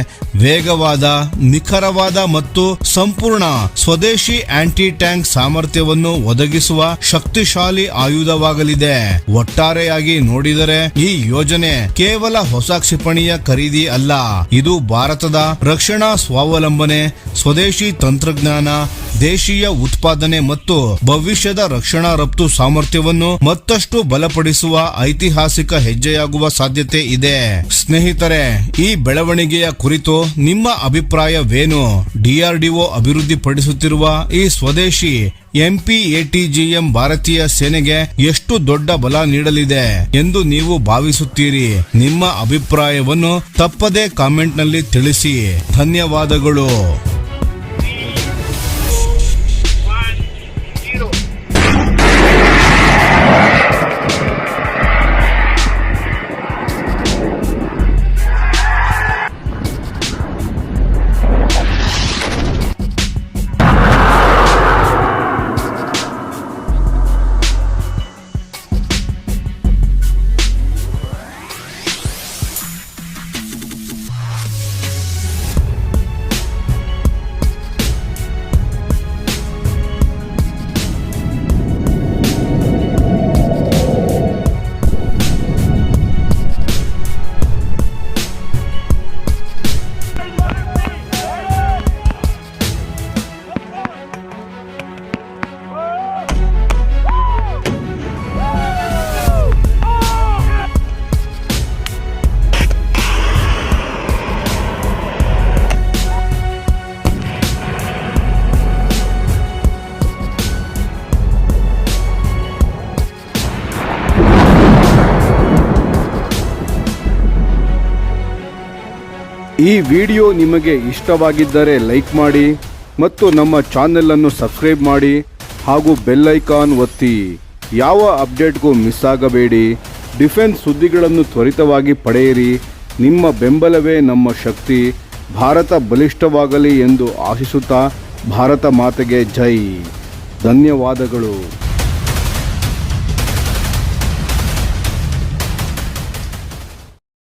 ವೇಗವಾದ, ನಿಖರವಾದ ಮತ್ತು ಸಂಪೂರ್ಣ ಸ್ವದೇಶಿ ಆಂಟಿ ಟ್ಯಾಂಕ್ ಸಾಮರ್ಥ್ಯವನ್ನು ಒದಗಿಸುವ ಶಕ್ತಿಶಾಲಿ ಆಯುಧವಾಗಲಿದೆ. ಒಟ್ಟಾರೆಯಾಗಿ ನೋಡಿದರೆ ಈ ಯೋಜನೆ ಕೇವಲ ಹೊಸ ಕ್ಷಿಪಣಿಯ ಖರೀದಿ ಅಲ್ಲ, ಇದು ಭಾರತದ ರಕ್ಷಣಾ ಸ್ವಾವಲಂಬನೆ, ಸ್ವದೇಶಿ ತಂತ್ರಜ್ಞಾನ, ದೇಶೀಯ ಉತ್ಪಾದನೆ ಮತ್ತು ಭವಿಷ್ಯದ ರಕ್ಷಣಾ ರಫ್ತು ಸಾಮರ್ಥ್ಯವನ್ನು ಮತ್ತಷ್ಟು ಬಲಪಡಿಸುವ ಐತಿಹಾಸಿಕ ಹೆಜ್ಜೆಯಾಗುವ ಸಾಧ್ಯತೆ ಇದೆ. ಸ್ನೇಹಿತರೆ, ಈ ಬೆಳವಣಿಗೆಯ ಕುರಿತು ನಿಮ್ಮ ಅಭಿಪ್ರಾಯವೇನು? DRDO ಅಭಿವೃದ್ಧಿಪಡಿಸುತ್ತಿರುವ ಈ ಸ್ವದೇಶಿ MPATGM ಭಾರತೀಯ ಸೇನೆಗೆ ಎಷ್ಟು ದೊಡ್ಡ ಬಲ ನೀಡಲಿದೆ ಎಂದು ನೀವು ಭಾವಿಸುತ್ತೀರಿ? ನಿಮ್ಮ ಅಭಿಪ್ರಾಯವನ್ನು ತಪ್ಪದೇ ಕಾಮೆಂಟ್ನಲ್ಲಿ ತಿಳಿಸಿ. ಧನ್ಯವಾದಗಳು. ಈ ವಿಡಿಯೋ ನಿಮಗೆ ಇಷ್ಟವಾಗಿದ್ದರೆ ಲೈಕ್ ಮಾಡಿ ಮತ್ತು ನಮ್ಮ ಚಾನೆಲನ್ನು ಸಬ್ಸ್ಕ್ರೈಬ್ ಮಾಡಿ ಹಾಗೂ ಬೆಲ್ ಐಕಾನ್ ಒತ್ತಿ. ಯಾವ ಅಪ್ಡೇಟ್ಗೂ ಮಿಸ್ ಆಗಬೇಡಿ. ಡಿಫೆನ್ಸ್ ಸುದ್ದಿಗಳನ್ನು ತ್ವರಿತವಾಗಿ ಪಡೆಯಿರಿ. ನಿಮ್ಮ ಬೆಂಬಲವೇ ನಮ್ಮ ಶಕ್ತಿ. ಭಾರತ ಬಲಿಷ್ಠವಾಗಲಿ ಎಂದು ಆಶಿಸುತ್ತಾ ಭಾರತ ಮಾತೆಗೆ ಜೈ. ಧನ್ಯವಾದಗಳು.